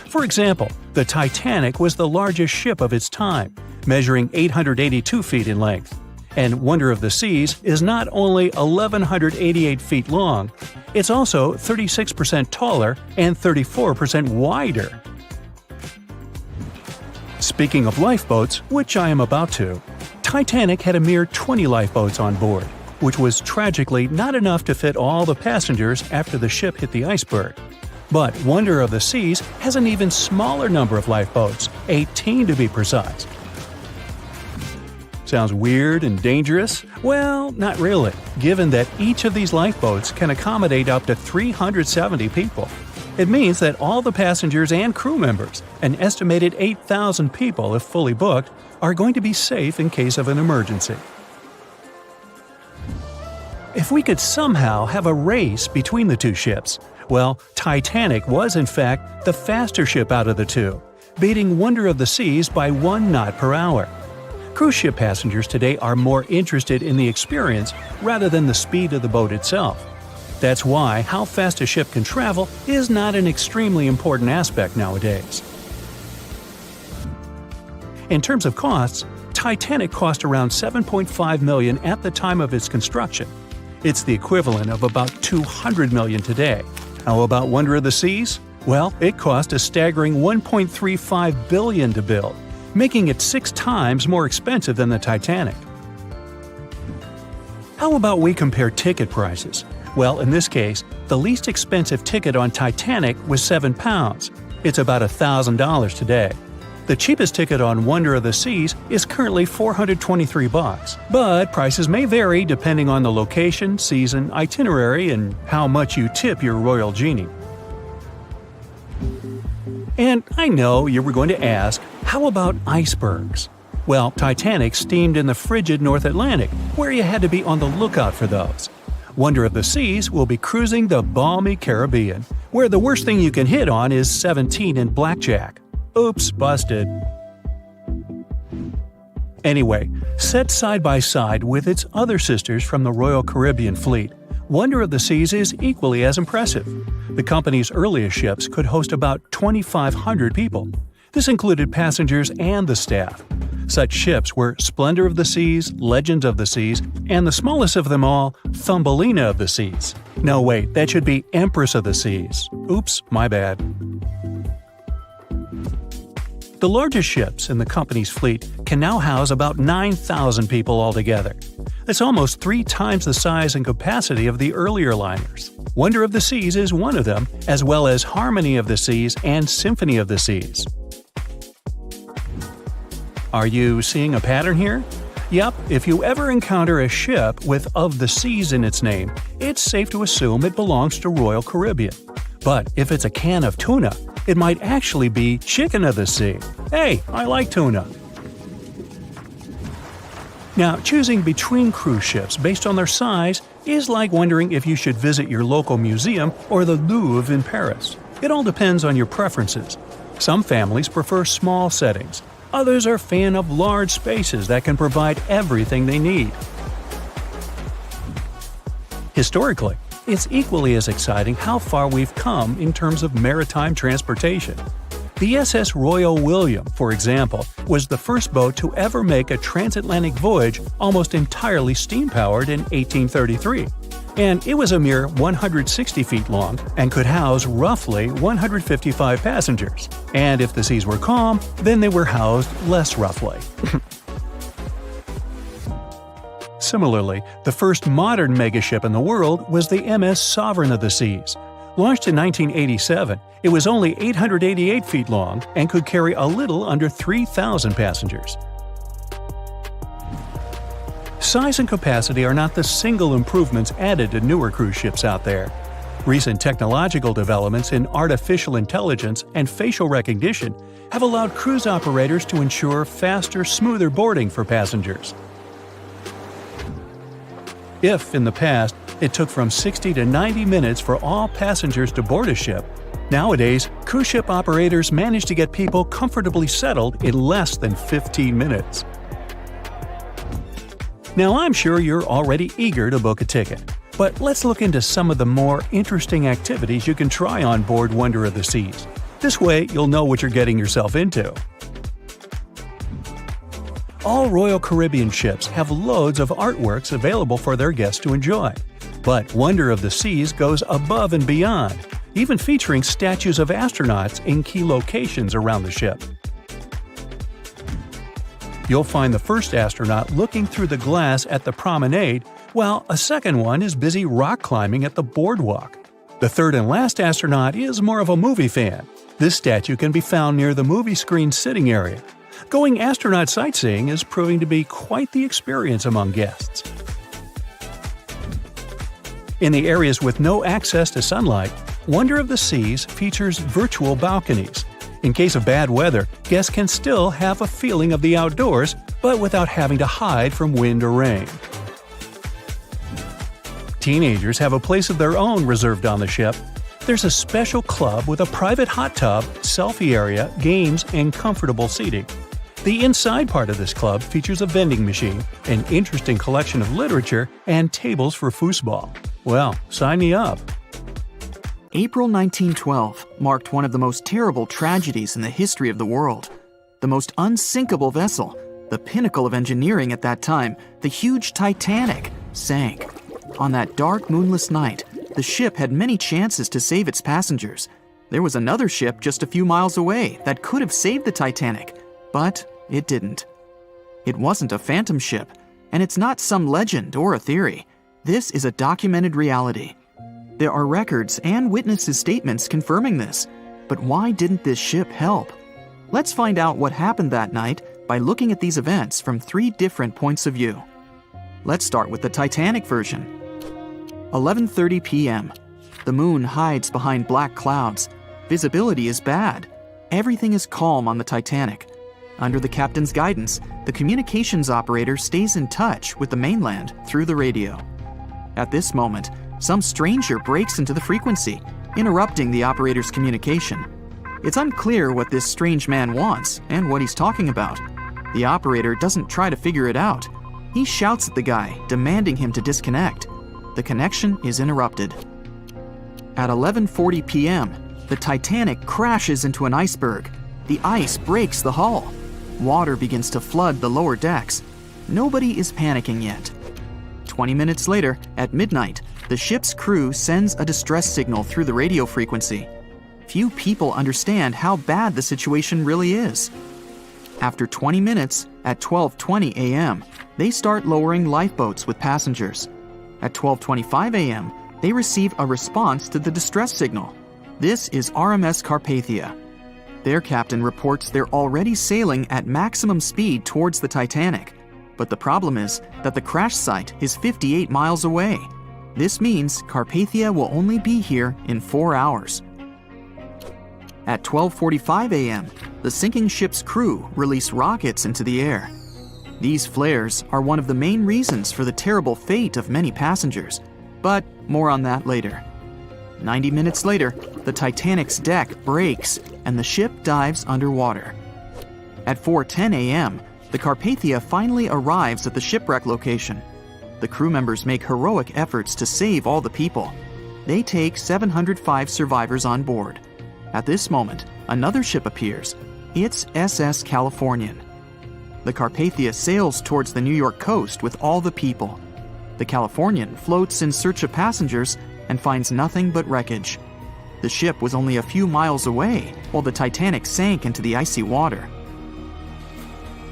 For example, the Titanic was the largest ship of its time, measuring 882 feet in length. And Wonder of the Seas is not only 1,188 feet long, it's also 36% taller and 34% wider. Speaking of lifeboats, which I am about to, Titanic had a mere 20 lifeboats on board, which was tragically not enough to fit all the passengers after the ship hit the iceberg. But Wonder of the Seas has an even smaller number of lifeboats, 18 to be precise. Sounds weird and dangerous? Well, not really, given that each of these lifeboats can accommodate up to 370 people. It means that all the passengers and crew members, an estimated 8,000 people if fully booked, are going to be safe in case of an emergency. If we could somehow have a race between the two ships, well, Titanic was in fact the faster ship out of the two, beating Wonder of the Seas by 1 knot per hour. Cruise ship passengers today are more interested in the experience rather than the speed of the boat itself. That's why how fast a ship can travel is not an extremely important aspect nowadays. In terms of costs, Titanic cost around $7.5 million at the time of its construction. It's the equivalent of about $200 million today. How about Wonder of the Seas? Well, it cost a staggering $1.35 billion to build, making it 6 times more expensive than the Titanic. How about we compare ticket prices? Well, in this case, the least expensive ticket on Titanic was £7. It's about $1,000 today. The cheapest ticket on Wonder of the Seas is currently $423, but prices may vary depending on the location, season, itinerary, and how much you tip your Royal Genie. And I know you were going to ask, how about icebergs? Well, Titanic steamed in the frigid North Atlantic, where you had to be on the lookout for those. Wonder of the Seas will be cruising the balmy Caribbean, where the worst thing you can hit on is 17 in blackjack. Oops, busted. Anyway, set side by side with its other sisters from the Royal Caribbean Fleet, Wonder of the Seas is equally as impressive. The company's earliest ships could host about 2,500 people. This included passengers and the staff. Such ships were Splendor of the Seas, Legend of the Seas, and the smallest of them all, Thumbelina of the Seas. No, wait, that should be Empress of the Seas. Oops, my bad. The largest ships in the company's fleet can now house about 9,000 people altogether. That's almost 3 times the size and capacity of the earlier liners. Wonder of the Seas is one of them, as well as Harmony of the Seas and Symphony of the Seas. Are you seeing a pattern here? Yep, if you ever encounter a ship with Of the Seas in its name, it's safe to assume it belongs to Royal Caribbean. But if it's a can of tuna, it might actually be Chicken of the Sea. Hey, I like tuna. Now, choosing between cruise ships based on their size is like wondering if you should visit your local museum or the Louvre in Paris. It all depends on your preferences. Some families prefer small settings. Others are fan of large spaces that can provide everything they need. Historically, it's equally as exciting how far we've come in terms of maritime transportation. The SS Royal William, for example, was the first boat to ever make a transatlantic voyage almost entirely steam-powered in 1833. And it was a mere 160 feet long and could house roughly 155 passengers. And if the seas were calm, then they were housed less roughly. Similarly, the first modern megaship in the world was the MS Sovereign of the Seas. Launched in 1987, it was only 888 feet long and could carry a little under 3,000 passengers. Size and capacity are not the single improvements added to newer cruise ships out there. Recent technological developments in artificial intelligence and facial recognition have allowed cruise operators to ensure faster, smoother boarding for passengers. If, in the past, it took from 60 to 90 minutes for all passengers to board a ship, nowadays, cruise ship operators manage to get people comfortably settled in less than 15 minutes. Now, I'm sure you're already eager to book a ticket, but let's look into some of the more interesting activities you can try on board Wonder of the Seas. This way, you'll know what you're getting yourself into. All Royal Caribbean ships have loads of artworks available for their guests to enjoy. But Wonder of the Seas goes above and beyond, even featuring statues of astronauts in key locations around the ship. You'll find the first astronaut looking through the glass at the promenade, while a second one is busy rock climbing at the boardwalk. The third and last astronaut is more of a movie fan. This statue can be found near the movie screen sitting area. Going astronaut sightseeing is proving to be quite the experience among guests. In the areas with no access to sunlight, Wonder of the Seas features virtual balconies. In case of bad weather, guests can still have a feeling of the outdoors, but without having to hide from wind or rain. Teenagers have a place of their own reserved on the ship. There's a special club with a private hot tub, selfie area, games, and comfortable seating. The inside part of this club features a vending machine, an interesting collection of literature, and tables for foosball. Well, sign me up. April 1912 marked one of the most terrible tragedies in the history of the world. The most unsinkable vessel, the pinnacle of engineering at that time, the huge Titanic, sank. On that dark, moonless night, the ship had many chances to save its passengers. There was another ship just a few miles away that could have saved the Titanic, but it didn't. It wasn't a phantom ship, and it's not some legend or a theory. This is a documented reality. There are records and witnesses' statements confirming this. But why didn't this ship help? Let's find out what happened that night by looking at these events from 3 different points of view. Let's start with the Titanic version. 11:30 p.m. The moon hides behind black clouds. Visibility is bad. Everything is calm on the Titanic. Under the captain's guidance, the communications operator stays in touch with the mainland through the radio. At this moment, some stranger breaks into the frequency, interrupting the operator's communication. It's unclear what this strange man wants and what he's talking about. The operator doesn't try to figure it out. He shouts at the guy, demanding him to disconnect. The connection is interrupted. At 11:40 p.m., the Titanic crashes into an iceberg. The ice breaks the hull. Water begins to flood the lower decks. Nobody is panicking yet. 20 minutes later, at midnight, the ship's crew sends a distress signal through the radio frequency. Few people understand how bad the situation really is. After 20 minutes, at 12:20 a.m., they start lowering lifeboats with passengers. At 12:25 a.m., they receive a response to the distress signal. This is RMS Carpathia. Their captain reports they're already sailing at maximum speed towards the Titanic. But the problem is that the crash site is 58 miles away. This means Carpathia will only be here in 4 hours. At 12:45 a.m., the sinking ship's crew release rockets into the air. These flares are one of the main reasons for the terrible fate of many passengers, but more on that later. 90 minutes later, the Titanic's deck breaks and the ship dives underwater. At 4:10 a.m., the Carpathia finally arrives at the shipwreck location. The crew members make heroic efforts to save all the people. They take 705 survivors on board. At this moment, another ship appears. It's SS Californian. The Carpathia sails towards the New York coast with all the people. The Californian floats in search of passengers and finds nothing but wreckage. The ship was only a few miles away while the Titanic sank into the icy water.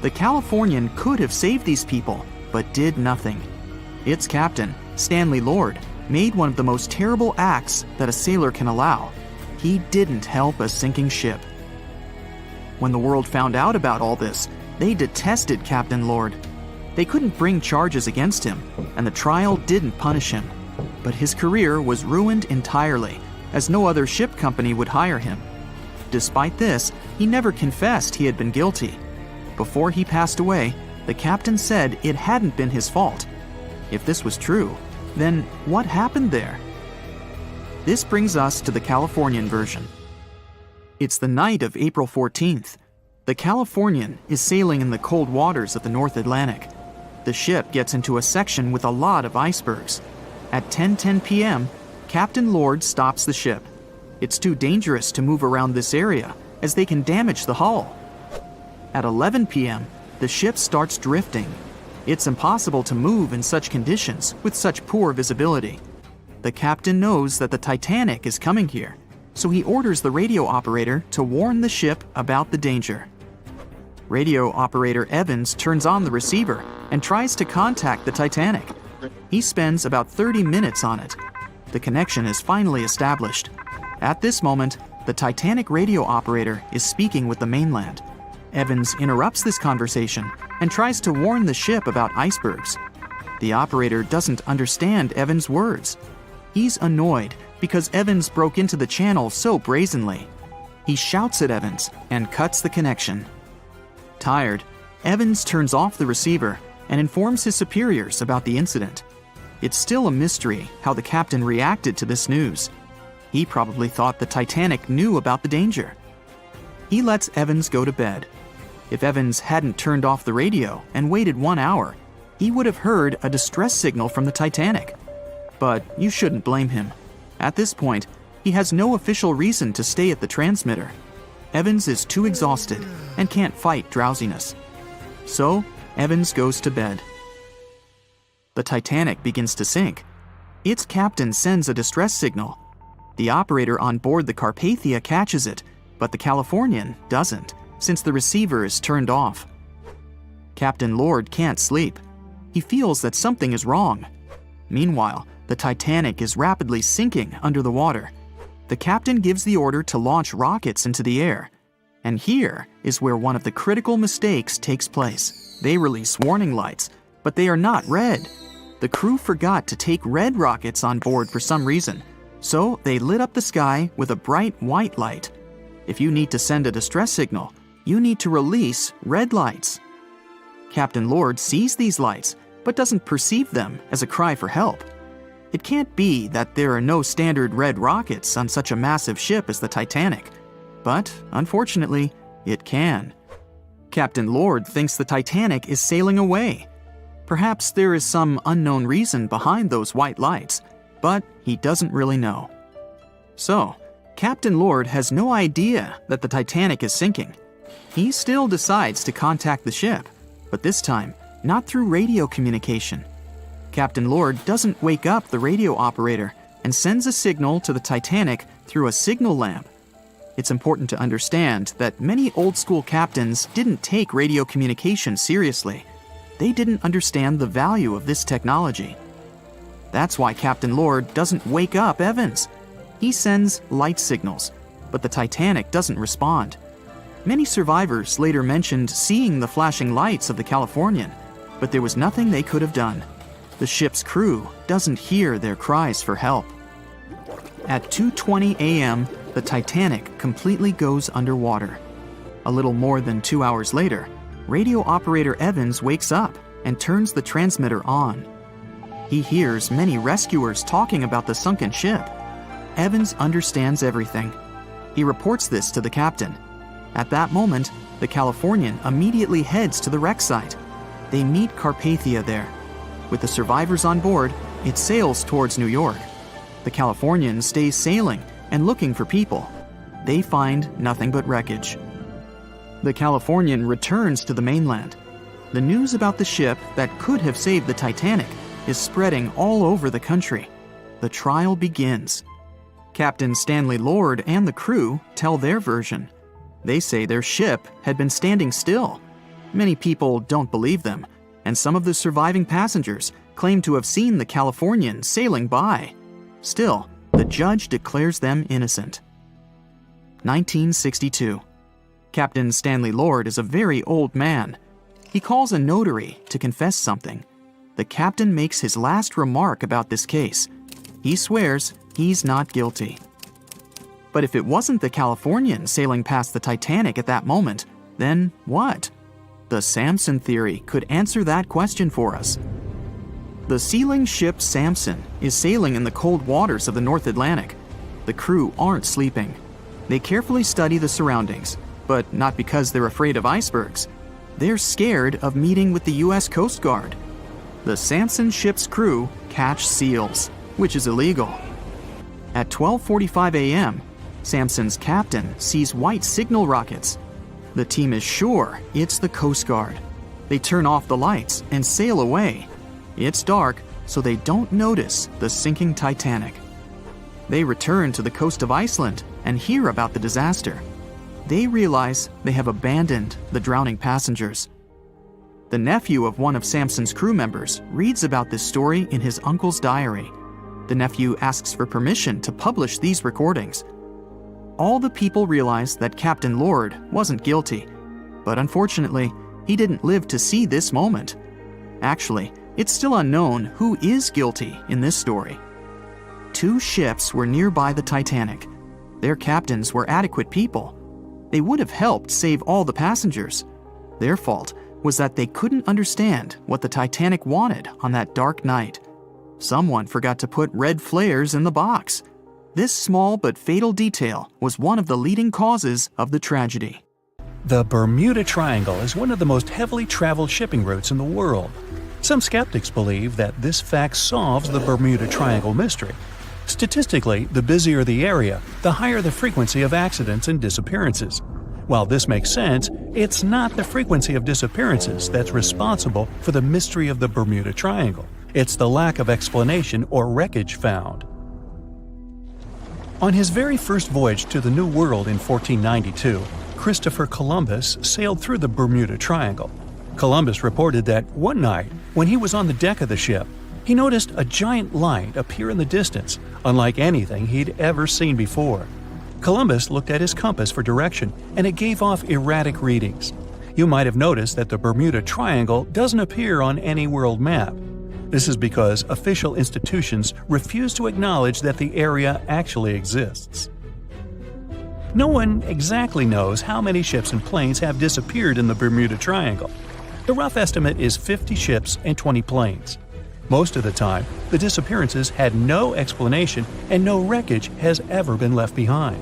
The Californian could have saved these people, but did nothing. Its captain, Stanley Lord, made one of the most terrible acts that a sailor can allow. He didn't help a sinking ship. When the world found out about all this, they detested Captain Lord. They couldn't bring charges against him, and the trial didn't punish him. But his career was ruined entirely, as no other ship company would hire him. Despite this, he never confessed he had been guilty. Before he passed away, the captain said it hadn't been his fault. If this was true, then what happened there? This brings us to the Californian version. It's the night of April 14th. The Californian is sailing in the cold waters of the North Atlantic. The ship gets into a section with a lot of icebergs. At 10:10 p.m., Captain Lord stops the ship. It's too dangerous to move around this area, as they can damage the hull. At 11 p.m., the ship starts drifting. It's impossible to move in such conditions with such poor visibility. The captain knows that the Titanic is coming here, so he orders the radio operator to warn the ship about the danger. Radio operator Evans turns on the receiver and tries to contact the Titanic. He spends about 30 minutes on it. The connection is finally established. At this moment, the Titanic radio operator is speaking with the mainland. Evans interrupts this conversation and tries to warn the ship about icebergs. The operator doesn't understand Evans' words. He's annoyed because Evans broke into the channel so brazenly. He shouts at Evans and cuts the connection. Tired, Evans turns off the receiver and informs his superiors about the incident. It's still a mystery how the captain reacted to this news. He probably thought the Titanic knew about the danger. He lets Evans go to bed. If Evans hadn't turned off the radio and waited 1 hour, he would have heard a distress signal from the Titanic. But you shouldn't blame him. At this point, he has no official reason to stay at the transmitter. Evans is too exhausted and can't fight drowsiness. So, Evans goes to bed. The Titanic begins to sink. Its captain sends a distress signal. The operator on board the Carpathia catches it, but the Californian doesn't, since the receiver is turned off. Captain Lord can't sleep. He feels that something is wrong. Meanwhile, the Titanic is rapidly sinking under the water. The captain gives the order to launch rockets into the air. And here is where one of the critical mistakes takes place. They release warning lights, but they are not red. The crew forgot to take red rockets on board for some reason, so they lit up the sky with a bright white light. If you need to send a distress signal, you need to release red lights. Captain Lord sees these lights, but doesn't perceive them as a cry for help. It can't be that there are no standard red rockets on such a massive ship as the Titanic. But, unfortunately, it can. Captain Lord thinks the Titanic is sailing away. Perhaps there is some unknown reason behind those white lights, but he doesn't really know. So, Captain Lord has no idea that the Titanic is sinking. He still decides to contact the ship, but this time, not through radio communication. Captain Lord doesn't wake up the radio operator and sends a signal to the Titanic through a signal lamp. It's important to understand that many old-school captains didn't take radio communication seriously. They didn't understand the value of this technology. That's why Captain Lord doesn't wake up Evans. He sends light signals, but the Titanic doesn't respond. Many survivors later mentioned seeing the flashing lights of the Californian, but there was nothing they could have done. The ship's crew doesn't hear their cries for help. At 2:20 a.m., the Titanic completely goes underwater. A little more than 2 hours later, radio operator Evans wakes up and turns the transmitter on. He hears many rescuers talking about the sunken ship. Evans understands everything. He reports this to the captain. At that moment, the Californian immediately heads to the wreck site. They meet Carpathia there. With the survivors on board, it sails towards New York. The Californian stays sailing and looking for people. They find nothing but wreckage. The Californian returns to the mainland. The news about the ship that could have saved the Titanic is spreading all over the country. The trial begins. Captain Stanley Lord and the crew tell their version. They say their ship had been standing still. Many people don't believe them, and some of the surviving passengers claim to have seen the Californian sailing by. Still, the judge declares them innocent. 1962. Captain Stanley Lord is a very old man. He calls a notary to confess something. The captain makes his last remark about this case. He swears he's not guilty. But if it wasn't the Californian sailing past the Titanic at that moment, then what? The Samson theory could answer that question for us. The sealing ship Samson is sailing in the cold waters of the North Atlantic. The crew aren't sleeping. They carefully study the surroundings, but not because they're afraid of icebergs. They're scared of meeting with the U.S. Coast Guard. The Samson ship's crew catch seals, which is illegal. At 12:45 a.m., Samson's captain sees white signal rockets. The team is sure it's the Coast Guard. They turn off the lights and sail away. It's dark, so they don't notice the sinking Titanic. They return to the coast of Iceland and hear about the disaster. They realize they have abandoned the drowning passengers. The nephew of one of Samson's crew members reads about this story in his uncle's diary. The nephew asks for permission to publish these recordings. All the people realize that Captain Lord wasn't guilty, but unfortunately, he didn't live to see this moment. Actually, it's still unknown who is guilty in this story. 2 ships were nearby the Titanic. Their captains were adequate people. They would have helped save all the passengers. Their fault was that they couldn't understand what the Titanic wanted on that dark night. Someone forgot to put red flares in the box. This small but fatal detail was one of the leading causes of the tragedy. The Bermuda Triangle is one of the most heavily traveled shipping routes in the world. Some skeptics believe that this fact solves the Bermuda Triangle mystery. Statistically, the busier the area, the higher the frequency of accidents and disappearances. While this makes sense, it's not the frequency of disappearances that's responsible for the mystery of the Bermuda Triangle. It's the lack of explanation or wreckage found. On his very first voyage to the New World in 1492, Christopher Columbus sailed through the Bermuda Triangle. Columbus reported that one night, when he was on the deck of the ship, he noticed a giant light appear in the distance, unlike anything he'd ever seen before. Columbus looked at his compass for direction, and it gave off erratic readings. You might have noticed that the Bermuda Triangle doesn't appear on any world map. This is because official institutions refuse to acknowledge that the area actually exists. No one exactly knows how many ships and planes have disappeared in the Bermuda Triangle. The rough estimate is 50 ships and 20 planes. Most of the time, the disappearances had no explanation and no wreckage has ever been left behind.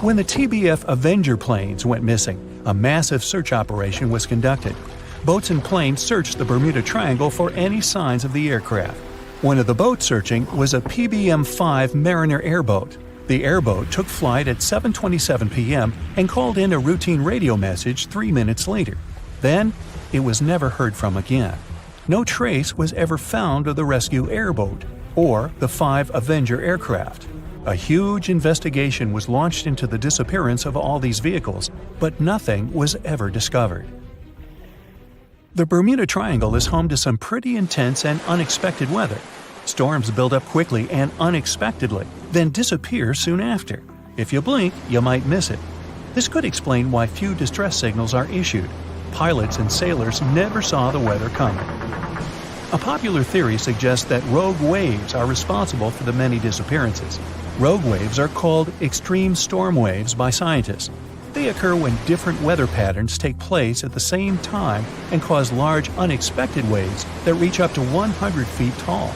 When the TBF Avenger planes went missing, a massive search operation was conducted. Boats and planes searched the Bermuda Triangle for any signs of the aircraft. One of the boats searching was a PBM-5 Mariner airboat. The airboat took flight at 7:27 p.m. and called in a routine radio message 3 minutes later. Then, it was never heard from again. No trace was ever found of the rescue airboat or the 5 Avenger aircraft. A huge investigation was launched into the disappearance of all these vehicles, but nothing was ever discovered. The Bermuda Triangle is home to some pretty intense and unexpected weather. Storms build up quickly and unexpectedly, then disappear soon after. If you blink, you might miss it. This could explain why few distress signals are issued. Pilots and sailors never saw the weather coming. A popular theory suggests that rogue waves are responsible for the many disappearances. Rogue waves are called extreme storm waves by scientists. They occur when different weather patterns take place at the same time and cause large unexpected waves that reach up to 100 feet tall.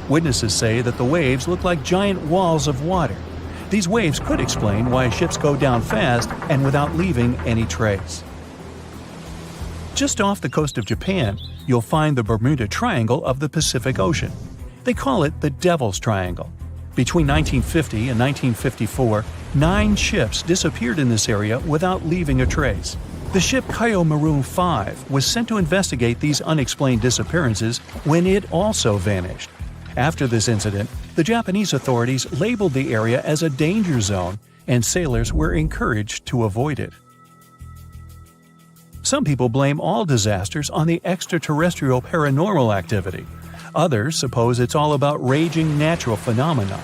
Witnesses say that the waves look like giant walls of water. These waves could explain why ships go down fast and without leaving any trace. Just off the coast of Japan, you'll find the Bermuda Triangle of the Pacific Ocean. They call it the Devil's Triangle. Between 1950 and 1954, 9 ships disappeared in this area without leaving a trace. The ship Kaio Maroon 5 was sent to investigate these unexplained disappearances when it also vanished. After this incident, the Japanese authorities labeled the area as a danger zone, and sailors were encouraged to avoid it. Some people blame all disasters on the extraterrestrial paranormal activity. Others suppose it's all about raging natural phenomena.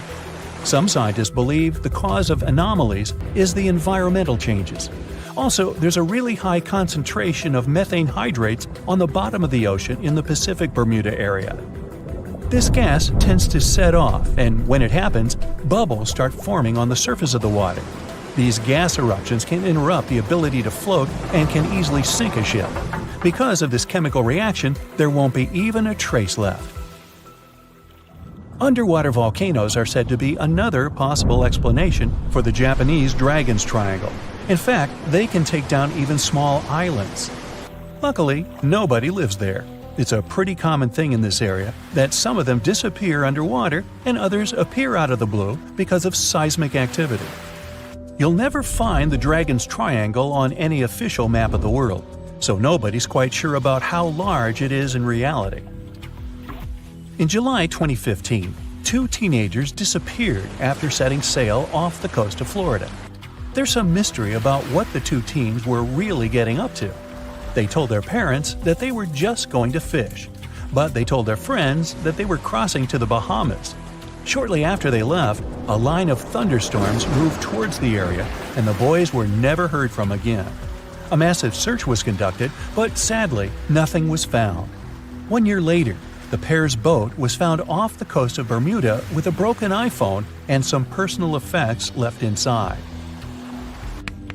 Some scientists believe the cause of anomalies is the environmental changes. Also, there's a really high concentration of methane hydrates on the bottom of the ocean in the Pacific Bermuda area. This gas tends to set off, and when it happens, bubbles start forming on the surface of the water. These gas eruptions can interrupt the ability to float and can easily sink a ship. Because of this chemical reaction, there won't be even a trace left. Underwater volcanoes are said to be another possible explanation for the Japanese Dragon's Triangle. In fact, they can take down even small islands. Luckily, nobody lives there. It's a pretty common thing in this area that some of them disappear underwater and others appear out of the blue because of seismic activity. You'll never find the Dragon's Triangle on any official map of the world, so nobody's quite sure about how large it is in reality. In July 2015, 2 teenagers disappeared after setting sail off the coast of Florida. There's some mystery about what the 2 teens were really getting up to. They told their parents that they were just going to fish, but they told their friends that they were crossing to the Bahamas. Shortly after they left, a line of thunderstorms moved towards the area, and the boys were never heard from again. A massive search was conducted, but sadly, nothing was found. 1 year later, the pair's boat was found off the coast of Bermuda with a broken iPhone and some personal effects left inside.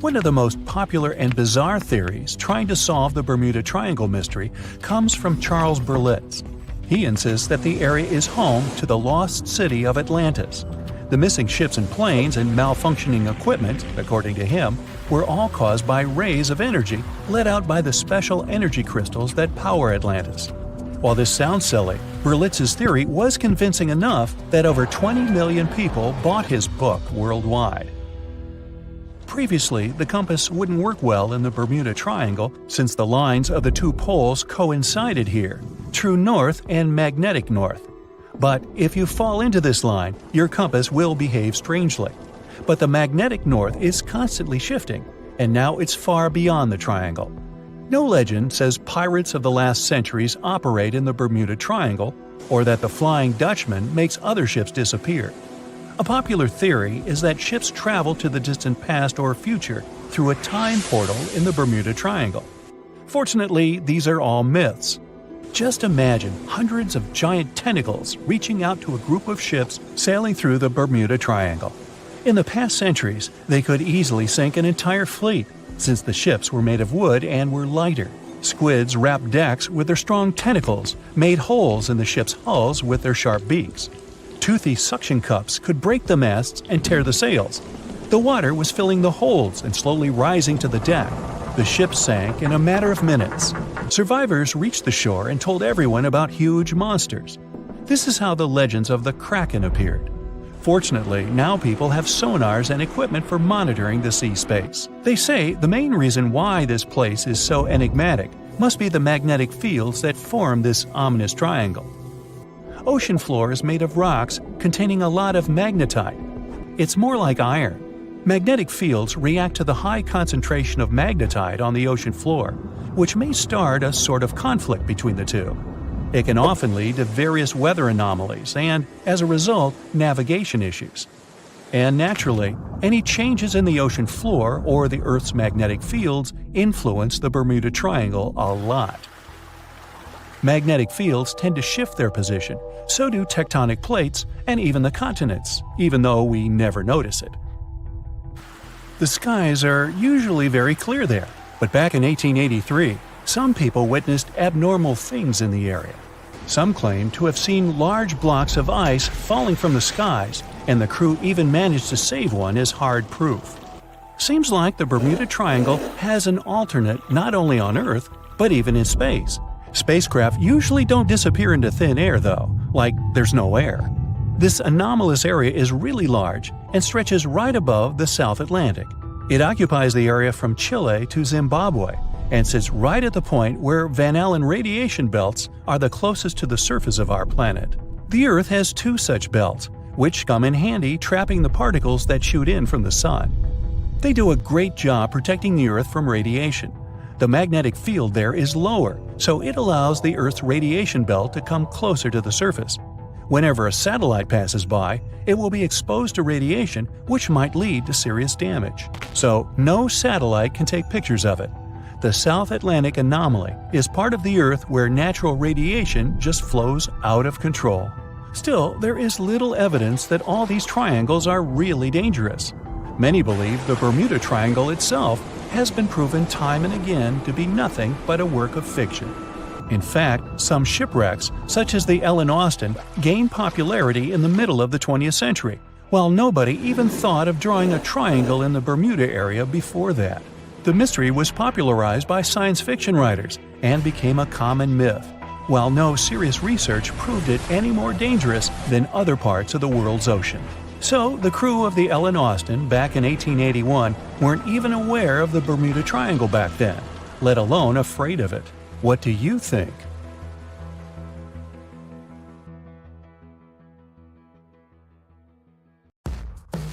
One of the most popular and bizarre theories trying to solve the Bermuda Triangle mystery comes from Charles Berlitz. He insists that the area is home to the lost city of Atlantis. The missing ships and planes and malfunctioning equipment, according to him, were all caused by rays of energy let out by the special energy crystals that power Atlantis. While this sounds silly, Berlitz's theory was convincing enough that over 20 million people bought his book worldwide. Previously, the compass wouldn't work well in the Bermuda Triangle since the lines of the 2 poles coincided here, true north and magnetic north. But if you fall into this line, your compass will behave strangely. But the magnetic north is constantly shifting, and now it's far beyond the triangle. No legend says pirates of the last centuries operate in the Bermuda Triangle, or that the Flying Dutchman makes other ships disappear. A popular theory is that ships travel to the distant past or future through a time portal in the Bermuda Triangle. Fortunately, these are all myths. Just imagine hundreds of giant tentacles reaching out to a group of ships sailing through the Bermuda Triangle. In the past centuries, they could easily sink an entire fleet, since the ships were made of wood and were lighter. Squids wrapped decks with their strong tentacles, made holes in the ship's hulls with their sharp beaks. Toothy suction cups could break the masts and tear the sails. The water was filling the holds and slowly rising to the deck. The ship sank in a matter of minutes. Survivors reached the shore and told everyone about huge monsters. This is how the legends of the Kraken appeared. Fortunately, now people have sonars and equipment for monitoring the sea space. They say the main reason why this place is so enigmatic must be the magnetic fields that form this ominous triangle. Ocean floor is made of rocks containing a lot of magnetite. It's more like iron. Magnetic fields react to the high concentration of magnetite on the ocean floor, which may start a sort of conflict between the two. It can often lead to various weather anomalies and, as a result, navigation issues. And naturally, any changes in the ocean floor or the Earth's magnetic fields influence the Bermuda Triangle a lot. Magnetic fields tend to shift their position, so do tectonic plates and even the continents, even though we never notice it. The skies are usually very clear there, but back in 1883, some people witnessed abnormal things in the area. Some claim to have seen large blocks of ice falling from the skies, and the crew even managed to save one as hard proof. Seems like the Bermuda Triangle has an alternate not only on Earth, but even in space. Spacecraft usually don't disappear into thin air though, like there's no air. This anomalous area is really large and stretches right above the South Atlantic. It occupies the area from Chile to Zimbabwe and sits right at the point where Van Allen radiation belts are the closest to the surface of our planet. The Earth has two such belts, which come in handy trapping the particles that shoot in from the sun. They do a great job protecting the Earth from radiation. The magnetic field there is lower, so it allows the Earth's radiation belt to come closer to the surface. Whenever a satellite passes by, it will be exposed to radiation, which might lead to serious damage. So, no satellite can take pictures of it. The South Atlantic anomaly is part of the Earth where natural radiation just flows out of control. Still, there is little evidence that all these triangles are really dangerous. Many believe the Bermuda Triangle itself has been proven time and again to be nothing but a work of fiction. In fact, some shipwrecks, such as the Ellen Austin, gained popularity in the middle of the 20th century, while nobody even thought of drawing a triangle in the Bermuda area before that. The mystery was popularized by science fiction writers and became a common myth, while no serious research proved it any more dangerous than other parts of the world's ocean. So, the crew of the Ellen Austin back in 1881 weren't even aware of the Bermuda Triangle back then, let alone afraid of it. What do you think?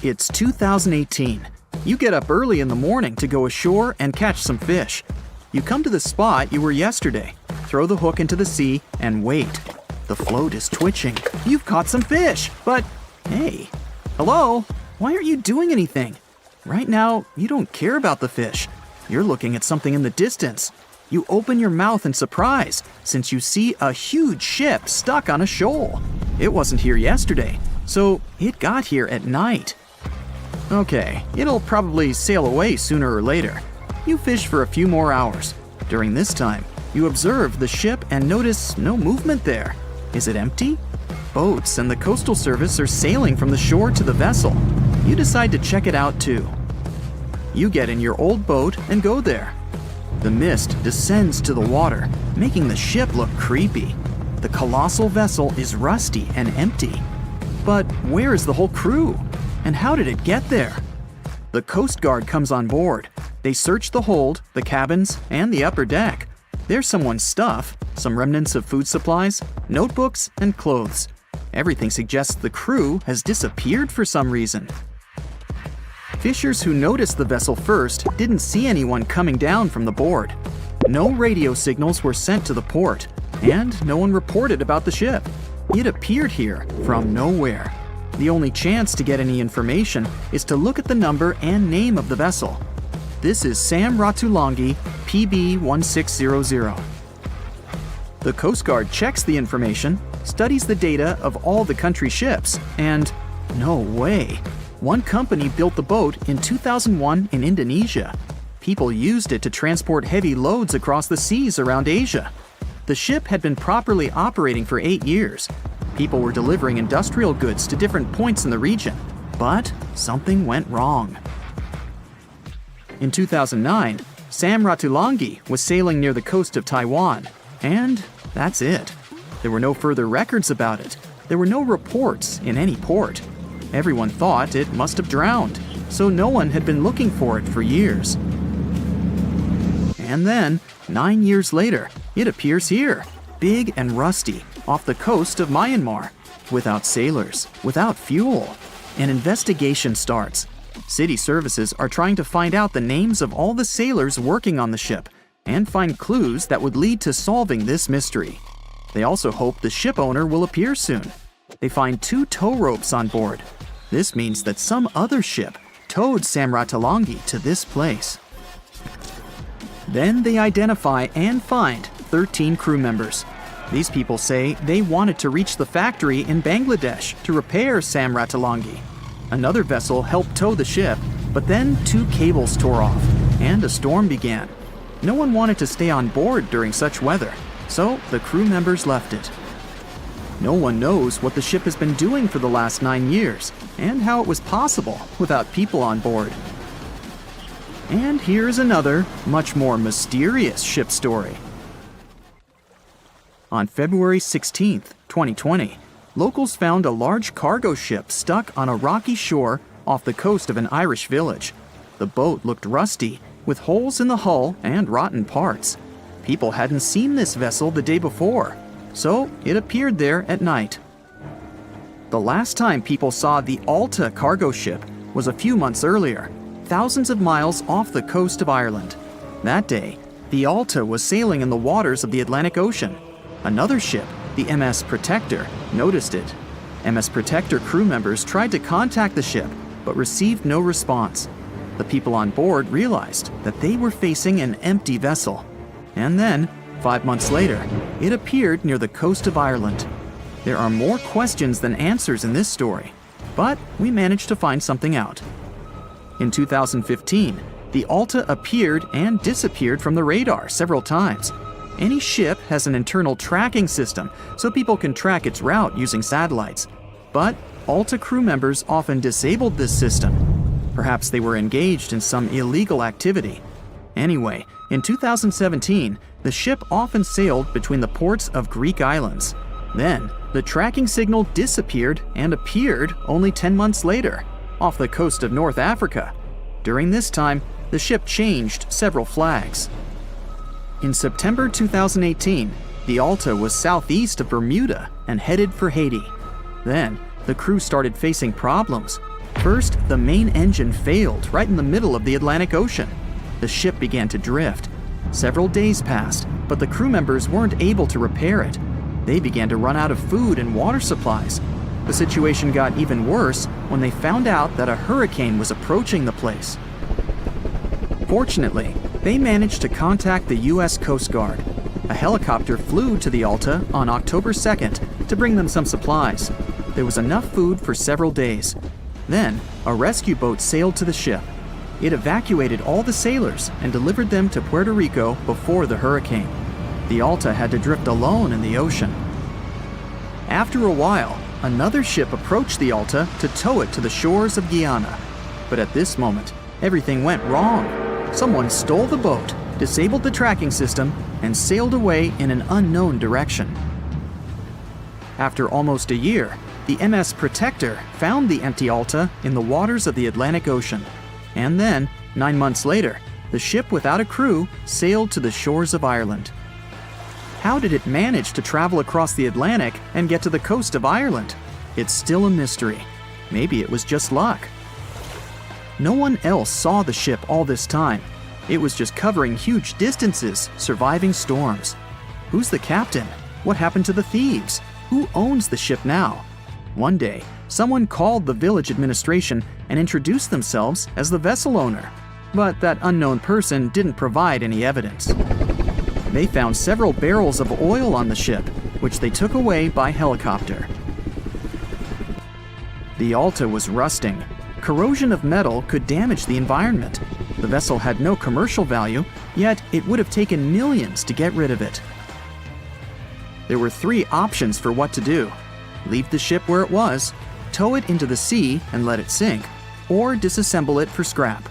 It's 2018. You get up early in the morning to go ashore and catch some fish. You come to the spot you were yesterday, throw the hook into the sea, and wait. The float is twitching. You've caught some fish, but hey, hello? Why aren't you doing anything? Right now, you don't care about the fish. You're looking at something in the distance. You open your mouth in surprise, since you see a huge ship stuck on a shoal. It wasn't here yesterday, so it got here at night. Okay, it'll probably sail away sooner or later. You fish for a few more hours. During this time, you observe the ship and notice no movement there. Is it empty? Boats and the Coastal Service are sailing from the shore to the vessel. You decide to check it out too. You get in your old boat and go there. The mist descends to the water, making the ship look creepy. The colossal vessel is rusty and empty. But where is the whole crew? And how did it get there? The Coast Guard comes on board. They search the hold, the cabins, and the upper deck. There's someone's stuff, some remnants of food supplies, notebooks, and clothes. Everything suggests the crew has disappeared for some reason. Fishers who noticed the vessel first didn't see anyone coming down from the board. No radio signals were sent to the port, and no one reported about the ship. It appeared here from nowhere. The only chance to get any information is to look at the number and name of the vessel. This is Sam Ratulangi, PB 1600. The Coast Guard checks the information, studies the data of all the country ships, and no way. One company built the boat in 2001 in Indonesia. People used it to transport heavy loads across the seas around Asia. The ship had been properly operating for 8 years. People were delivering industrial goods to different points in the region, but something went wrong. In 2009, Sam Ratulangi was sailing near the coast of Taiwan, and that's it. There were no further records about it. There were no reports in any port. Everyone thought it must have drowned, so no one had been looking for it for years. And then, 9 years later, it appears here, big and rusty, off the coast of Myanmar, without sailors, without fuel. An investigation starts. City services are trying to find out the names of all the sailors working on the ship and find clues that would lead to solving this mystery. They also hope the ship owner will appear soon. They find 2 tow ropes on board. This means that some other ship towed Sam Ratulangi to this place. Then they identify and find 13 crew members. These people say they wanted to reach the factory in Bangladesh to repair Sam Ratulangi. Another vessel helped tow the ship, but then 2 cables tore off, and a storm began. No one wanted to stay on board during such weather, so the crew members left it. No one knows what the ship has been doing for the last 9 years, and how it was possible without people on board. And here's another, much more mysterious ship story. On February 16, 2020, locals found a large cargo ship stuck on a rocky shore off the coast of an Irish village. The boat looked rusty, with holes in the hull and rotten parts. People hadn't seen this vessel the day before, so it appeared there at night. The last time people saw the Alta cargo ship was a few months earlier, thousands of miles off the coast of Ireland. That day, the Alta was sailing in the waters of the Atlantic Ocean. Another ship, the MS Protector, noticed it. MS Protector crew members tried to contact the ship, but received no response. The people on board realized that they were facing an empty vessel. And then, 5 months later, it appeared near the coast of Ireland. There are more questions than answers in this story, but we managed to find something out. In 2015, the Alta appeared and disappeared from the radar several times. Any ship has an internal tracking system, so people can track its route using satellites. But Alta crew members often disabled this system. Perhaps they were engaged in some illegal activity. Anyway, in 2017, the ship often sailed between the ports of Greek islands. Then, the tracking signal disappeared and appeared only 10 months later, off the coast of North Africa. During this time, the ship changed several flags. In September 2018, the Alta was southeast of Bermuda and headed for Haiti. Then, the crew started facing problems. First, the main engine failed right in the middle of the Atlantic Ocean. The ship began to drift. Several days passed, but the crew members weren't able to repair it. They began to run out of food and water supplies. The situation got even worse when they found out that a hurricane was approaching the place. Fortunately, they managed to contact the U.S. Coast Guard. A helicopter flew to the Alta on October 2nd to bring them some supplies. There was enough food for several days. Then, a rescue boat sailed to the ship. It evacuated all the sailors and delivered them to Puerto Rico before the hurricane. The Alta had to drift alone in the ocean. After a while, another ship approached the Alta to tow it to the shores of Guyana. But at this moment, everything went wrong. Someone stole the boat, disabled the tracking system, and sailed away in an unknown direction. After almost a year, the MS Protector found the empty Alta in the waters of the Atlantic Ocean. And then, 9 months later, the ship without a crew sailed to the shores of Ireland. How did it manage to travel across the Atlantic and get to the coast of Ireland? It's still a mystery. Maybe it was just luck. No one else saw the ship all this time. It was just covering huge distances, surviving storms. Who's the captain? What happened to the thieves? Who owns the ship now? One day, someone called the village administration and introduced themselves as the vessel owner. But that unknown person didn't provide any evidence. They found several barrels of oil on the ship, which they took away by helicopter. The Alta was rusting. Corrosion of metal could damage the environment. The vessel had no commercial value, yet it would have taken millions to get rid of it. There were 3 options for what to do: leave the ship where it was, tow it into the sea and let it sink, or disassemble it for scrap.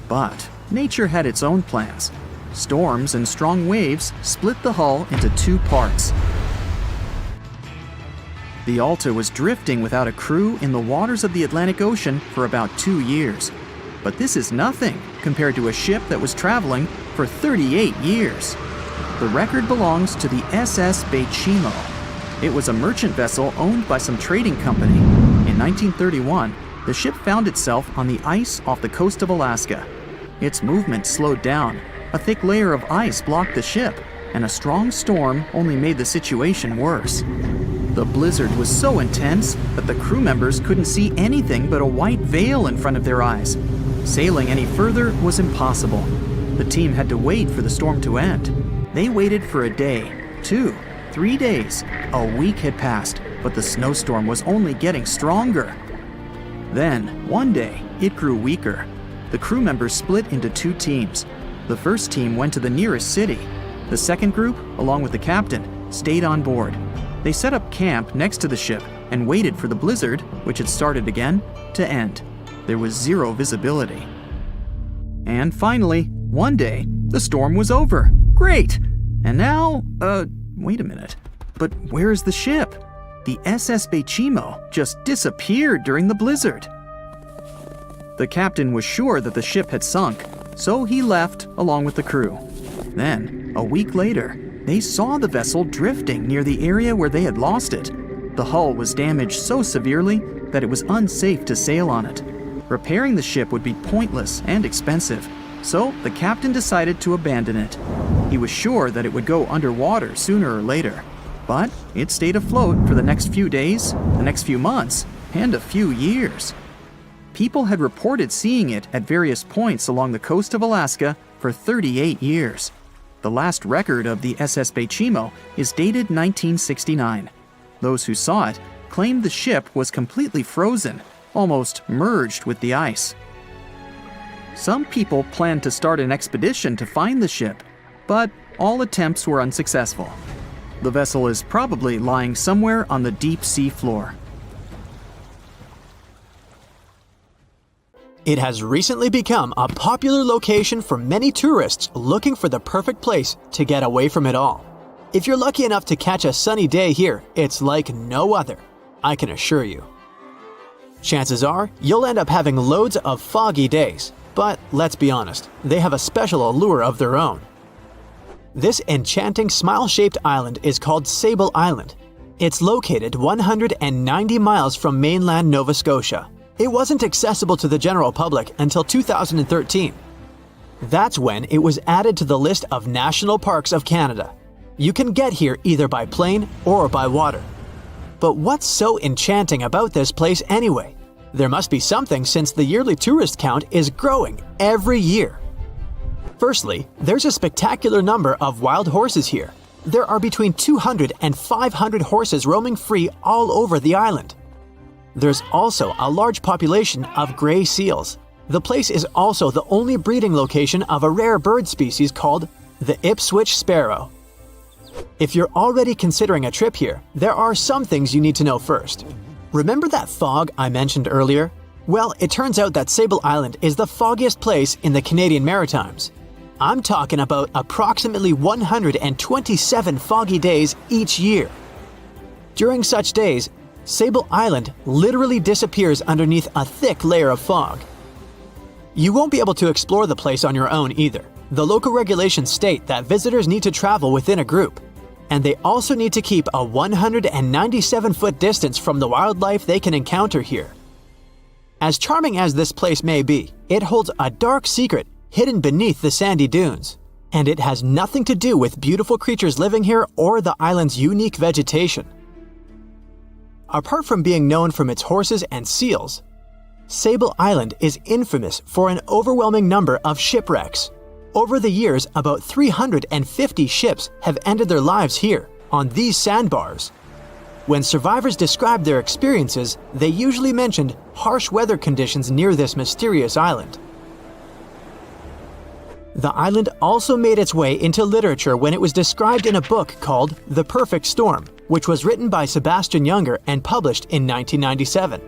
But nature had its own plans. Storms and strong waves split the hull into 2 parts. The Alta was drifting without a crew in the waters of the Atlantic Ocean for about 2 years. But this is nothing compared to a ship that was traveling for 38 years. The record belongs to the SS Baychimo. It was a merchant vessel owned by some trading company. In 1931, the ship found itself on the ice off the coast of Alaska. Its movement slowed down. A thick layer of ice blocked the ship, and a strong storm only made the situation worse. The blizzard was so intense that the crew members couldn't see anything but a white veil in front of their eyes. Sailing any further was impossible. The team had to wait for the storm to end. They waited for a day, 2, 3 days. A week had passed, but the snowstorm was only getting stronger. Then, one day, it grew weaker. The crew members split into 2 teams. The first team went to the nearest city. The second group, along with the captain, stayed on board. They set up camp next to the ship and waited for the blizzard, which had started again, to end. There was 0 visibility. And finally, one day, the storm was over. Great! And now, wait a minute. But where is the ship? The SS Baychimo just disappeared during the blizzard. The captain was sure that the ship had sunk, so he left along with the crew. Then, a week later, they saw the vessel drifting near the area where they had lost it. The hull was damaged so severely that it was unsafe to sail on it. Repairing the ship would be pointless and expensive, so the captain decided to abandon it. He was sure that it would go underwater sooner or later, but it stayed afloat for the next few days, the next few months, and a few years. People had reported seeing it at various points along the coast of Alaska for 38 years. The last record of the SS Baychimo is dated 1969. Those who saw it claimed the ship was completely frozen, almost merged with the ice. Some people planned to start an expedition to find the ship, but all attempts were unsuccessful. The vessel is probably lying somewhere on the deep sea floor. It has recently become a popular location for many tourists looking for the perfect place to get away from it all. If you're lucky enough to catch a sunny day here, it's like no other, I can assure you. Chances are, you'll end up having loads of foggy days, but let's be honest, they have a special allure of their own. This enchanting smile-shaped island is called Sable Island. It's located 190 miles from mainland Nova Scotia. It wasn't accessible to the general public until 2013. That's when it was added to the list of National Parks of Canada. You can get here either by plane or by water. But what's so enchanting about this place anyway? There must be something since the yearly tourist count is growing every year. Firstly, there's a spectacular number of wild horses here. There are between 200 and 500 horses roaming free all over the island. There's also a large population of gray seals. The place is also the only breeding location of a rare bird species called the Ipswich sparrow. If you're already considering a trip here, there are some things you need to know first. Remember that fog I mentioned earlier? Well, it turns out that Sable Island is the foggiest place in the Canadian Maritimes. I'm talking about approximately 127 foggy days each year. During such days, Sable Island literally disappears underneath a thick layer of fog. You won't be able to explore the place on your own either. The local regulations state that visitors need to travel within a group, and they also need to keep a 197-foot distance from the wildlife they can encounter here. As charming as this place may be, it holds a dark secret hidden beneath the sandy dunes, and it has nothing to do with beautiful creatures living here or the island's unique vegetation. Apart from being known from its horses and seals, Sable Island is infamous for an overwhelming number of shipwrecks. Over the years, about 350 ships have ended their lives here, on these sandbars. When survivors described their experiences, they usually mentioned harsh weather conditions near this mysterious island. The island also made its way into literature when it was described in a book called The Perfect Storm, which was written by Sebastian Junger and published in 1997.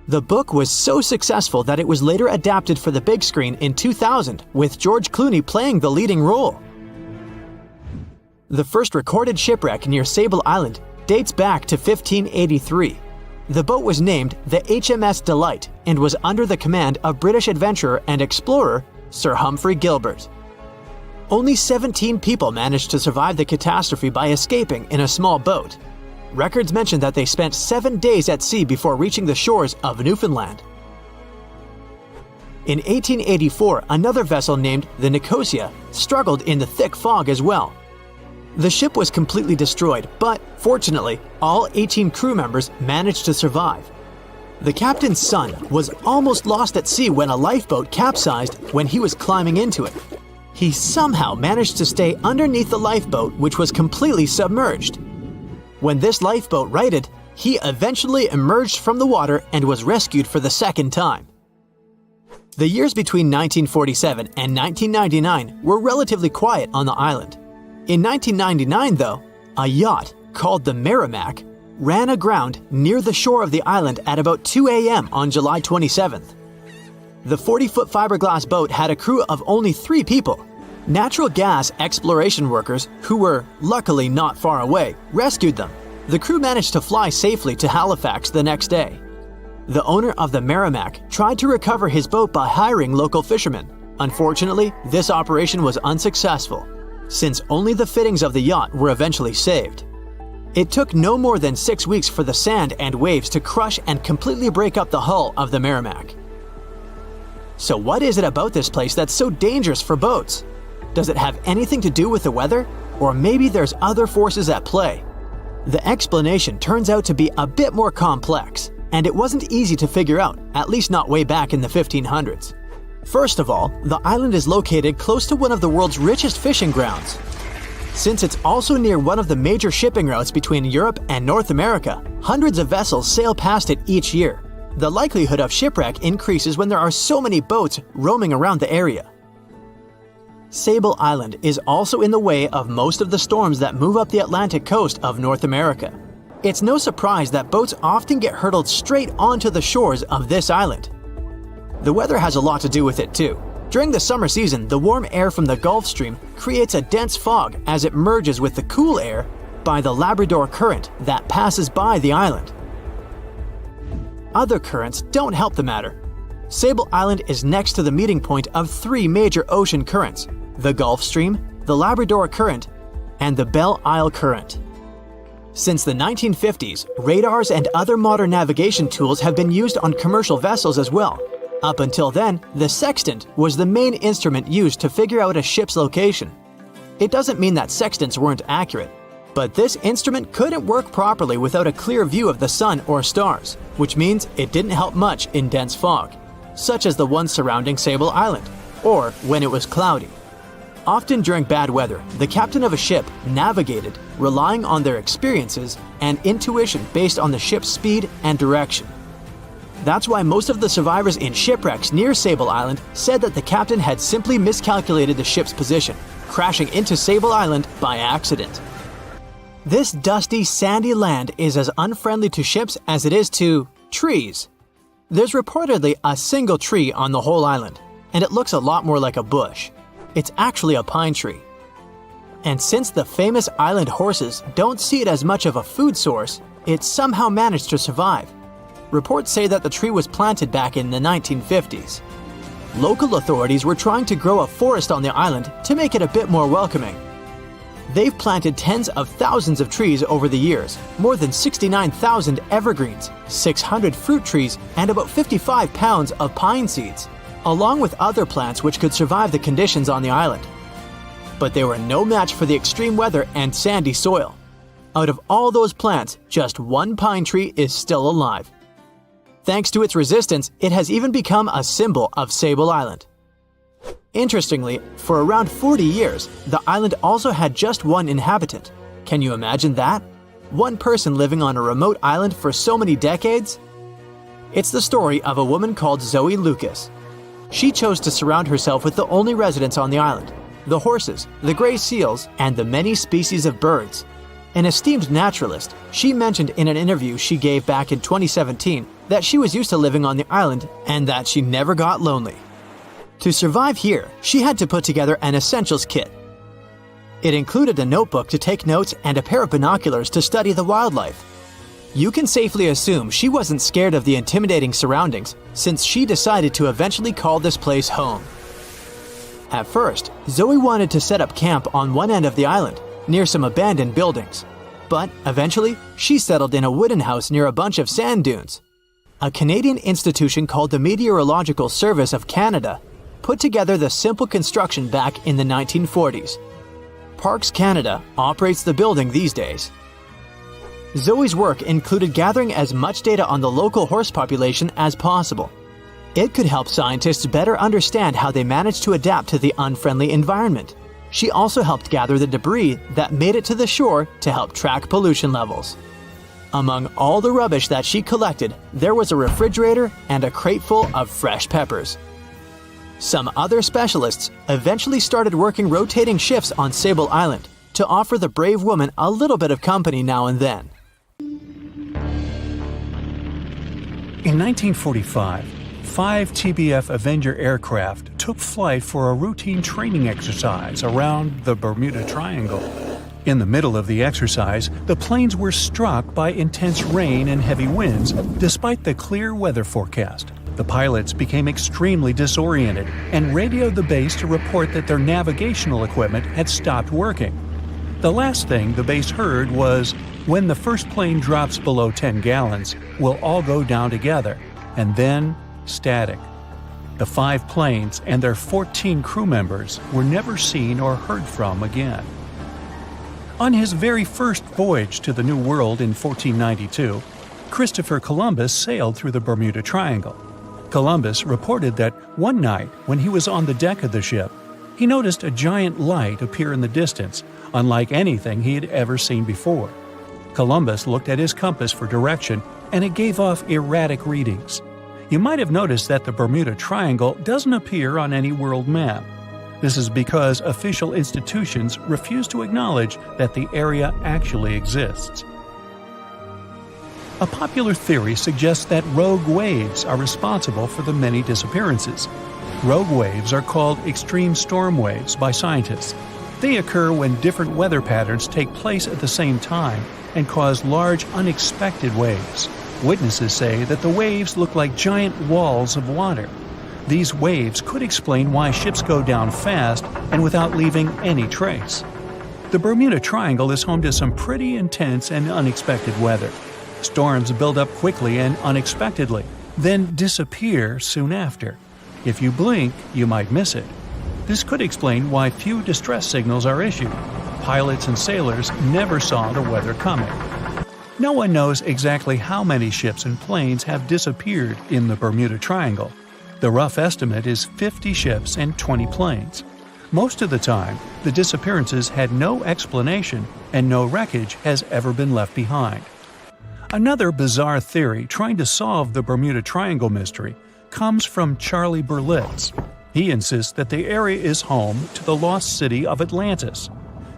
The book was so successful that it was later adapted for the big screen in 2000, with George Clooney playing the leading role. The first recorded shipwreck near Sable Island dates back to 1583. The boat was named the HMS Delight and was under the command of British adventurer and explorer Sir Humphrey Gilbert. Only 17 people managed to survive the catastrophe by escaping in a small boat. Records mention that they spent 7 days at sea before reaching the shores of Newfoundland. In 1884, another vessel named the Nicosia struggled in the thick fog as well. The ship was completely destroyed, but fortunately, all 18 crew members managed to survive. The captain's son was almost lost at sea when a lifeboat capsized when he was climbing into it. He somehow managed to stay underneath the lifeboat, which was completely submerged. When this lifeboat righted, he eventually emerged from the water and was rescued for the second time. The years between 1947 and 1999 were relatively quiet on the island. In 1999, though, a yacht called the Merrimack ran aground near the shore of the island at about 2 a.m. on July 27th. The 40-foot fiberglass boat had a crew of only 3 people. Natural gas exploration workers, who were luckily not far away, rescued them. The crew managed to fly safely to Halifax the next day. The owner of the Merrimack tried to recover his boat by hiring local fishermen. Unfortunately, this operation was unsuccessful, since only the fittings of the yacht were eventually saved. It took no more than 6 weeks for the sand and waves to crush and completely break up the hull of the Merrimack. So what is it about this place that's so dangerous for boats? Does it have anything to do with the weather? Or maybe there's other forces at play? The explanation turns out to be a bit more complex, and it wasn't easy to figure out, at least not way back in the 1500s. First of all, the island is located close to one of the world's richest fishing grounds. Since it's also near one of the major shipping routes between Europe and North America, hundreds of vessels sail past it each year. The likelihood of shipwreck increases when there are so many boats roaming around the area. Sable Island is also in the way of most of the storms that move up the Atlantic coast of North America. It's no surprise that boats often get hurtled straight onto the shores of this island. The weather has a lot to do with it too. During the summer season, the warm air from the Gulf Stream creates a dense fog as it merges with the cool air by the Labrador Current that passes by the island. Other currents don't help the matter. Sable Island is next to the meeting point of 3 major ocean currents: the Gulf Stream, the Labrador Current, and the Belle Isle Current. Since the 1950s, radars and other modern navigation tools have been used on commercial vessels as well. Up until then, the sextant was the main instrument used to figure out a ship's location. It doesn't mean that sextants weren't accurate, but this instrument couldn't work properly without a clear view of the sun or stars, which means it didn't help much in dense fog, such as the one surrounding Sable Island, or when it was cloudy. Often during bad weather, the captain of a ship navigated, relying on their experiences and intuition based on the ship's speed and direction. That's why most of the survivors in shipwrecks near Sable Island said that the captain had simply miscalculated the ship's position, crashing into Sable Island by accident. This dusty, sandy land is as unfriendly to ships as it is to trees. There's reportedly a single tree on the whole island, and it looks a lot more like a bush. It's actually a pine tree. And since the famous island horses don't see it as much of a food source, it somehow managed to survive. Reports say that the tree was planted back in the 1950s. Local authorities were trying to grow a forest on the island to make it a bit more welcoming. They've planted tens of thousands of trees over the years, more than 69,000 evergreens, 600 fruit trees, and about 55 pounds of pine seeds, along with other plants which could survive the conditions on the island. But they were no match for the extreme weather and sandy soil. Out of all those plants, just one pine tree is still alive. Thanks to its resistance, it has even become a symbol of Sable Island. Interestingly, for around 40 years, the island also had just one inhabitant. Can you imagine that? One person living on a remote island for so many decades? It's the story of a woman called Zoe Lucas. she chose to surround herself with the only residents on the island: the horses, the gray seals, and the many species of birds. An esteemed naturalist, she mentioned in an interview she gave back in 2017 that she was used to living on the island and that she never got lonely. To survive here, she had to put together an essentials kit. It included a notebook to take notes and a pair of binoculars to study the wildlife. You can safely assume she wasn't scared of the intimidating surroundings, since she decided to eventually call this place home. At first, Zoe wanted to set up camp on one end of the island, near some abandoned buildings. But eventually, she settled in a wooden house near a bunch of sand dunes. A Canadian institution called the Meteorological Service of Canada put together the simple construction back in the 1940s. Parks Canada operates the building these days. Zoe's work included gathering as much data on the local horse population as possible. It could help scientists better understand how they managed to adapt to the unfriendly environment. She also helped gather the debris that made it to the shore to help track pollution levels. Among all the rubbish that she collected, there was a refrigerator and a crate full of fresh peppers. Some other specialists eventually started working rotating shifts on Sable Island to offer the brave woman a little bit of company now and then. In 1945, 5 TBF Avenger aircraft took flight for a routine training exercise around the Bermuda Triangle. In the middle of the exercise, the planes were struck by intense rain and heavy winds despite the clear weather forecast. The pilots became extremely disoriented and radioed the base to report that their navigational equipment had stopped working. The last thing the base heard was, "When the first plane drops below 10 gallons, we'll all go down together," and then static. The 5 planes and their 14 crew members were never seen or heard from again. On his very first voyage to the New World in 1492, Christopher Columbus sailed through the Bermuda Triangle. Columbus reported that one night when he was on the deck of the ship, he noticed a giant light appear in the distance, unlike anything he had ever seen before. Columbus looked at his compass for direction, and it gave off erratic readings. You might have noticed that the Bermuda Triangle doesn't appear on any world map. This is because official institutions refuse to acknowledge that the area actually exists. A popular theory suggests that rogue waves are responsible for the many disappearances. Rogue waves are called extreme storm waves by scientists. They occur when different weather patterns take place at the same time and cause large, unexpected waves. Witnesses say that the waves look like giant walls of water. These waves could explain why ships go down fast and without leaving any trace. The Bermuda Triangle is home to some pretty intense and unexpected weather. Storms build up quickly and unexpectedly, then disappear soon after. If you blink, you might miss it. This could explain why few distress signals are issued. Pilots and sailors never saw the weather coming. No one knows exactly how many ships and planes have disappeared in the Bermuda Triangle. The rough estimate is 50 ships and 20 planes. Most of the time, the disappearances had no explanation and no wreckage has ever been left behind. Another bizarre theory trying to solve the Bermuda Triangle mystery comes from Charlie Berlitz. He insists that the area is home to the lost city of Atlantis.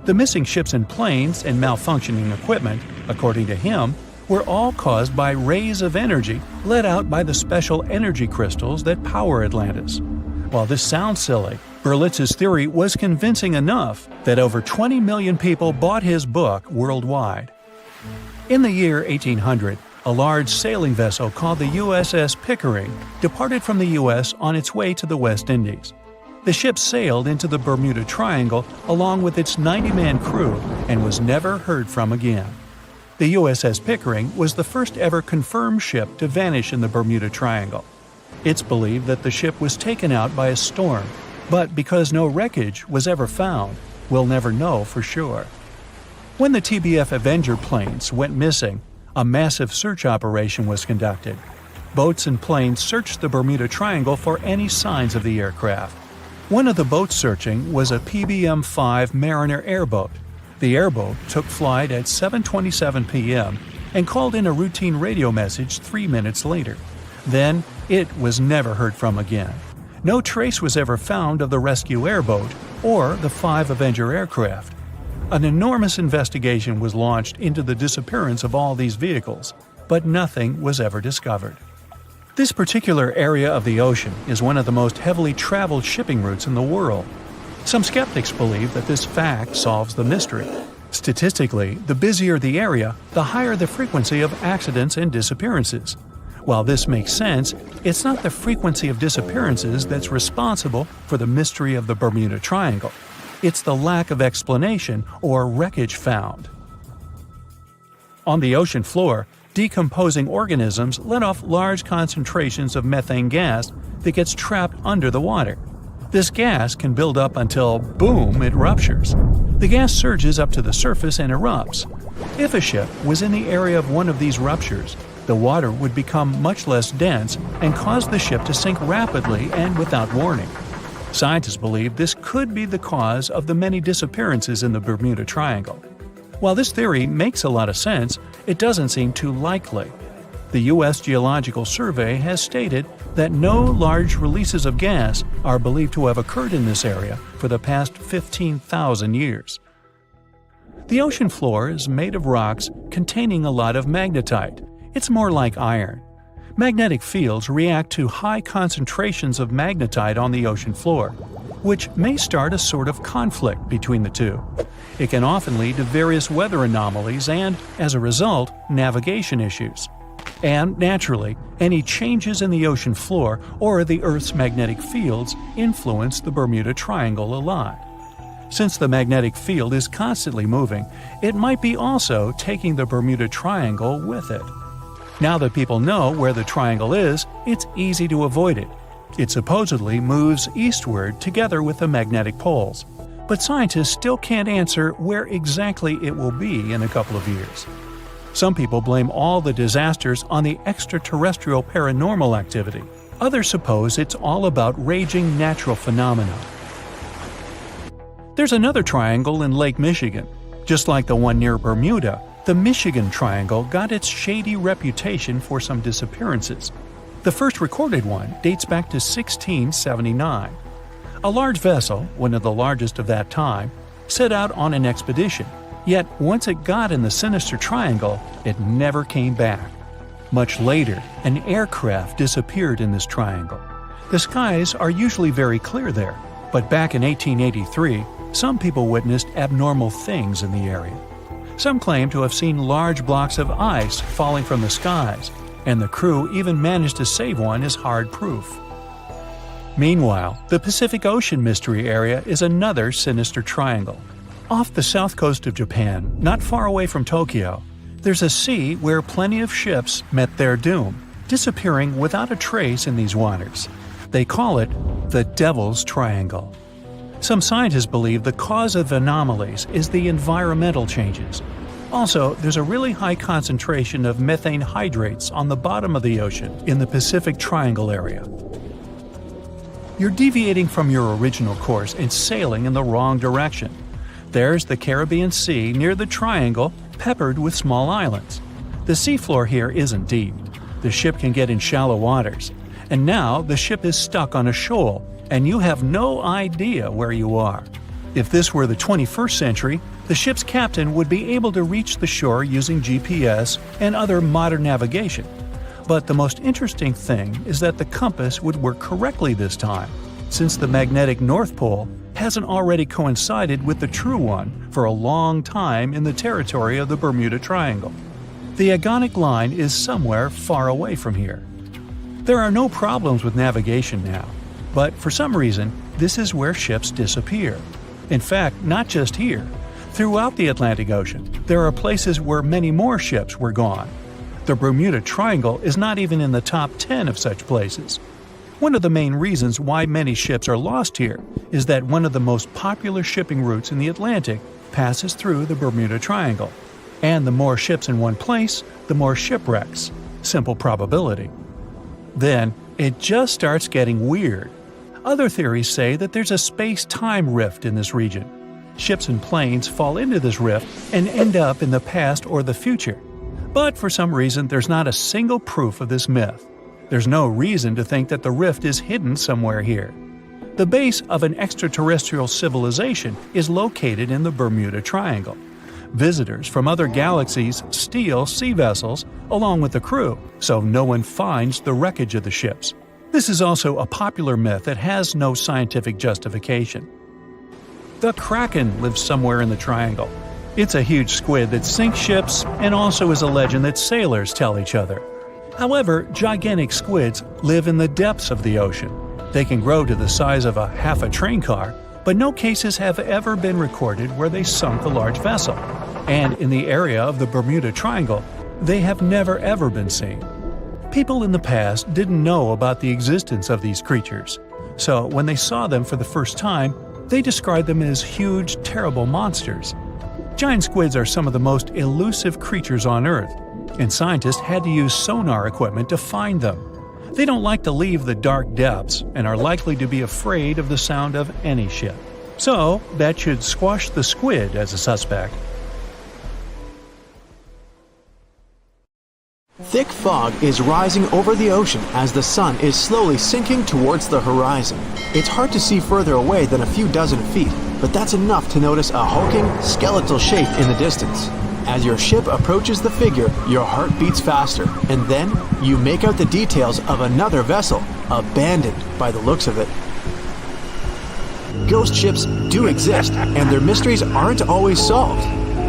The missing ships and planes and malfunctioning equipment, according to him, were all caused by rays of energy let out by the special energy crystals that power Atlantis. While this sounds silly, Berlitz's theory was convincing enough that over 20 million people bought his book worldwide. In the year 1800, a large sailing vessel called the USS Pickering departed from the U.S. on its way to the West Indies. The ship sailed into the Bermuda Triangle along with its 90-man crew and was never heard from again. The USS Pickering was the first ever confirmed ship to vanish in the Bermuda Triangle. It's believed that the ship was taken out by a storm, but because no wreckage was ever found, we'll never know for sure. When the TBF Avenger planes went missing, a massive search operation was conducted. Boats and planes searched the Bermuda Triangle for any signs of the aircraft. One of the boats searching was a PBM-5 Mariner airboat. The airboat took flight at 7:27 p.m. and called in a routine radio message 3 minutes later. Then, it was never heard from again. No trace was ever found of the rescue airboat or the 5 Avenger aircraft. An enormous investigation was launched into the disappearance of all these vehicles, but nothing was ever discovered. This particular area of the ocean is one of the most heavily traveled shipping routes in the world. Some skeptics believe that this fact solves the mystery. Statistically, the busier the area, the higher the frequency of accidents and disappearances. While this makes sense, it's not the frequency of disappearances that's responsible for the mystery of the Bermuda Triangle. It's the lack of explanation or wreckage found. On the ocean floor, decomposing organisms let off large concentrations of methane gas that gets trapped under the water. This gas can build up until, boom, it ruptures. The gas surges up to the surface and erupts. If a ship was in the area of one of these ruptures, the water would become much less dense and cause the ship to sink rapidly and without warning. Scientists believe this could be the cause of the many disappearances in the Bermuda Triangle. While this theory makes a lot of sense, it doesn't seem too likely. The U.S. Geological Survey has stated that no large releases of gas are believed to have occurred in this area for the past 15,000 years. The ocean floor is made of rocks containing a lot of magnetite. It's more like iron. Magnetic fields react to high concentrations of magnetite on the ocean floor, which may start a sort of conflict between the two. It can often lead to various weather anomalies and, as a result, navigation issues. And, naturally, any changes in the ocean floor or the Earth's magnetic fields influence the Bermuda Triangle a lot. Since the magnetic field is constantly moving, it might be also taking the Bermuda Triangle with it. Now that people know where the triangle is, it's easy to avoid it. It supposedly moves eastward together with the magnetic poles, but scientists still can't answer where exactly it will be in a couple of years. Some people blame all the disasters on the extraterrestrial paranormal activity. Others suppose it's all about raging natural phenomena. There's another triangle in Lake Michigan. Just like the one near Bermuda, the Michigan Triangle got its shady reputation for some disappearances. The first recorded one dates back to 1679. A large vessel, one of the largest of that time, set out on an expedition. Yet, once it got in the sinister triangle, it never came back. Much later, an aircraft disappeared in this triangle. The skies are usually very clear there, but back in 1883, some people witnessed abnormal things in the area. Some claim to have seen large blocks of ice falling from the skies, and the crew even managed to save one as hard proof. Meanwhile, the Pacific Ocean mystery area is another sinister triangle. Off the south coast of Japan, not far away from Tokyo, there's a sea where plenty of ships met their doom, disappearing without a trace in these waters. They call it the Devil's Triangle. Some scientists believe the cause of anomalies is the environmental changes. Also, there's a really high concentration of methane hydrates on the bottom of the ocean in the Pacific Triangle area. You're deviating from your original course and sailing in the wrong direction. There's the Caribbean Sea near the triangle, peppered with small islands. The seafloor here isn't deep. The ship can get in shallow waters. And now the ship is stuck on a shoal, and you have no idea where you are. If this were the 21st century, the ship's captain would be able to reach the shore using GPS and other modern navigation. But the most interesting thing is that the compass would work correctly this time, since the magnetic North Pole hasn't already coincided with the true one for a long time in the territory of the Bermuda Triangle. The agonic line is somewhere far away from here. There are no problems with navigation now, but for some reason, this is where ships disappear. In fact, not just here. Throughout the Atlantic Ocean, there are places where many more ships were gone. The Bermuda Triangle is not even in the top 10 of such places. One of the main reasons why many ships are lost here is that one of the most popular shipping routes in the Atlantic passes through the Bermuda Triangle. And the more ships in one place, the more shipwrecks. Simple probability. Then, it just starts getting weird. Other theories say that there's a space-time rift in this region. Ships and planes fall into this rift and end up in the past or the future. But for some reason, there's not a single proof of this myth. There's no reason to think that the rift is hidden somewhere here. The base of an extraterrestrial civilization is located in the Bermuda Triangle. Visitors from other galaxies steal sea vessels along with the crew, so no one finds the wreckage of the ships. This is also a popular myth that has no scientific justification. The Kraken lives somewhere in the triangle. It's a huge squid that sinks ships and also is a legend that sailors tell each other. However, gigantic squids live in the depths of the ocean. They can grow to the size of half a train car, but no cases have ever been recorded where they sunk a large vessel. And in the area of the Bermuda Triangle, they have never ever been seen. People in the past didn't know about the existence of these creatures, so when they saw them for the first time, they described them as huge, terrible monsters. Giant squids are some of the most elusive creatures on Earth, and scientists had to use sonar equipment to find them. They don't like to leave the dark depths and are likely to be afraid of the sound of any ship. So, that should squash the squid as a suspect. Thick fog is rising over the ocean as the sun is slowly sinking towards the horizon. It's hard to see further away than a few dozen feet, but that's enough to notice a hulking, skeletal shape in the distance. As your ship approaches the figure, your heart beats faster, and then you make out the details of another vessel, abandoned by the looks of it. Ghost ships do exist, and their mysteries aren't always solved.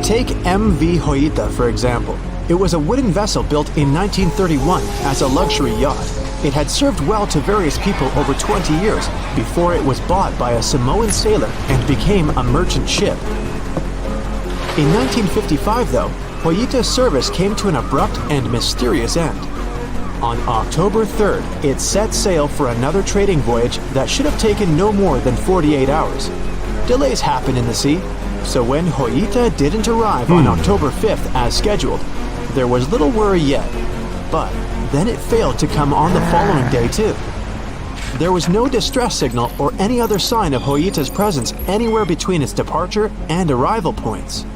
Take MV Hoita, for example. It was a wooden vessel built in 1931 as a luxury yacht. It had served well to various people over 20 years before it was bought by a Samoan sailor and became a merchant ship. In 1955, though, Hoita's service came to an abrupt and mysterious end. On October 3rd, it set sail for another trading voyage that should have taken no more than 48 hours. Delays happen in the sea, so when Hoita didn't arrive on October 5th as scheduled, there was little worry yet. But then it failed to come on the following day too. There was no distress signal or any other sign of Hoita's presence anywhere between its departure and arrival points.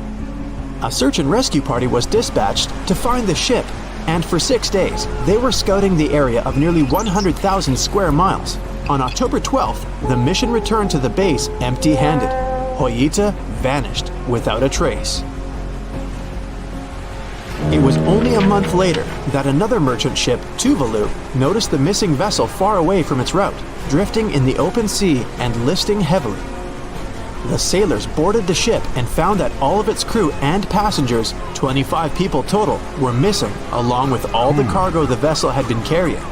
A search and rescue party was dispatched to find the ship, and for 6 days, they were scouting the area of nearly 100,000 square miles. On October 12th, the mission returned to the base empty-handed. Hoita vanished without a trace. It was only a month later that another merchant ship, Tuvalu, noticed the missing vessel far away from its route, drifting in the open sea and listing heavily. The sailors boarded the ship and found that all of its crew and passengers, 25 people total, were missing, along with all the cargo the vessel had been carrying.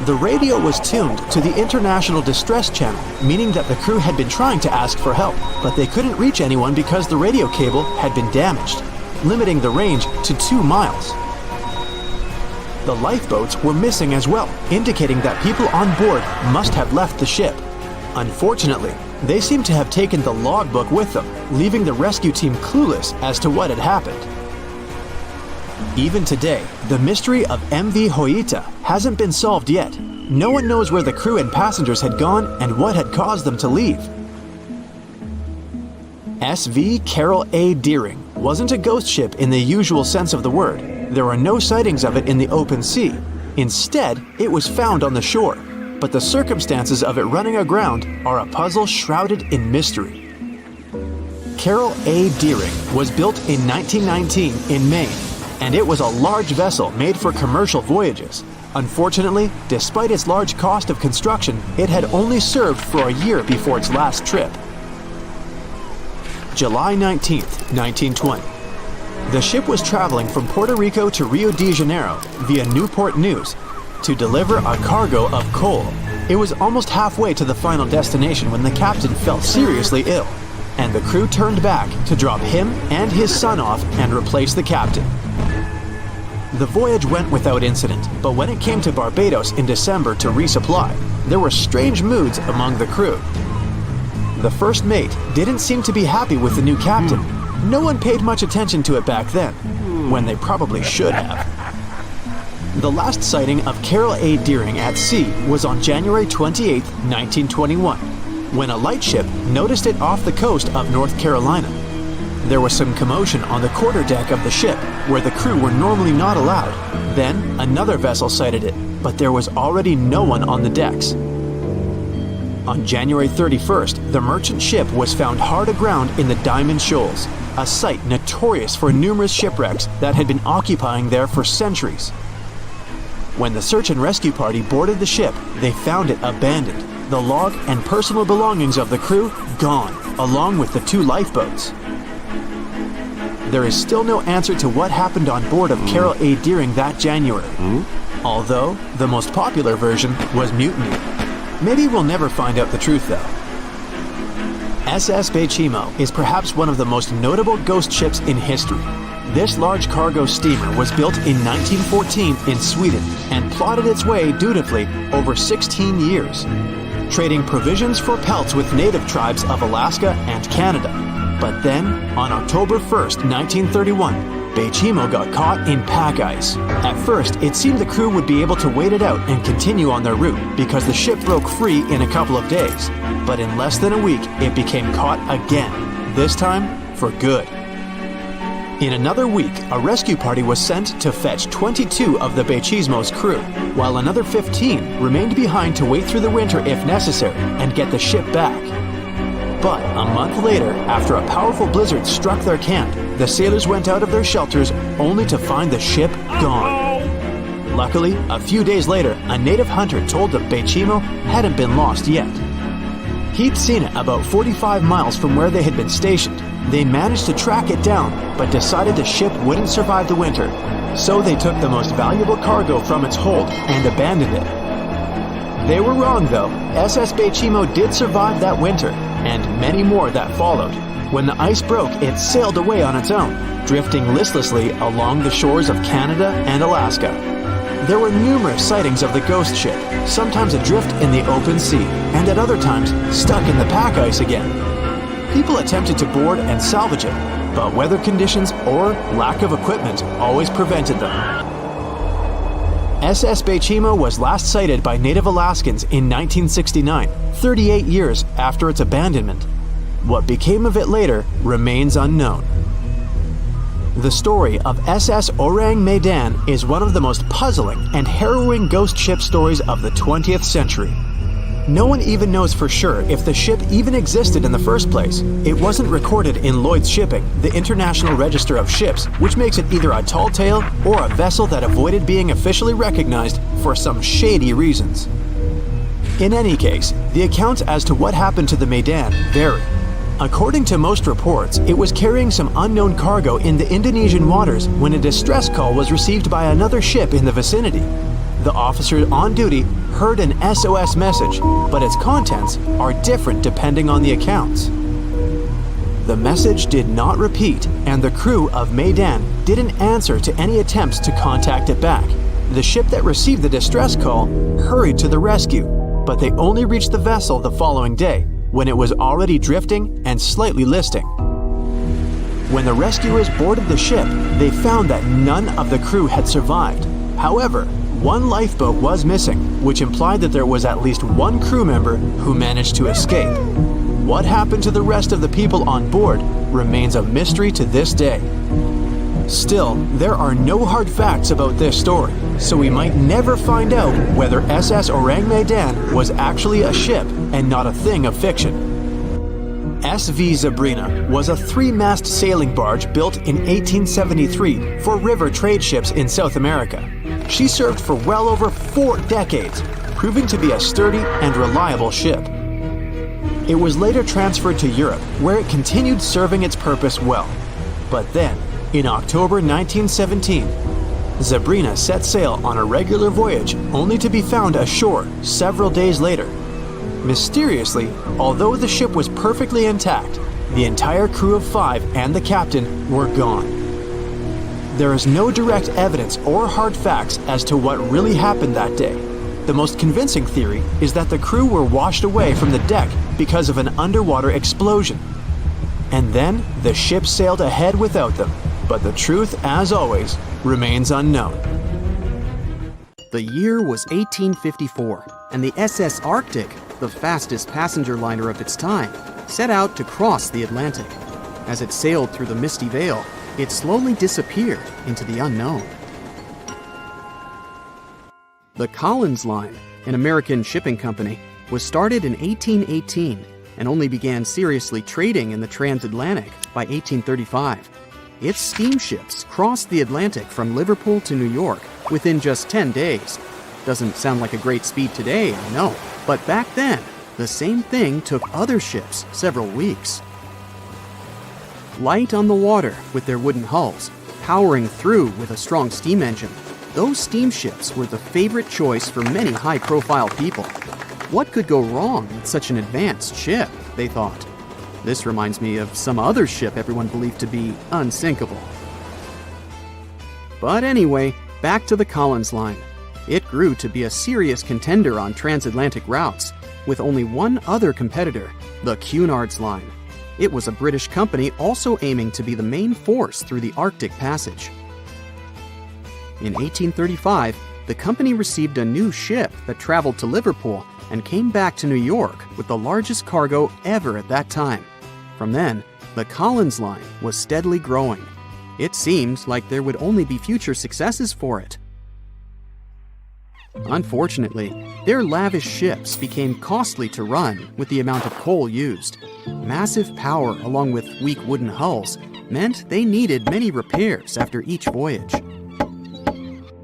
The radio was tuned to the International Distress Channel, meaning that the crew had been trying to ask for help, but they couldn't reach anyone because the radio cable had been damaged, limiting the range to 2 miles. The lifeboats were missing as well, indicating that people on board must have left the ship. Unfortunately, they seem to have taken the logbook with them, leaving the rescue team clueless as to what had happened. Even today, the mystery of MV Hoita hasn't been solved yet. No one knows where the crew and passengers had gone and what had caused them to leave. SV Carol A. Deering wasn't a ghost ship in the usual sense of the word. There are no sightings of it in the open sea. Instead, it was found on the shore, but the circumstances of it running aground are a puzzle shrouded in mystery. Carol A. Deering was built in 1919 in Maine, and it was a large vessel made for commercial voyages. Unfortunately, despite its large cost of construction, it had only served for a year before its last trip. July 19, 1920. The ship was traveling from Puerto Rico to Rio de Janeiro via Newport News to deliver a cargo of coal. It was almost halfway to the final destination when the captain fell seriously ill, and the crew turned back to drop him and his son off and replace the captain. The voyage went without incident, but when it came to Barbados in December to resupply, there were strange moods among the crew. The first mate didn't seem to be happy with the new captain. No one paid much attention to it back then, when they probably should have. The last sighting of Carol A. Deering at sea was on January 28, 1921, when a lightship noticed it off the coast of North Carolina. There was some commotion on the quarterdeck of the ship, where the crew were normally not allowed. Then, another vessel sighted it, but there was already no one on the decks. On January 31st, the merchant ship was found hard aground in the Diamond Shoals, a site notorious for numerous shipwrecks that had been occupying there for centuries. When the search and rescue party boarded the ship, they found it abandoned, the log and personal belongings of the crew gone, along with the 2 lifeboats. There is still no answer to what happened on board of Carol A. Deering that January, although the most popular version was mutiny. Maybe we'll never find out the truth though. SS Baychimo is perhaps one of the most notable ghost ships in history. This large cargo steamer was built in 1914 in Sweden and plodded its way dutifully over 16 years, trading provisions for pelts with native tribes of Alaska and Canada. But then, on October 1st, 1931, Baychimo got caught in pack ice. At first, it seemed the crew would be able to wait it out and continue on their route because the ship broke free in a couple of days. But in less than a week, it became caught again, this time for good. In another week, a rescue party was sent to fetch 22 of the Baychimo's crew, while another 15 remained behind to wait through the winter if necessary and get the ship back. But a month later, after a powerful blizzard struck their camp, the sailors went out of their shelters only to find the ship gone. Luckily, a few days later, a native hunter told that Baychimo hadn't been lost yet. He'd seen it about 45 miles from where they had been stationed. They managed to track it down, but decided the ship wouldn't survive the winter. So they took the most valuable cargo from its hold and abandoned it. They were wrong though. SS Baychimo did survive that winter, and many more that followed. When the ice broke, it sailed away on its own, drifting listlessly along the shores of Canada and Alaska. There were numerous sightings of the ghost ship, sometimes adrift in the open sea, and at other times stuck in the pack ice again. People attempted to board and salvage it, but weather conditions or lack of equipment always prevented them. SS Baychimo was last sighted by native Alaskans in 1969, 38 years after its abandonment. What became of it later remains unknown. The story of SS Orang Maidan is one of the most puzzling and harrowing ghost ship stories of the 20th century. No one even knows for sure if the ship even existed in the first place. It wasn't recorded in Lloyd's Shipping, the International Register of Ships, which makes it either a tall tale or a vessel that avoided being officially recognized for some shady reasons. In any case, the accounts as to what happened to the Maidan vary. According to most reports, it was carrying some unknown cargo in the Indonesian waters when a distress call was received by another ship in the vicinity. The officer on duty heard an SOS message, but its contents are different depending on the accounts. The message did not repeat, and the crew of Maidan didn't answer to any attempts to contact it back. The ship that received the distress call hurried to the rescue, but they only reached the vessel the following day, when it was already drifting and slightly listing. When the rescuers boarded the ship, they found that none of the crew had survived. However, one lifeboat was missing, which implied that there was at least one crew member who managed to escape. What happened to the rest of the people on board remains a mystery to this day. Still, there are no hard facts about this story, so we might never find out whether SS Orang Maidan was actually a ship and not a thing of fiction. SV Zabrina was a 3-mast sailing barge built in 1873 for river trade ships in South America. She served for well over 4 decades, proving to be a sturdy and reliable ship. It was later transferred to Europe, where it continued serving its purpose well. But then, in October 1917, Zabrina set sail on a regular voyage only to be found ashore several days later. Mysteriously, although the ship was perfectly intact, the entire crew of 5 and the captain were gone. There is no direct evidence or hard facts as to what really happened that day. The most convincing theory is that the crew were washed away from the deck because of an underwater explosion. And then the ship sailed ahead without them, but the truth, as always, remains unknown. The year was 1854, and the SS Arctic, the fastest passenger liner of its time, set out to cross the Atlantic. As it sailed through the misty veil, it slowly disappeared into the unknown. The Collins Line, an American shipping company, was started in 1818 and only began seriously trading in the transatlantic by 1835. Its steamships crossed the Atlantic from Liverpool to New York within just 10 days. Doesn't sound like a great speed today, I know, but back then, the same thing took other ships several weeks. Light on the water with their wooden hulls, powering through with a strong steam engine, those steamships were the favorite choice for many high-profile people. What could go wrong with such an advanced ship, they thought. This reminds me of some other ship everyone believed to be unsinkable. But anyway, back to the Collins Line. It grew to be a serious contender on transatlantic routes, with only one other competitor, the Cunard's Line. It was a British company also aiming to be the main force through the Arctic Passage. In 1835, the company received a new ship that traveled to Liverpool and came back to New York with the largest cargo ever at that time. From then, the Collins Line was steadily growing. It seemed like there would only be future successes for it. Unfortunately, their lavish ships became costly to run with the amount of coal used. Massive power along with weak wooden hulls meant they needed many repairs after each voyage.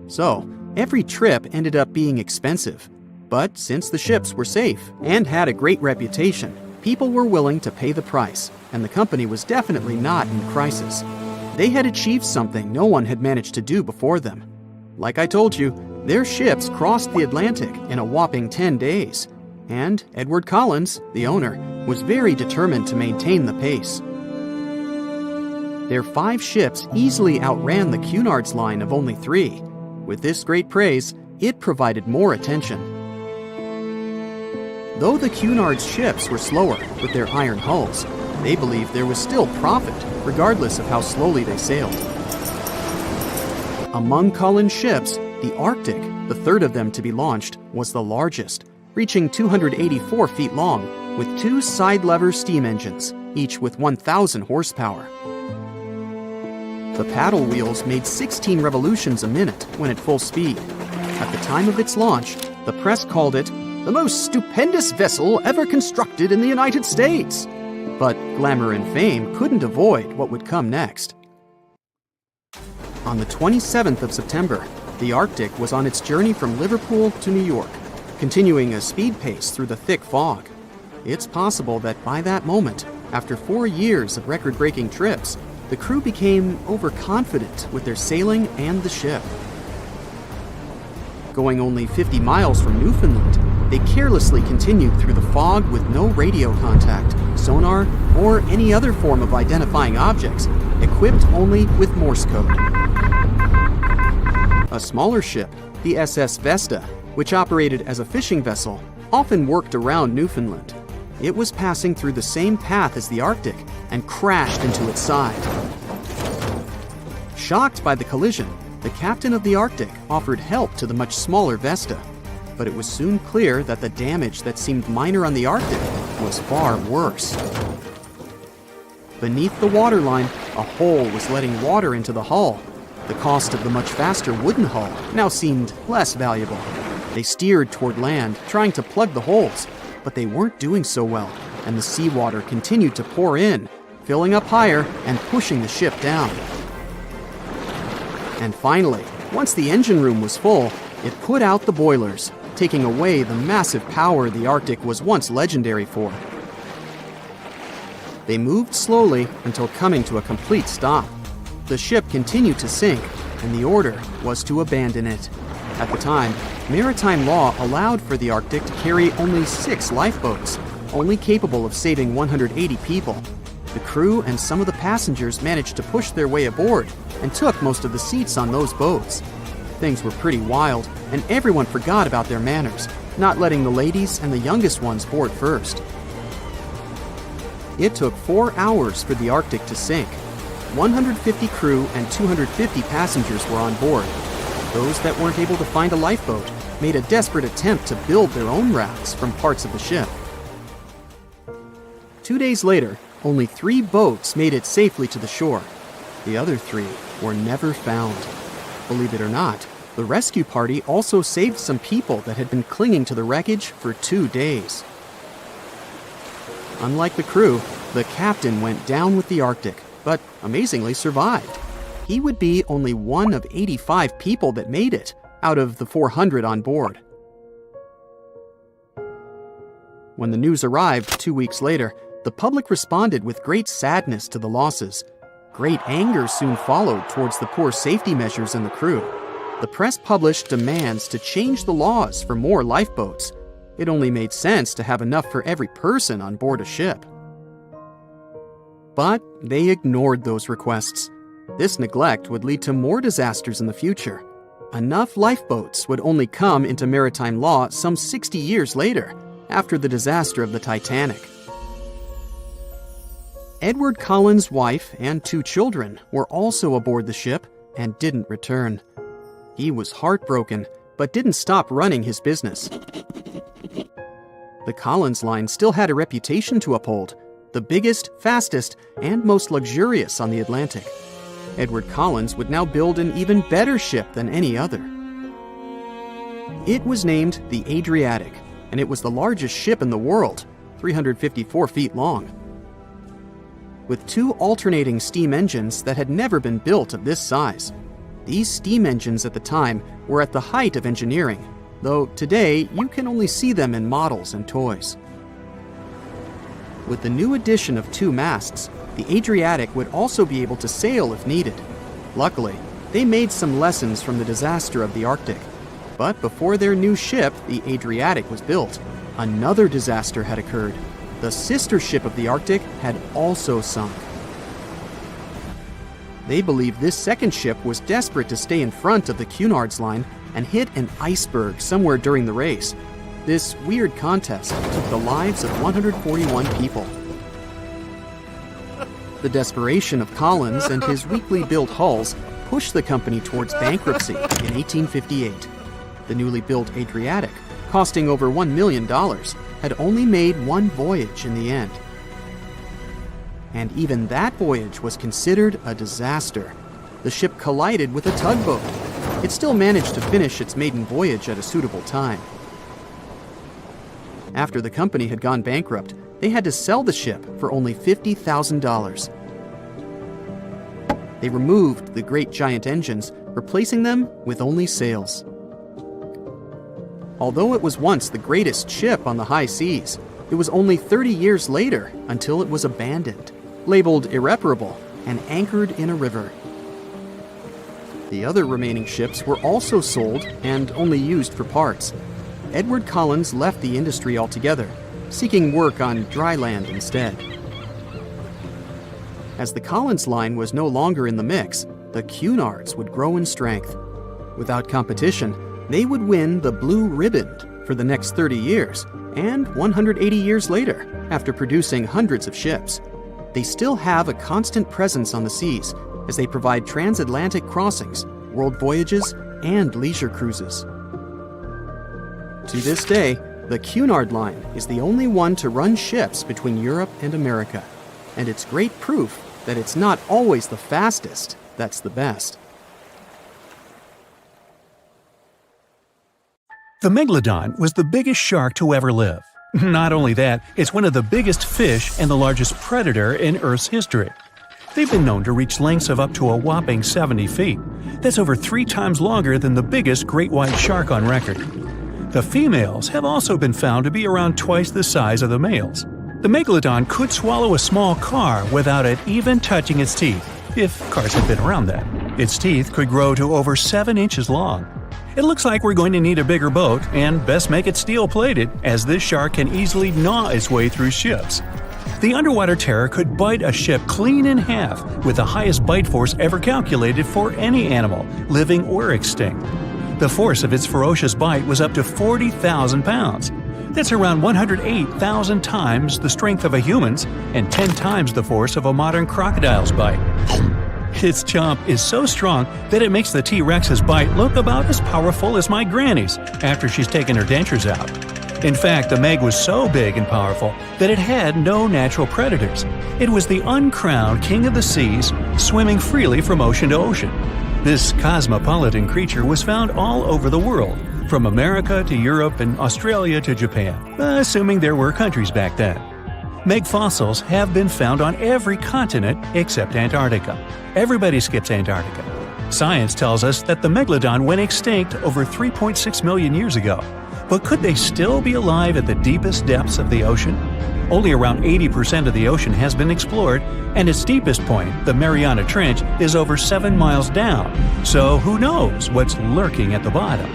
So, every trip ended up being expensive. But since the ships were safe and had a great reputation, people were willing to pay the price, and the company was definitely not in crisis. They had achieved something no one had managed to do before them. Like I told you, their ships crossed the Atlantic in a whopping 10 days, and Edward Collins, the owner, was very determined to maintain the pace. Their 5 ships easily outran the Cunard's Line of only 3. With this great praise, it provided more attention. Though the Cunard's ships were slower with their iron hulls, they believed there was still profit, regardless of how slowly they sailed. Among Collins' ships, the Arctic, the third of them to be launched, was the largest, reaching 284 feet long, with 2 side-lever steam engines, each with 1,000 horsepower. The paddle wheels made 16 revolutions a minute when at full speed. At the time of its launch, the press called it the most stupendous vessel ever constructed in the United States. But glamour and fame couldn't avoid what would come next. On the 27th of September, the Arctic was on its journey from Liverpool to New York, continuing a speed pace through the thick fog. It's possible that by that moment, after 4 years of record-breaking trips, the crew became overconfident with their sailing and the ship. Going only 50 miles from Newfoundland, they carelessly continued through the fog with no radio contact, sonar, or any other form of identifying objects, equipped only with Morse code. A smaller ship, the SS Vesta, which operated as a fishing vessel, often worked around Newfoundland. It was passing through the same path as the Arctic and crashed into its side. Shocked by the collision, the captain of the Arctic offered help to the much smaller Vesta, but it was soon clear that the damage that seemed minor on the Arctic was far worse. Beneath the waterline, a hole was letting water into the hull. The cost of the much faster wooden hull now seemed less valuable. They steered toward land, trying to plug the holes, but they weren't doing so well, and the seawater continued to pour in, filling up higher and pushing the ship down. And finally, once the engine room was full, it put out the boilers, taking away the massive power the Arctic was once legendary for. They moved slowly until coming to a complete stop. The ship continued to sink, and the order was to abandon it. At the time, maritime law allowed for the Arctic to carry only 6 lifeboats, only capable of saving 180 people. The crew and some of the passengers managed to push their way aboard and took most of the seats on those boats. Things were pretty wild, and everyone forgot about their manners, not letting the ladies and the youngest ones board first. It took 4 hours for the Arctic to sink. 150 crew and 250 passengers were on board. Those that weren't able to find a lifeboat made a desperate attempt to build their own rafts from parts of the ship. 2 days later, Only 3 boats made it safely to the shore. The other 3 were never found. Believe it or not, the rescue party also saved some people that had been clinging to the wreckage for 2 days. Unlike the crew, the captain went down with the Arctic, but amazingly survived. He would be only one of 85 people that made it, out of the 400 on board. When the news arrived 2 weeks later, the public responded with great sadness to the losses. Great anger soon followed towards the poor safety measures in the crew. The press published demands to change the laws for more lifeboats. It only made sense to have enough for every person on board a ship. But they ignored those requests. This neglect would lead to more disasters in the future. Enough lifeboats would only come into maritime law some 60 years later, after the disaster of the Titanic. Edward Cullen's wife and 2 children were also aboard the ship and didn't return. He was heartbroken, but didn't stop running his business. The Collins line still had a reputation to uphold, the biggest, fastest, and most luxurious on the Atlantic. Edward Collins would now build an even better ship than any other. It was named the Adriatic, and it was the largest ship in the world, 354 feet long. With 2 alternating steam engines that had never been built of this size. These steam engines at the time were at the height of engineering, though today you can only see them in models and toys. With the new addition of 2 masts, the Adriatic would also be able to sail if needed. Luckily, they made some lessons from the disaster of the Arctic. But before their new ship, the Adriatic, was built, another disaster had occurred. The sister ship of the Arctic had also sunk. They believe this second ship was desperate to stay in front of the Cunard's line and hit an iceberg somewhere during the race. This weird contest took the lives of 141 people. The desperation of Collins and his weakly built hulls pushed the company towards bankruptcy in 1858. The newly built Adriatic, costing over $1 million, had only made 1 voyage in the end. And even that voyage was considered a disaster. The ship collided with a tugboat. It still managed to finish its maiden voyage at a suitable time. After the company had gone bankrupt, they had to sell the ship for only $50,000. They removed the great giant engines, replacing them with only sails. Although it was once the greatest ship on the high seas, it was only 30 years later until it was abandoned, labeled irreparable, and anchored in a river. The other remaining ships were also sold and only used for parts. Edward Collins left the industry altogether, seeking work on dry land instead. As the Collins line was no longer in the mix, the Cunards would grow in strength. Without competition, they would win the Blue Riband for the next 30 years, and 180 years later, after producing hundreds of ships. They still have a constant presence on the seas, as they provide transatlantic crossings, world voyages, and leisure cruises. To this day, the Cunard line is the only one to run ships between Europe and America, and it's great proof that it's not always the fastest that's the best. The Megalodon was the biggest shark to ever live. Not only that, it's one of the biggest fish and the largest predator in Earth's history. They've been known to reach lengths of up to a whopping 70 feet. That's over 3 times longer than the biggest great white shark on record. The females have also been found to be around twice the size of the males. The Megalodon could swallow a small car without it even touching its teeth, if cars had been around then. Its teeth could grow to over 7 inches long. It looks like we're going to need a bigger boat, and best make it steel-plated, as this shark can easily gnaw its way through ships. The underwater terror could bite a ship clean in half, with the highest bite force ever calculated for any animal, living or extinct. The force of its ferocious bite was up to 40,000 pounds. That's around 108,000 times the strength of a human's, and 10 times the force of a modern crocodile's bite. Its chomp is so strong that it makes the T-Rex's bite look about as powerful as my granny's after she's taken her dentures out. In fact, the Meg was so big and powerful that it had no natural predators. It was the uncrowned king of the seas, swimming freely from ocean to ocean. This cosmopolitan creature was found all over the world, from America to Europe and Australia to Japan, assuming there were countries back then. Meg fossils have been found on every continent except Antarctica. Everybody skips Antarctica. Science tells us that the Megalodon went extinct over 3.6 million years ago. But could they still be alive at the deepest depths of the ocean? Only around 80% of the ocean has been explored, and its deepest point, the Mariana Trench, is over 7 miles down. So who knows what's lurking at the bottom?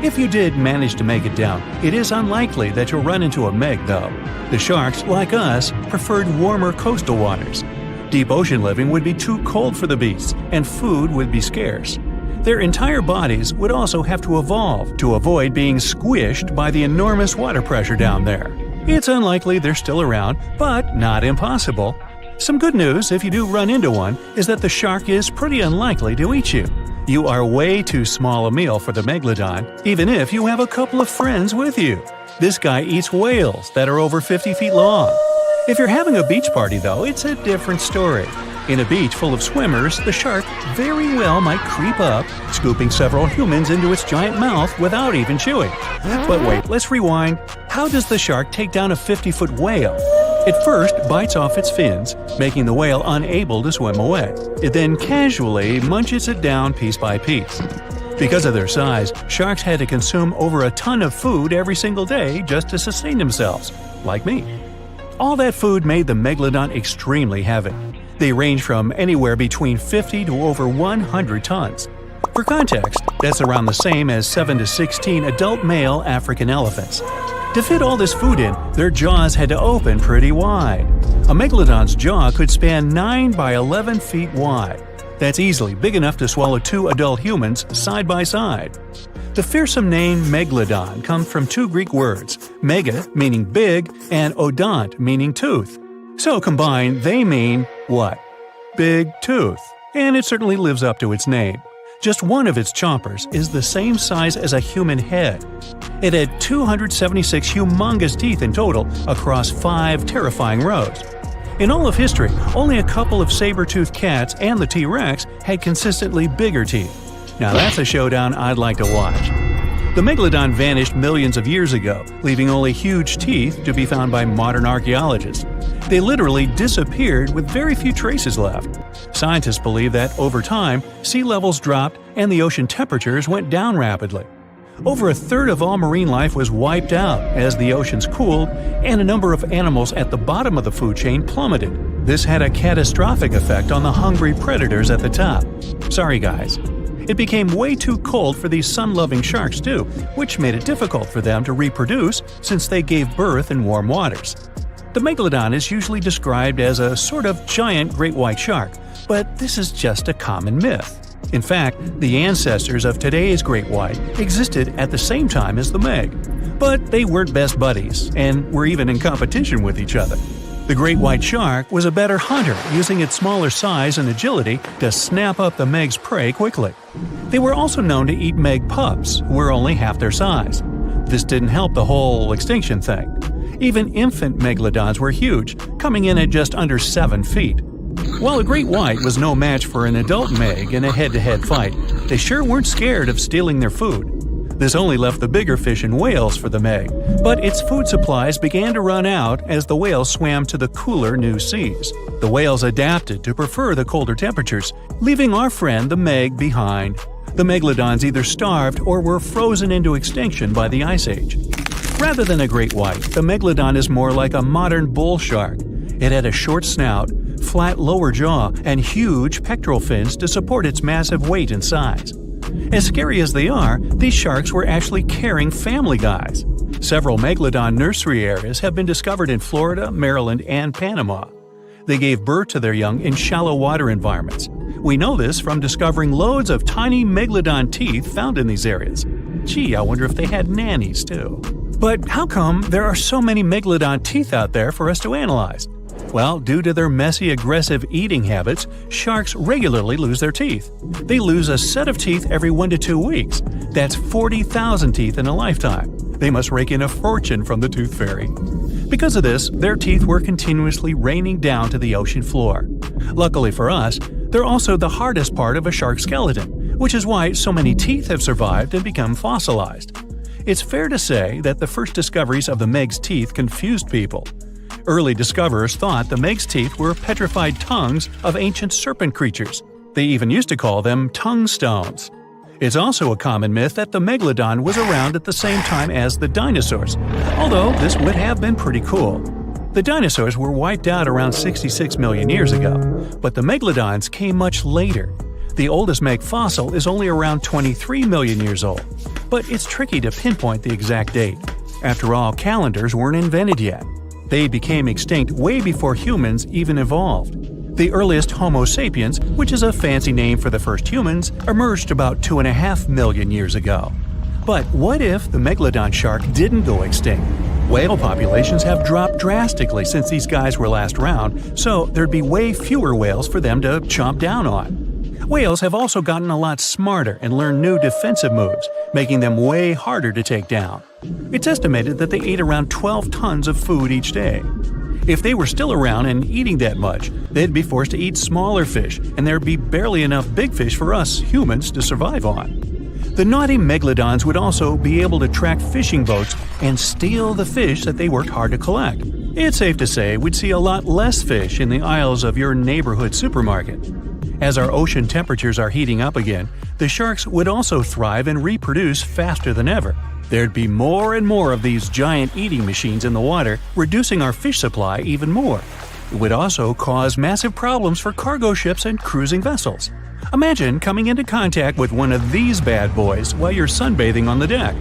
If you did manage to make it down, it is unlikely that you'll run into a Meg, though. The sharks, like us, preferred warmer coastal waters. Deep ocean living would be too cold for the beasts, and food would be scarce. Their entire bodies would also have to evolve to avoid being squished by the enormous water pressure down there. It's unlikely they're still around, but not impossible. Some good news, if you do run into one, is that the shark is pretty unlikely to eat you. You are way too small a meal for the Megalodon, even if you have a couple of friends with you. This guy eats whales that are over 50 feet long. If you're having a beach party, though, it's a different story. In a beach full of swimmers, the shark very well might creep up, scooping several humans into its giant mouth without even chewing. But wait, let's rewind. How does the shark take down a 50-foot whale? It first bites off its fins, making the whale unable to swim away. It then casually munches it down piece by piece. Because of their size, sharks had to consume over a ton of food every single day just to sustain themselves, like me. All that food made the Megalodon extremely heavy. They range from anywhere between 50 to over 100 tons. For context, that's around the same as 7 to 16 adult male African elephants. To fit all this food in, their jaws had to open pretty wide. A Megalodon's jaw could span 9 by 11 feet wide. That's easily big enough to swallow 2 adult humans side by side. The fearsome name Megalodon comes from 2 Greek words, mega meaning big and odont meaning tooth. So combined, they mean what? Big tooth. And it certainly lives up to its name. Just one of its chompers is the same size as a human head. It had 276 humongous teeth in total across 5 terrifying rows. In all of history, only a couple of saber-toothed cats and the T-Rex had consistently bigger teeth. Now that's a showdown I'd like to watch. The Megalodon vanished millions of years ago, leaving only huge teeth to be found by modern archaeologists. They literally disappeared with very few traces left. Scientists believe that over time, sea levels dropped and the ocean temperatures went down rapidly. Over a third of all marine life was wiped out as the oceans cooled, and a number of animals at the bottom of the food chain plummeted. This had a catastrophic effect on the hungry predators at the top. Sorry guys. It became way too cold for these sun-loving sharks too, which made it difficult for them to reproduce since they gave birth in warm waters. The Megalodon is usually described as a sort of giant great white shark, but this is just a common myth. In fact, the ancestors of today's great white existed at the same time as the Meg. But they weren't best buddies, and were even in competition with each other. The great white shark was a better hunter, using its smaller size and agility to snap up the Meg's prey quickly. They were also known to eat Meg pups, who were only half their size. This didn't help the whole extinction thing. Even infant Megalodons were huge, coming in at just under 7 feet. While a great white was no match for an adult Meg in a head-to-head fight, they sure weren't scared of stealing their food. This only left the bigger fish and whales for the Meg, but its food supplies began to run out as the whales swam to the cooler new seas. The whales adapted to prefer the colder temperatures, leaving our friend the Meg behind. The Megalodons either starved or were frozen into extinction by the Ice Age. Rather than a great white, the Megalodon is more like a modern bull shark. It had a short snout, flat lower jaw, and huge pectoral fins to support its massive weight and size. As scary as they are, these sharks were actually caring family guys. Several Megalodon nursery areas have been discovered in Florida, Maryland, and Panama. They gave birth to their young in shallow water environments. We know this from discovering loads of tiny Megalodon teeth found in these areas. Gee, I wonder if they had nannies too. But how come there are so many Megalodon teeth out there for us to analyze? Well, due to their messy, aggressive eating habits, sharks regularly lose their teeth. They lose a set of teeth every 1 to 2 weeks. That's 40,000 teeth in a lifetime. They must rake in a fortune from the tooth fairy. Because of this, their teeth were continuously raining down to the ocean floor. Luckily for us, they're also the hardest part of a shark skeleton, which is why so many teeth have survived and become fossilized. It's fair to say that the first discoveries of the Meg's teeth confused people. Early discoverers thought the Meg's teeth were petrified tongues of ancient serpent creatures. They even used to call them tongue stones. It's also a common myth that the Megalodon was around at the same time as the dinosaurs, although this would have been pretty cool. The dinosaurs were wiped out around 66 million years ago, but the Megalodons came much later. The oldest Meg fossil is only around 23 million years old, but it's tricky to pinpoint the exact date. After all, calendars weren't invented yet. They became extinct way before humans even evolved. The earliest Homo sapiens, which is a fancy name for the first humans, emerged about 2.5 million years ago. But what if the Megalodon shark didn't go extinct? Whale populations have dropped drastically since these guys were last around, so there'd be way fewer whales for them to chomp down on. Whales have also gotten a lot smarter and learned new defensive moves, making them way harder to take down. It's estimated that they ate around 12 tons of food each day. If they were still around and eating that much, they'd be forced to eat smaller fish, and there'd be barely enough big fish for us humans to survive on. The naughty Megalodons would also be able to track fishing boats and steal the fish that they worked hard to collect. It's safe to say we'd see a lot less fish in the aisles of your neighborhood supermarket. As our ocean temperatures are heating up again, the sharks would also thrive and reproduce faster than ever. There'd be more and more of these giant eating machines in the water, reducing our fish supply even more. It would also cause massive problems for cargo ships and cruising vessels. Imagine coming into contact with one of these bad boys while you're sunbathing on the deck.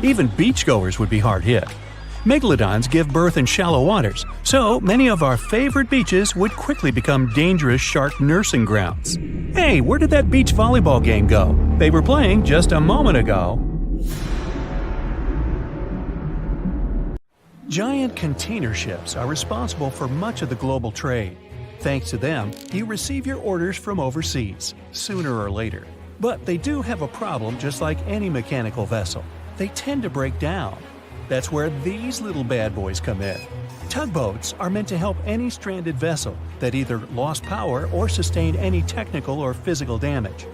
Even beachgoers would be hard hit. Megalodons give birth in shallow waters, so many of our favorite beaches would quickly become dangerous shark nursing grounds. Hey, where did that beach volleyball game go? They were playing just a moment ago. Giant container ships are responsible for much of the global trade. Thanks to them, you receive your orders from overseas, sooner or later. But they do have a problem just like any mechanical vessel. They tend to break down. That's where these little bad boys come in. Tugboats are meant to help any stranded vessel that either lost power or sustained any technical or physical damage.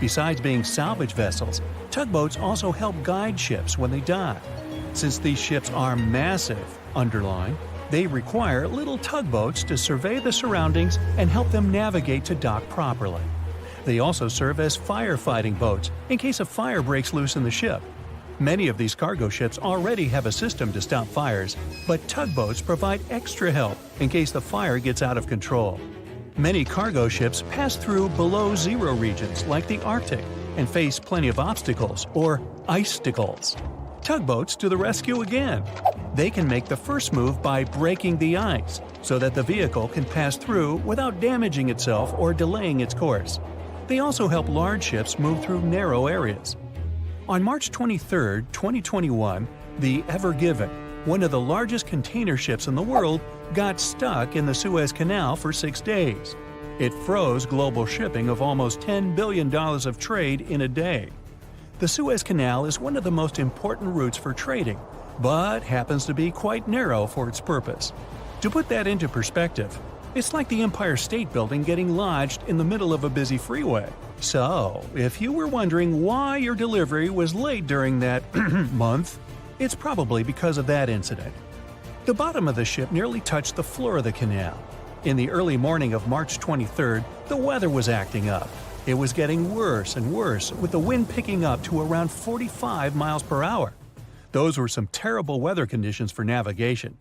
Besides being salvage vessels, tugboats also help guide ships when they dock. Since these ships are massive, underline, they require little tugboats to survey the surroundings and help them navigate to dock properly. They also serve as firefighting boats in case a fire breaks loose in the ship. Many of these cargo ships already have a system to stop fires, but tugboats provide extra help in case the fire gets out of control. Many cargo ships pass through below-zero regions like the Arctic and face plenty of obstacles, or icicles. Tugboats to the rescue again. They can make the first move by breaking the ice so that the vehicle can pass through without damaging itself or delaying its course. They also help large ships move through narrow areas. On March 23, 2021, the Ever Given, one of the largest container ships in the world, got stuck in the Suez Canal for 6 days. It froze global shipping of almost $10 billion of trade in a day. The Suez Canal is one of the most important routes for trading, but happens to be quite narrow for its purpose. To put that into perspective, it's like the Empire State Building getting lodged in the middle of a busy freeway. So, if you were wondering why your delivery was late during that month, it's probably because of that incident. The bottom of the ship nearly touched the floor of the canal. In the early morning of March 23rd, the weather was acting up. It was getting worse and worse, with the wind picking up to around 45 miles per hour. Those were some terrible weather conditions for navigation.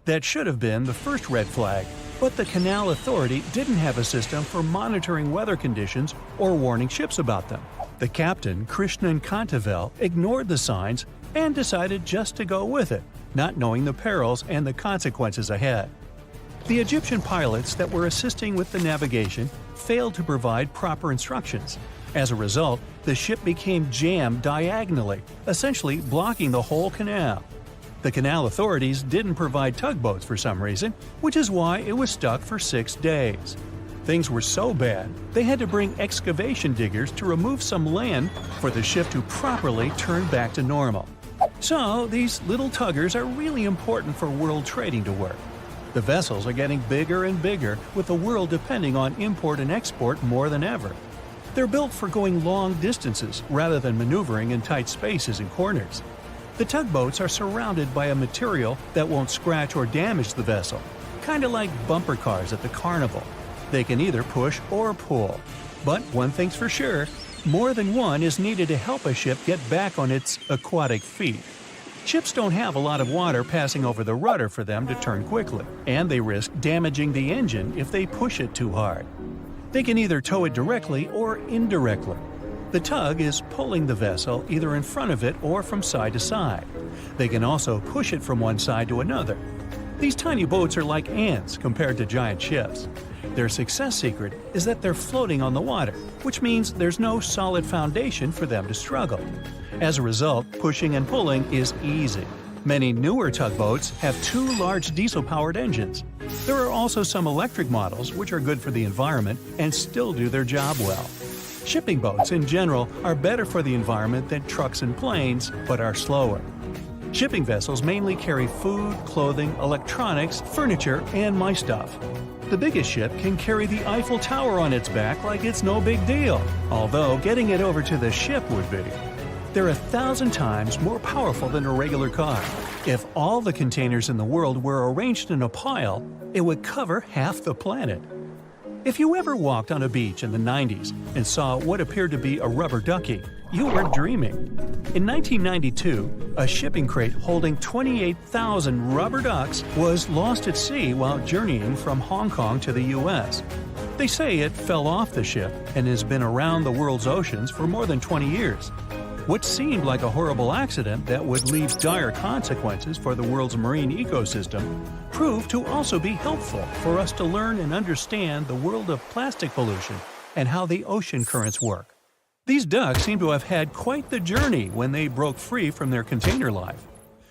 That should have been the first red flag, but the Canal Authority didn't have a system for monitoring weather conditions or warning ships about them. The captain, Krishnan Kantavel, ignored the signs and decided just to go with it, not knowing the perils and the consequences ahead. The Egyptian pilots that were assisting with the navigation failed to provide proper instructions. As a result, the ship became jammed diagonally, essentially blocking the whole canal. The canal authorities didn't provide tugboats for some reason, which is why it was stuck for 6 days. Things were so bad, they had to bring excavation diggers to remove some land for the ship to properly turn back to normal. So, these little tuggers are really important for world trading to work. The vessels are getting bigger and bigger, with the world depending on import and export more than ever. They're built for going long distances rather than maneuvering in tight spaces and corners. The tugboats are surrounded by a material that won't scratch or damage the vessel, kind of like bumper cars at the carnival. They can either push or pull. But one thing's for sure, more than one is needed to help a ship get back on its aquatic feet. Ships don't have a lot of water passing over the rudder for them to turn quickly, and they risk damaging the engine if they push it too hard. They can either tow it directly or indirectly. The tug is pulling the vessel either in front of it or from side to side. They can also push it from one side to another. These tiny boats are like ants compared to giant ships. Their success secret is that they're floating on the water, which means there's no solid foundation for them to struggle. As a result, pushing and pulling is easy. Many newer tugboats have 2 large diesel-powered engines. There are also some electric models which are good for the environment and still do their job well. Shipping boats in general are better for the environment than trucks and planes, but are slower. Shipping vessels mainly carry food, clothing, electronics, furniture, and my stuff. The biggest ship can carry the Eiffel Tower on its back like it's no big deal, although getting it over to the ship would be. They're 1,000 times more powerful than a regular car. If all the containers in the world were arranged in a pile, it would cover half the planet. If you ever walked on a beach in the 90s and saw what appeared to be a rubber ducky, you weren't dreaming. In 1992, a shipping crate holding 28,000 rubber ducks was lost at sea while journeying from Hong Kong to the U.S. They say it fell off the ship and has been around the world's oceans for more than 20 years. What seemed like a horrible accident that would leave dire consequences for the world's marine ecosystem proved to also be helpful for us to learn and understand the world of plastic pollution and how the ocean currents work. These ducks seem to have had quite the journey when they broke free from their container life.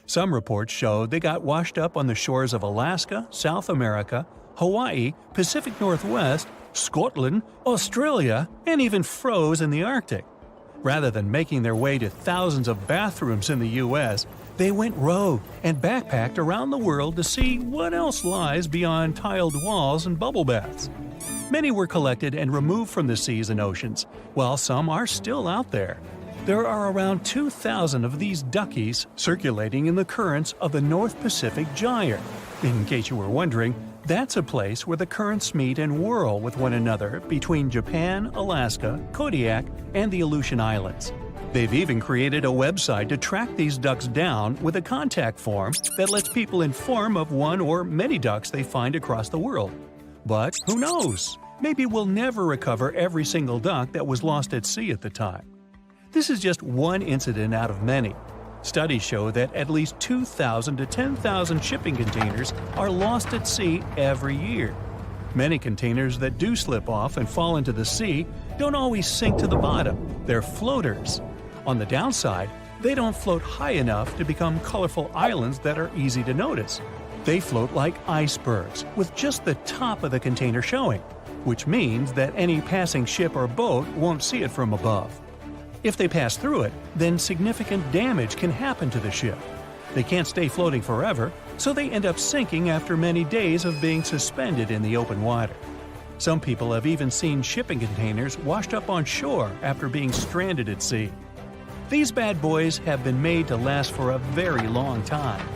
Some reports showed they got washed up on the shores of Alaska, South America, Hawaii, Pacific Northwest, Scotland, Australia, and even froze in the Arctic. Rather than making their way to thousands of bathrooms in the U.S., they went rogue and backpacked around the world to see what else lies beyond tiled walls and bubble baths. Many were collected and removed from the seas and oceans, while some are still out there. There are around 2,000 of these duckies circulating in the currents of the North Pacific Gyre. In case you were wondering, that's a place where the currents meet and whirl with one another between Japan, Alaska, Kodiak, and the Aleutian Islands. They've even created a website to track these ducks down with a contact form that lets people inform of one or many ducks they find across the world. But who knows? Maybe we'll never recover every single duck that was lost at sea at the time. This is just one incident out of many. Studies show that at least 2,000 to 10,000 shipping containers are lost at sea every year. Many containers that do slip off and fall into the sea don't always sink to the bottom. They're floaters. On the downside, they don't float high enough to become colorful islands that are easy to notice. They float like icebergs, with just the top of the container showing, which means that any passing ship or boat won't see it from above. If they pass through it, then significant damage can happen to the ship. They can't stay floating forever, so they end up sinking after many days of being suspended in the open water. Some people have even seen shipping containers washed up on shore after being stranded at sea. These bad boys have been made to last for a very long time.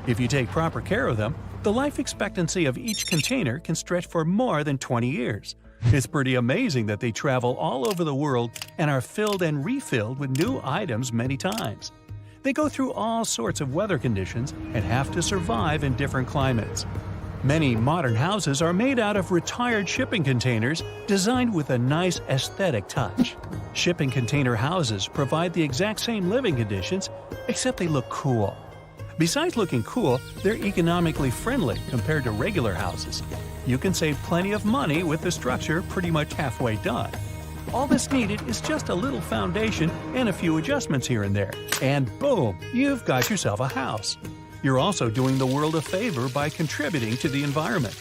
If you take proper care of them, the life expectancy of each container can stretch for more than 20 years. It's pretty amazing that they travel all over the world and are filled and refilled with new items many times. They go through all sorts of weather conditions and have to survive in different climates. Many modern houses are made out of retired shipping containers designed with a nice aesthetic touch. Shipping container houses provide the exact same living conditions, except they look cool. Besides looking cool, they're economically friendly compared to regular houses. You can save plenty of money with the structure pretty much halfway done. All that's needed is just a little foundation and a few adjustments here and there, and boom, you've got yourself a house. You're also doing the world a favor by contributing to the environment.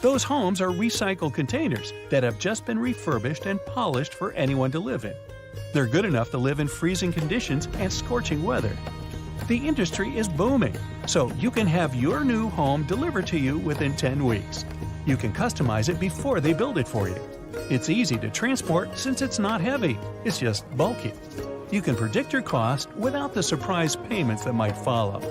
Those homes are recycled containers that have just been refurbished and polished for anyone to live in. They're good enough to live in freezing conditions and scorching weather. the industry is booming, so you can have your new home delivered to you within 10 weeks. You can customize it before they build it for you. It's easy to transport since it's not heavy, it's just bulky. You can predict your cost without the surprise payments that might follow.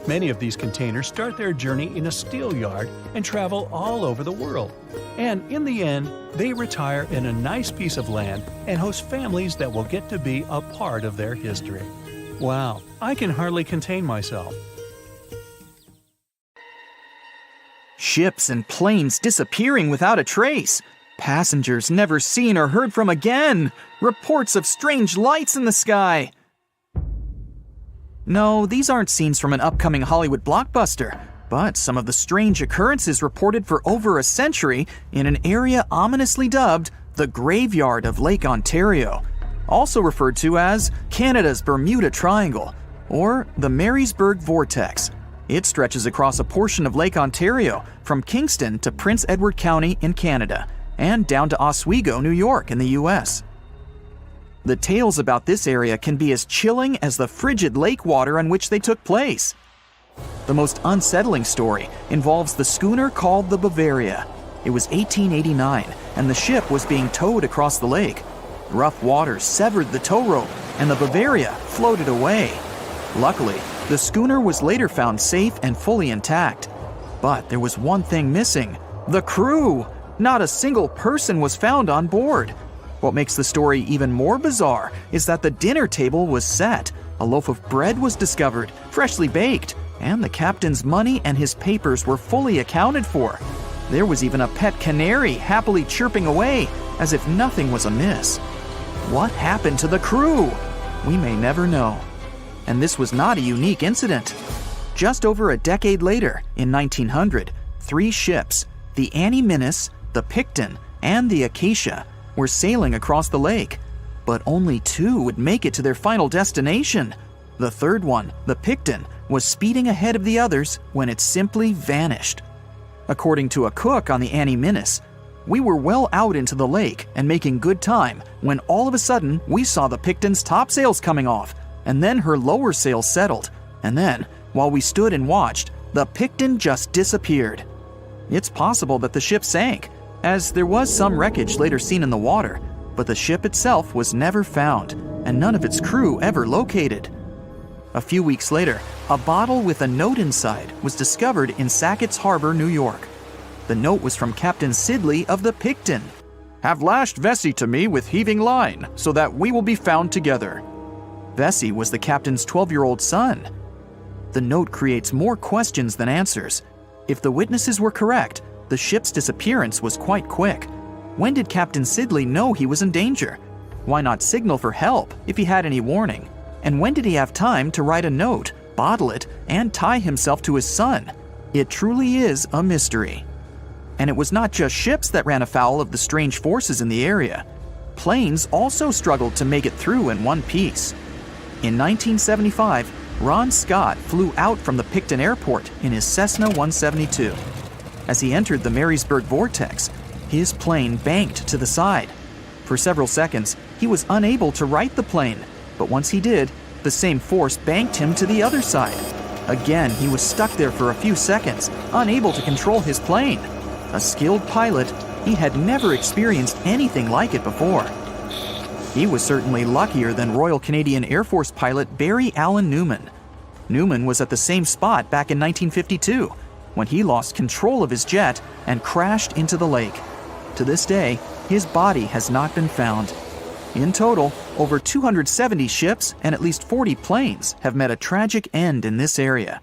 Many of these containers start their journey in a steel yard and travel all over the world. And in the end, they retire in a nice piece of land and host families that will get to be a part of their history. Wow, I can hardly contain myself. Ships and planes disappearing without a trace. Passengers never seen or heard from again. Reports of strange lights in the sky. No, these aren't scenes from an upcoming Hollywood blockbuster, but some of the strange occurrences reported for over a century in an area ominously dubbed the Graveyard of Lake Ontario, also referred to as Canada's Bermuda Triangle, or the Marysburg Vortex. It stretches across a portion of Lake Ontario from Kingston to Prince Edward County in Canada, and down to Oswego, New York in the US. The tales about this area can be as chilling as the frigid lake water on which they took place. The most unsettling story involves the schooner called the Bavaria. It was 1889, and the ship was being towed across the lake. Rough waters severed the tow rope, and the Bavaria floated away. Luckily, the schooner was later found safe and fully intact. But there was one thing missing: the crew! Not a single person was found on board. What makes the story even more bizarre is that the dinner table was set, a loaf of bread was discovered, freshly baked, and the captain's money and his papers were fully accounted for. There was even a pet canary happily chirping away, as if nothing was amiss. What happened to the crew? We may never know. And this was not a unique incident. Just over a decade later, in 1900, 3 ships, the Annie Minnis, the Picton, and the Acacia, were sailing across the lake, but only 2 would make it to their final destination. The third one, the Picton, was speeding ahead of the others when it simply vanished. According to a cook on the Annie Minnis, "We were well out into the lake and making good time when all of a sudden we saw the Picton's topsails coming off, and then her lower sails settled, and then, while we stood and watched, the Picton just disappeared." It's possible that the ship sank, as there was some wreckage later seen in the water, but the ship itself was never found, and none of its crew ever located. A few weeks later, a bottle with a note inside was discovered in Sackett's Harbor, New York. The note was from Captain Sidley of the Picton. "Have lashed Vesey to me with heaving line, so that we will be found together." Vesey was the captain's 12-year-old son. The note creates more questions than answers. If the witnesses were correct, the ship's disappearance was quite quick. When did Captain Sidley know he was in danger? Why not signal for help if he had any warning? And when did he have time to write a note, bottle it, and tie himself to his son? It truly is a mystery. And it was not just ships that ran afoul of the strange forces in the area. Planes also struggled to make it through in one piece. In 1975, Ron Scott flew out from the Picton Airport in his Cessna 172. As he entered the Marysburg Vortex, his plane banked to the side. For several seconds, he was unable to right the plane, but once he did, the same force banked him to the other side. Again, he was stuck there for a few seconds, unable to control his plane. A skilled pilot, he had never experienced anything like it before. He was certainly luckier than Royal Canadian Air Force pilot Barry Allen Newman. Newman was at the same spot back in 1952, when he lost control of his jet and crashed into the lake. To this day, his body has not been found. In total, over 270 ships and at least 40 planes have met a tragic end in this area.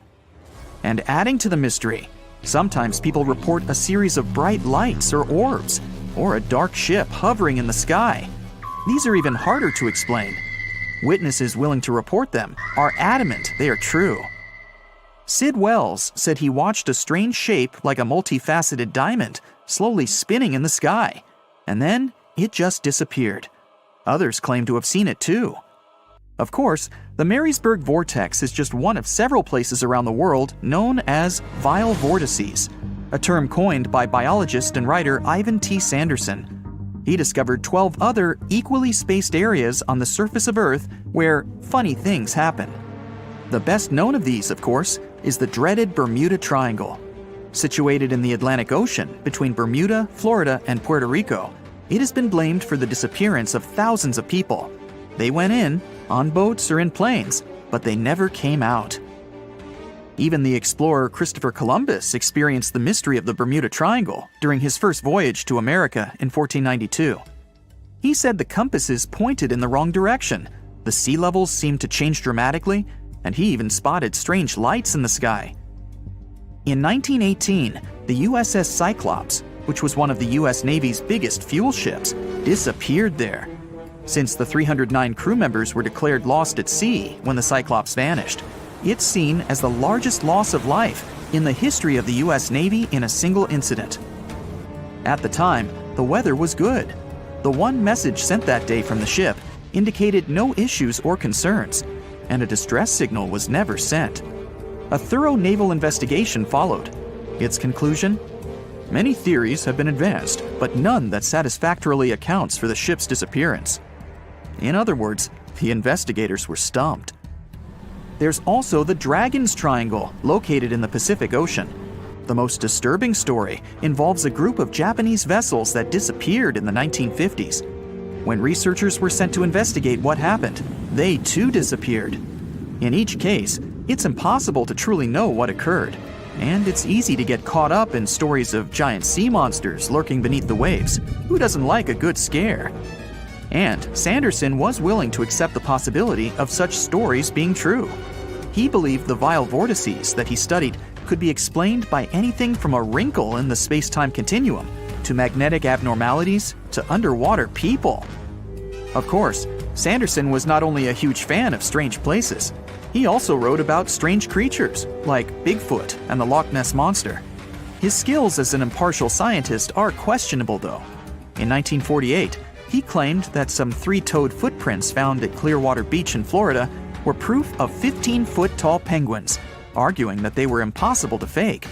And adding to the mystery, sometimes people report a series of bright lights or orbs, or a dark ship hovering in the sky. These are even harder to explain. Witnesses willing to report them are adamant they are true. Sid Wells said he watched a strange shape like a multifaceted diamond slowly spinning in the sky, and then it just disappeared. Others claim to have seen it too. Of course, the Marysburg Vortex is just one of several places around the world known as vile vortices, a term coined by biologist and writer Ivan T. Sanderson. He discovered 12 other equally spaced areas on the surface of Earth where funny things happen. The best known of these, of course, is the dreaded Bermuda Triangle. Situated in the Atlantic Ocean between Bermuda, Florida, and Puerto Rico, it has been blamed for the disappearance of thousands of people. They went in, on boats or in planes, but they never came out. Even the explorer Christopher Columbus experienced the mystery of the Bermuda Triangle during his first voyage to America in 1492. He said the compasses pointed in the wrong direction, the sea levels seemed to change dramatically, and he even spotted strange lights in the sky. In 1918, the USS Cyclops, which was one of the US Navy's biggest fuel ships, disappeared there. Since the 309 crew members were declared lost at sea when the Cyclops vanished, it's seen as the largest loss of life in the history of the US Navy in a single incident. At the time, the weather was good. The one message sent that day from the ship indicated no issues or concerns, and a distress signal was never sent. A thorough naval investigation followed. Its conclusion? Many theories have been advanced, but none that satisfactorily accounts for the ship's disappearance. In other words, the investigators were stumped. There's also the Dragon's Triangle, located in the Pacific Ocean. The most disturbing story involves a group of Japanese vessels that disappeared in the 1950s. When researchers were sent to investigate what happened, they too disappeared. In each case, it's impossible to truly know what occurred, and it's easy to get caught up in stories of giant sea monsters lurking beneath the waves. Who doesn't like a good scare? And Sanderson was willing to accept the possibility of such stories being true. He believed the vile vortices that he studied could be explained by anything from a wrinkle in the space-time continuum to magnetic abnormalities to underwater people. Of course, Sanderson was not only a huge fan of strange places, he also wrote about strange creatures like Bigfoot and the Loch Ness Monster. His skills as an impartial scientist are questionable, though. In 1948, he claimed that some 3-toed footprints found at Clearwater Beach in Florida were proof of 15-foot-tall penguins, arguing that they were impossible to fake.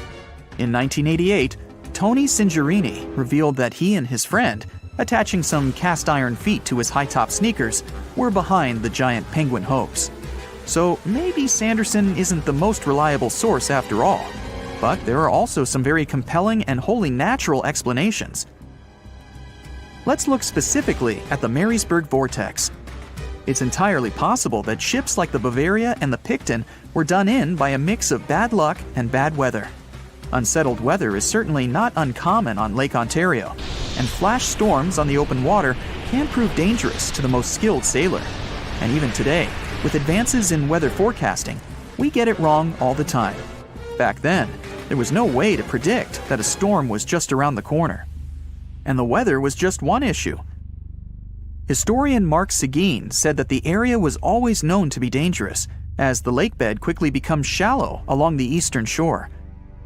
In 1988, Tony Singerini revealed that he and his friend, attaching some cast-iron feet to his high-top sneakers, were behind the giant penguin hoax. So maybe Sanderson isn't the most reliable source after all, but there are also some very compelling and wholly natural explanations. Let's look specifically at the Marysburg Vortex. It's entirely possible that ships like the Bavaria and the Picton were done in by a mix of bad luck and bad weather. Unsettled weather is certainly not uncommon on Lake Ontario, and flash storms on the open water can prove dangerous to the most skilled sailor. And even today, with advances in weather forecasting, we get it wrong all the time. Back then, there was no way to predict that a storm was just around the corner. And the weather was just one issue. Historian Mark Seguin said that the area was always known to be dangerous, as the lakebed quickly becomes shallow along the eastern shore.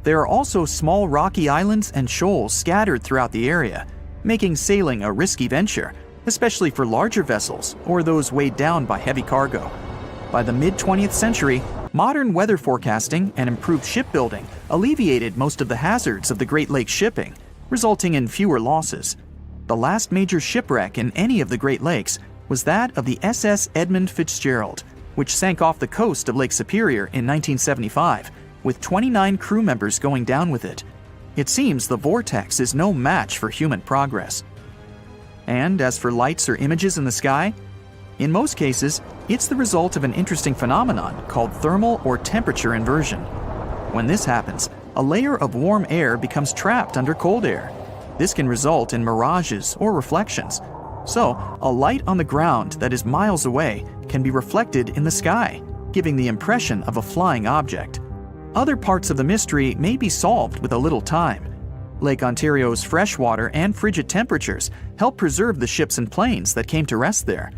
There are also small rocky islands and shoals scattered throughout the area, making sailing a risky venture, especially for larger vessels or those weighed down by heavy cargo. By the mid-20th century, modern weather forecasting and improved shipbuilding alleviated most of the hazards of the Great Lakes shipping, resulting in fewer losses. The last major shipwreck in any of the Great Lakes was that of the SS Edmund Fitzgerald, which sank off the coast of Lake Superior in 1975, with 29 crew members going down with it. It seems the vortex is no match for human progress. And as for lights or images in the sky, in most cases, it's the result of an interesting phenomenon called thermal or temperature inversion. When this happens, a layer of warm air becomes trapped under cold air. This can result in mirages or reflections. So, a light on the ground that is miles away can be reflected in the sky, giving the impression of a flying object. Other parts of the mystery may be solved with a little time. Lake Ontario's freshwater and frigid temperatures help preserve the ships and planes that came to rest there.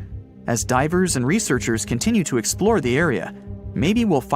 As divers and researchers continue to explore the area, maybe we'll find